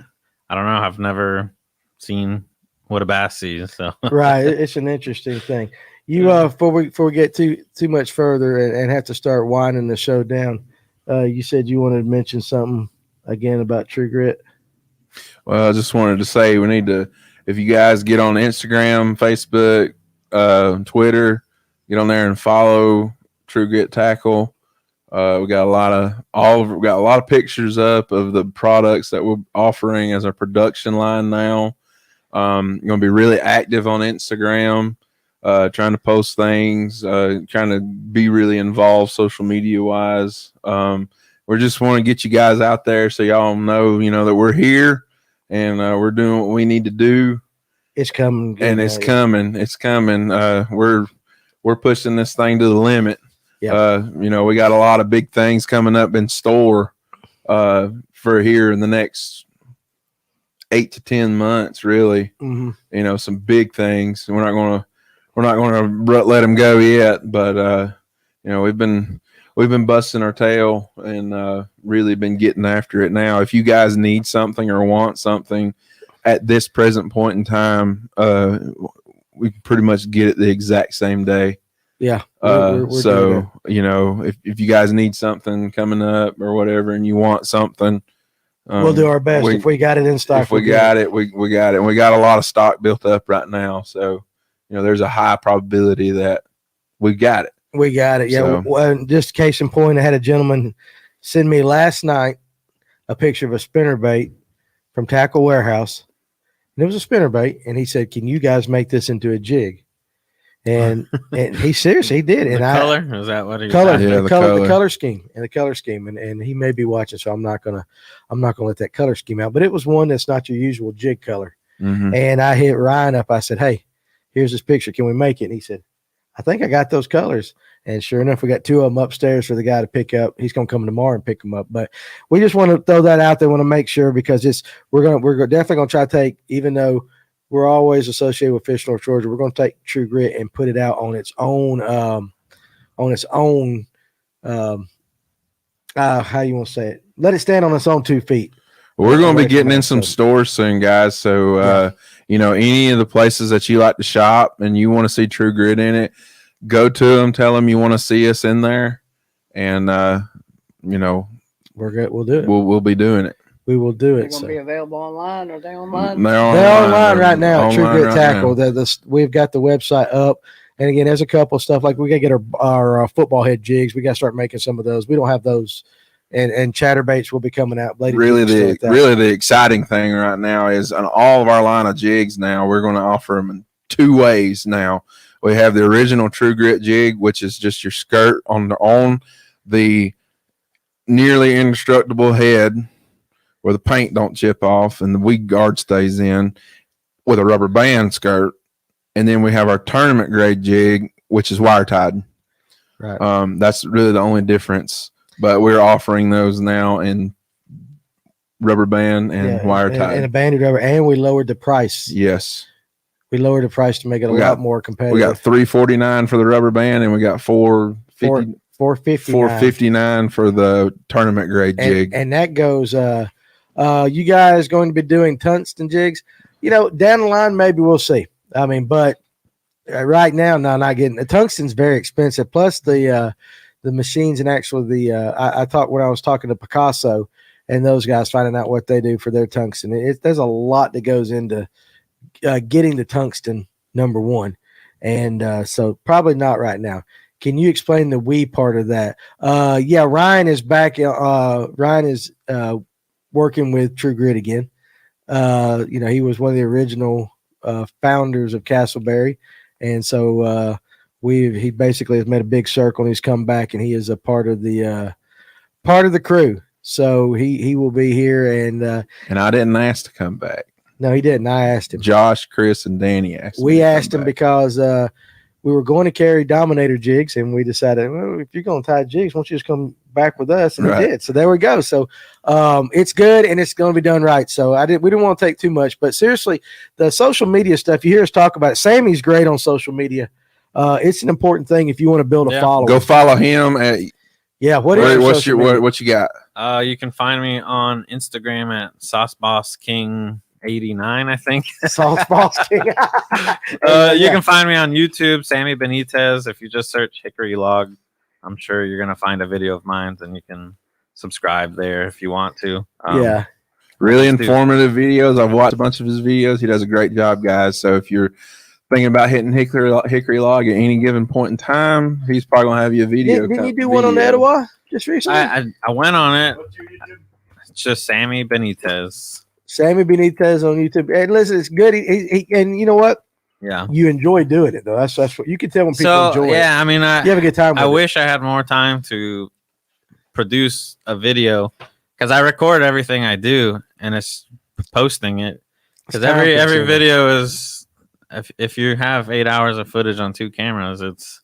I don't know. I've never seen what a bass sees. So right. It's an interesting thing. You before we get too much further and have to start winding the show down, you said you wanted to mention something again about True Grit. Well, I just wanted to say we need to, if you guys get on Instagram, Facebook, Twitter, get on there and follow True Grit Tackle. We got a lot of pictures up of the products that we're offering as our production line now. Going to be really active on Instagram, trying to post things, trying to be really involved social media wise. We just want to get you guys out there so y'all know, that we're here and we're doing what we need to do. It's coming, and it's coming. It's coming. We're pushing this thing to the limit. Yeah. We got a lot of big things coming up in store for here in the next 8 to 10 months, really. Mhm. You know, some big things. We're not gonna let them go yet, but you know, we've been busting our tail and really been getting after it now. If you guys need something or want something at this present point in time, we can pretty much get it the exact same day. Yeah. So, you know, if you guys need something coming up or whatever and you want something, we'll do our best. If we got it in stock, if we got it, we got it. And we got a lot of stock built up right now. So, you know, there's a high probability that we got it. We got it. Yeah. So, well, just case in point, I had a gentleman send me last night a picture of a spinnerbait from Tackle Warehouse. And it was a spinnerbait. And he said, "Can you guys make this into a jig?" And he seriously he did. And color is that what he color, was the color scheme and the color scheme. And he may be watching, so I'm not gonna let that color scheme out. But it was one that's not your usual jig color. mm-hmm. And I hit Ryan up. I said, "Hey, here's this picture. Can we make it?" And he said, "I think I got those colors." And sure enough, we got 2 of them upstairs for the guy to pick up. He's going to come tomorrow and pick them up. But we just want to throw that out there. Want to make sure because we're definitely going to try to take, even though we're always associated with Fish North Georgia, we're going to take True Grit and put it out on its own, how you want to say it? Let it stand on its own 2 feet. We're going to be getting in some stores soon, guys. So, you know, any of the places that you like to shop and you want to see True Grit in it, go to them, tell them you want to see us in there, and you know, we're good. We'll do it. We'll be doing it. We will do They're it. going to be available online. Are they online? They're online right now. Online True Grit right Tackle. now. We've got the website up, and again, there's a couple of stuff like we got to get our football head jigs. We got to start making some of those. We don't have those, and chatterbaits will be coming out. Really, the exciting thing right now is on all of our line of jigs. Now we're going to offer them in 2 ways. Now we have the original True Grit jig, which is just your skirt on the nearly indestructible head where the paint don't chip off and the weed guard stays in with a rubber band skirt. And then we have our tournament grade jig, which is wire tied. Right. That's really the only difference. But we're offering those now in rubber band and wire tied. And a banded rubber. And we lowered the price. Yes. We lowered the price to make it a lot more competitive. We got $349 for the rubber band, and we got $459 for the tournament grade jig. And that goes. You guys going to be doing tungsten jigs? You know, down the line maybe we'll see. I mean, but right now, no, not getting the tungsten's very expensive. Plus the machines and actually I thought when I was talking to Picasso and those guys finding out what they do for their tungsten. There's a lot that goes into getting the tungsten number one, and so probably not right now. Can you explain the we part of that? Yeah, Ryan is back. Ryan is working with True Grit again. You know, he was one of the original founders of Castleberry, and so he basically has made a big circle, and he's come back, and he is a part of the crew. So he will be here, and I didn't ask to come back. No, he didn't. I asked him. Josh, Chris, and Danny asked. We asked him because we were going to carry Dominator jigs, and we decided, well, if you're going to tie jigs, why don't you just come back with us? And he did. So there we go. So it's good, and it's going to be done right. So we didn't want to take too much, but seriously, the social media stuff, you hear us talk about it. Sammy's great on social media. It's an important thing if you want to build a following. Go follow him at. Yeah. What you got? You can find me on Instagram at SauceBossKing89, I think. Sauce Boss King. You can find me on YouTube, Sammy Benitez. If you just search Hickory Log, I'm sure you're gonna find a video of mine, and you can subscribe there if you want to. Yeah. Really informative videos. I've watched a bunch of his videos. He does a great job, guys. So if you're thinking about hitting Hickory Log at any given point in time, he's probably gonna have you a video. Didn't you do one on the Etowah just recently? I went on it. It's just Sammy Benitez. Sammy Benitez on YouTube. And listen, it's good. He and you know what? Yeah. You enjoy doing it though. That's what you can tell when people enjoy it. Yeah, I mean, you have a good time with I it. wish I had more time to produce a video because I record everything I do and it's posting it. Because every video is if you have 8 hours of footage on 2 cameras, it's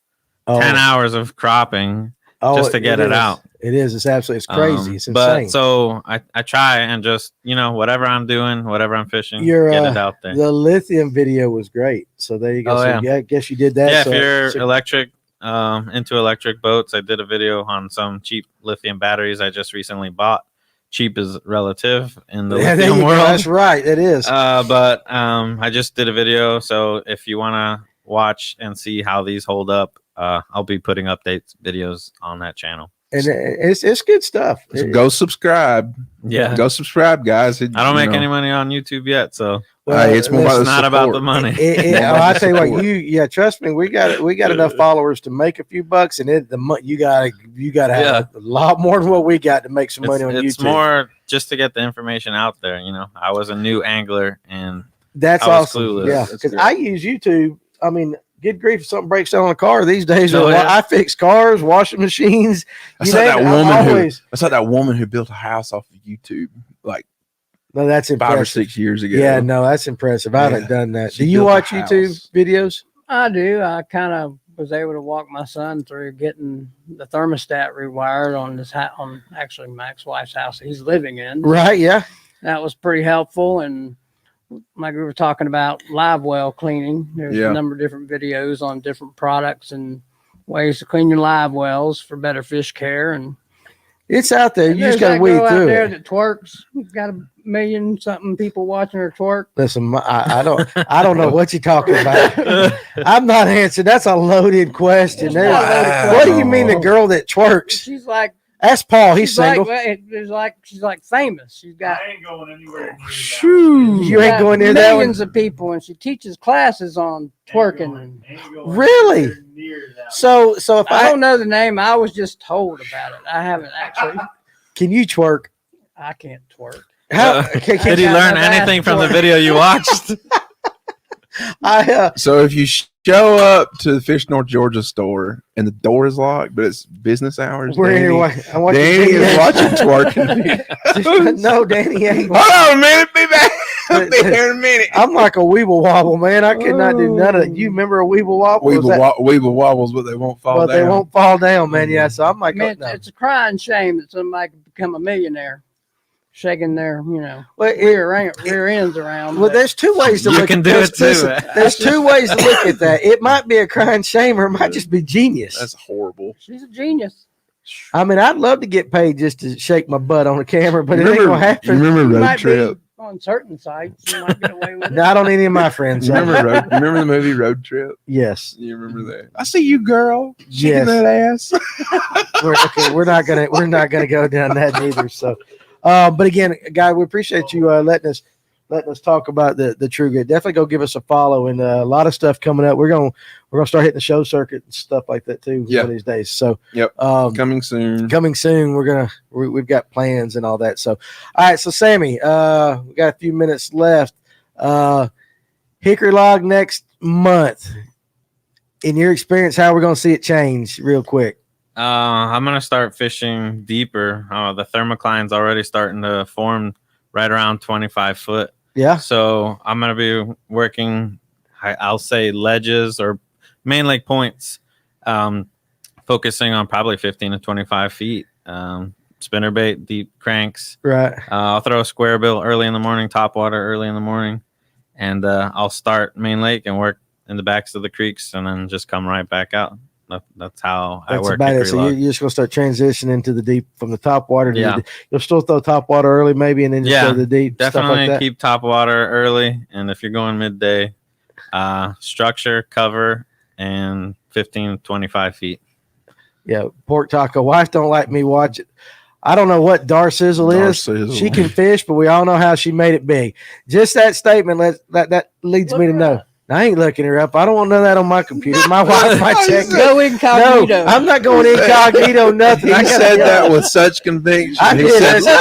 10 hours of cropping just to get it out. It is. It's absolutely. It's crazy. It's but insane. so I try and just whatever I'm doing, whatever I'm fishing, Your, get it out there. The lithium video was great. So there you go. Oh, so yeah. I guess you did that. Yeah, so, if you're so- electric, into electric boats, I did a video on some cheap lithium batteries I just recently bought. Cheap is relative in the yeah, there lithium you go. world. That's right. It is. But I just did a video. So if you want to watch and see how these hold up, I'll be putting updates videos on that channel. And it's good stuff. So go subscribe. Yeah. Go subscribe, guys. I don't make any money on YouTube yet, so it's more about it's the not about support. the money. I tell you what, trust me, we got enough followers to make a few bucks, and you gotta have a lot more than what we got to make some money on YouTube. It's more just to get the information out there. I was a new angler, and that's I was awesome. clueless. Yeah, That's because great. I use YouTube. I mean, good grief, if something breaks down on a car these days. Oh, yeah. I fix cars, washing machines. That's You like name that it, I'm woman always. That's like that woman who built a house off of YouTube like No, that's 5 or impressive. 6 years ago. Yeah, no, that's impressive. I haven't Yeah. done that. She Do you built a watch YouTube house. videos? I do. I kind of was able to walk my son through getting the thermostat rewired on on actually my ex-wife's house he's living in. Right. Yeah. That was pretty helpful. And like we were talking about live well cleaning, there's Yeah. a number of different videos on different products and ways to clean your live wells for better fish care. And It's out there. You just there's got to that weed girl out through there it. that twerks. We've got 1,000,000-something people watching her twerk. Listen, I don't know what you're talking about. I'm not answering. That's a loaded question. Wow. What do you mean the girl that twerks? She's like, Ask Paul. He's she's like, single. well, it's like she's like famous. She's got I ain't going anywhere. near that. Shoo. You ain't got going near that one. millions of people, and she teaches classes on twerking. And Ain't going Really? anywhere near that. So if I I don't know the name. I was just told about it. I haven't actually. can you twerk? I can't twerk. How Did you Yeah, learn I've anything asked from the for it. video you watched? So if you show up to the Fish North Georgia store and the door is locked, but it's business hours, we're here. I'm watching Danny is videos. watching twerking. No, Danny ain't. Hold on a minute, be back. I'll be here in a minute. I'm like a weeble wobble, man. I could not do none of it. You remember a weeble wobble? Was that- Weeble wobbles, but they won't fall but down. they won't fall down, man. Yeah, so I'm like, I mean, no. it's a crying shame that somebody could become a millionaire, shaking their Well, rear ends around. well, but there's two ways to You look can at do this. it too. Listen, there's two ways to look at that. It might be a crying shame, or it might just be genius. That's horrible. she's a genius. I mean, I'd love to get paid just to shake my butt on a camera, but it ain't gonna You happen. remember You Road might Trip? be on certain sites. You might get away with it. Not on any of my friends. You remember the movie Road Trip? Yes. You remember that? I see you, girl. Shaking Yes. that ass. We're not gonna go down that either. So, but again, guy, we appreciate you letting us talk about the True Grit. Definitely go give us a follow, and a lot of stuff coming up. We're gonna start hitting the show circuit and stuff like that too. Yeah. One of these days. So, Yep. Coming soon. coming soon. We've got plans and all that. So, all right. So, Sammy, we got a few minutes left. Hickory Log next month. In your experience, how are we going to see it change real quick? I'm gonna start fishing deeper. The thermocline's already starting to form right around 25 foot. Yeah. So I'm gonna be working. I'll say ledges or mainly points, focusing on probably 15 to 25 feet. Spinnerbait, deep cranks. Right. I'll throw a square bill early in the morning, top water early in the morning, and I'll start main lake and work in the backs of the creeks, and then just come right back out. That's how I That's work. about it. Hickory So Log. you're just going to start transitioning to the deep from the top water. To Yeah. you'll still throw top water early, maybe, and then just go to the deep. Stuff Definitely like that. keep top water early, and if you're going midday, structure, cover, and 15 to 25 feet. Yeah. Pork taco. Wife don't like me watch it. I don't know what Dar Sizzle is. Sizzle. She can fish, but we all know how she made it big. Just that statement that leads me to know. I ain't looking her up. I don't want none of that on my computer. My wife might check me. Go incognito. No, I'm not going incognito. Nothing. He I gotta said go. that with such conviction. I He did. said,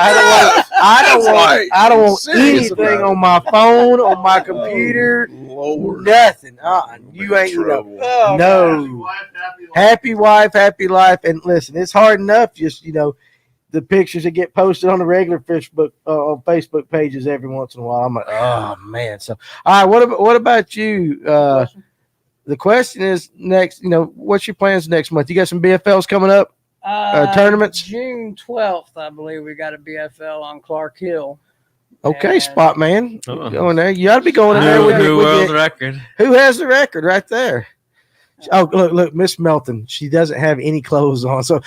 I don't want serious anything about on my phone, on my computer, Lord. nothing. You ain't Trouble. Oh, no. Happy wife, happy life. Happy wife, happy life. And listen, it's hard enough just the pictures that get posted on the regular on Facebook pages every once in a while. I'm like, oh man. So all right, what about you? The question is next, what's your plans next month? You got some BFLs coming up? tournaments? June 12th, I believe we got a BFL on Clark Hill. Okay, And spot man. Oh. Going there. You ought to be going in there New, with new world your, record. who has the record right there? Oh, look, Miss Melton. She doesn't have any clothes on. So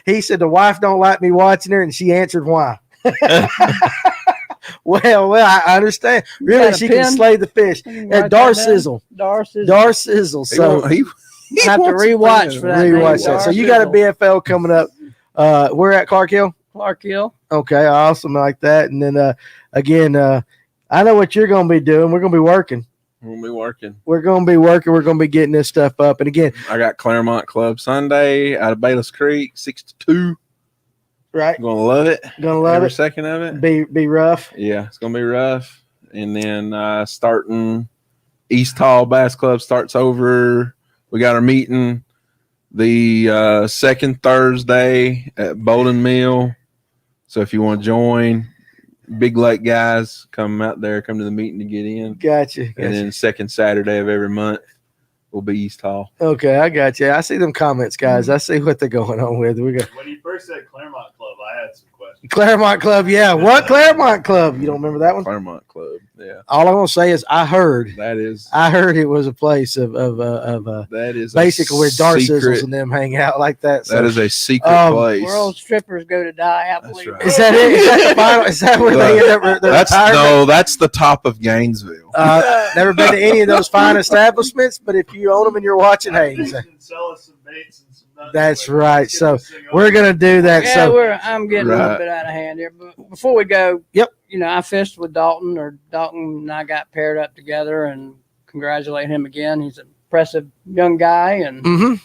he said the wife don't like me watching her, and she answered why. Well, I understand. Really, she can slay the fish. Dar Sizzle. Dar Sizzle. Dar Sizzle. So he I have to rewatch for that. rewatch that. So you got a BFL coming up. We're at Clark Hill. Clark Hill. Okay, awesome, like that. And then again, I know what you're going to be doing. We're going to be working. We'll be working. We're going to be working. We're going to be getting this stuff up. And again, I got Claremont Club Sunday out of Bayless Creek, 6 to 2. Right. Gonna love it. Gonna love every it. second of it. Be rough. Yeah, it's gonna be rough. And then starting East Hall Bass Club starts over. We got our meeting the second Thursday at Bowling Mill. So if you want to join, Big Lake guys, come out there, come to the meeting to get in. Gotcha. And then second Saturday of every month will be East Hall. Okay, I got you. I see them comments, guys. I see what they're going on with. We got When you first said Claremont Club, I had some questions. Claremont Club. Yeah, what Claremont Club? You don't remember that one? Claremont Club. Yeah. All I'm gonna say is I heard it was a place of that is basically where Dar secret, Sizzles and them hang out like that. So. That is a secret place. Where old strippers go to die, I believe. right. Is that it? Is that the final? Is that where they end up? That's the top of Gainesville. Never been to any of those fine establishments, but if you own them and you're watching, hey, Sell us some baits and some nuts. that's right. So we're gonna do that. Yeah, So I'm getting a little bit out of hand here. But before we go, Yep. I fished with Dalton and I got paired up together, and congratulate him again. He's an impressive young guy, and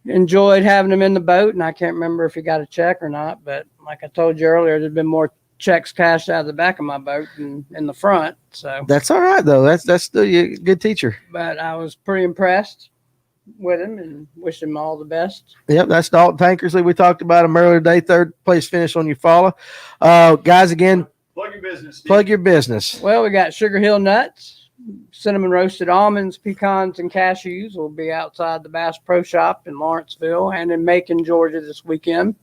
enjoyed having him in the boat. And I can't remember if he got a check or not, but like I told you earlier, there's been more checks cashed out of the back of my boat than in the front. So that's all right though. That's still a good teacher. But I was pretty impressed with him and wish him all the best. Yep, that's Dalton Tankersley. We talked about him earlier today. Third place finish on Eufaula. Guys, again, plug your business. Steve. Plug your business. Well, we got Sugar Hill nuts, cinnamon roasted almonds, pecans, and cashews. Will be outside the Bass Pro Shop in Lawrenceville and in Macon, Georgia this weekend.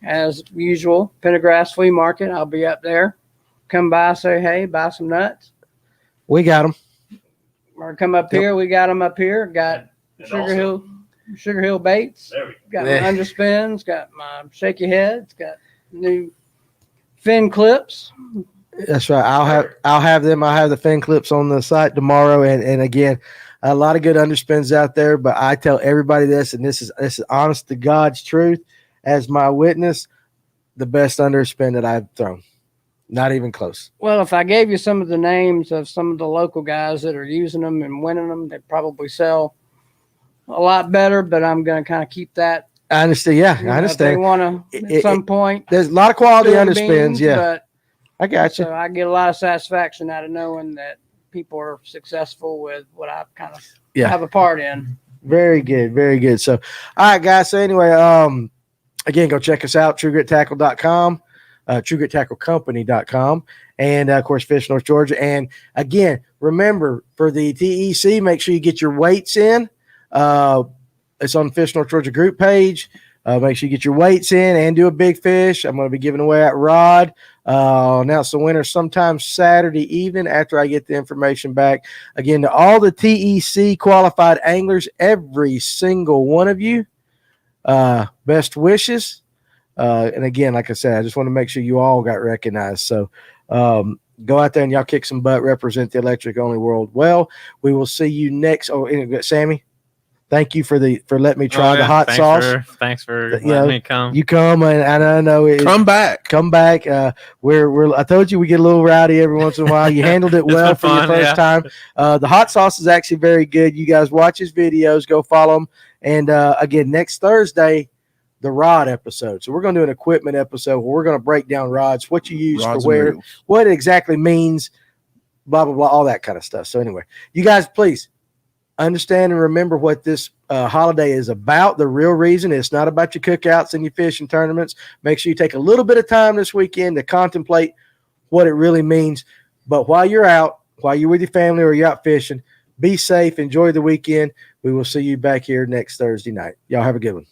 As usual, Pendergrass Flea Market. I'll be up there. Come by, say hey, buy some nuts. We got them. Or come up here. We got them up here. Got Sugar Hill baits. There we go. Got my underspins. Got my shaky heads. Got new fin clips. That's right. I'll have them. I'll have the fin clips on the site tomorrow. And again, a lot of good underspins out there. But I tell everybody this, and this is honest to God's truth. As my witness, the best underspin that I've thrown. Not even close. Well, if I gave you some of the names of some of the local guys that are using them and winning them, they'd probably sell a lot better, but I'm going to kind of keep that. I understand. Yeah, I understand. If they want to, at some point. There's a lot of quality underspins. Beans, yeah. But, I got you. So I get a lot of satisfaction out of knowing that people are successful with what I kind of have a part in. Very good. Very good. So, all right, guys. So anyway, again, go check us out, truegrittackle.com, truegrittacklecompany.com, and, of course, Fish North Georgia. And, again, remember, for the TEC, make sure you get your weights in. It's on the Fish North Georgia group page. Make sure you get your weights in and do a big fish. I'm going to be giving away that rod. Announce the winner sometime Saturday evening after I get the information back. Again, to all the TEC qualified anglers, every single one of you, best wishes. And again, like I said, I just want to make sure you all got recognized. So go out there and y'all kick some butt, represent the electric only world well. We will see you next. Oh, Sammy, thank you for letting me try the hot sauce. Thanks for letting me come. You come, and I know come back. We're I told you we get a little rowdy every once in a while. You handled it well for your first time. The hot sauce is actually very good. You guys watch his videos, go follow him. And again, next Thursday, the rod episode. So we're going to do an equipment episode where we're going to break down rods, what you use for where, what it exactly means, blah, blah, blah, all that kind of stuff. So anyway, you guys, please understand and remember what this holiday is about. The real reason, it's not about your cookouts and your fishing tournaments. Make sure you take a little bit of time this weekend to contemplate what it really means. But while you're out, while you're with your family or you're out fishing, be safe, enjoy the weekend. We will see you back here next Thursday night. Y'all have a good one.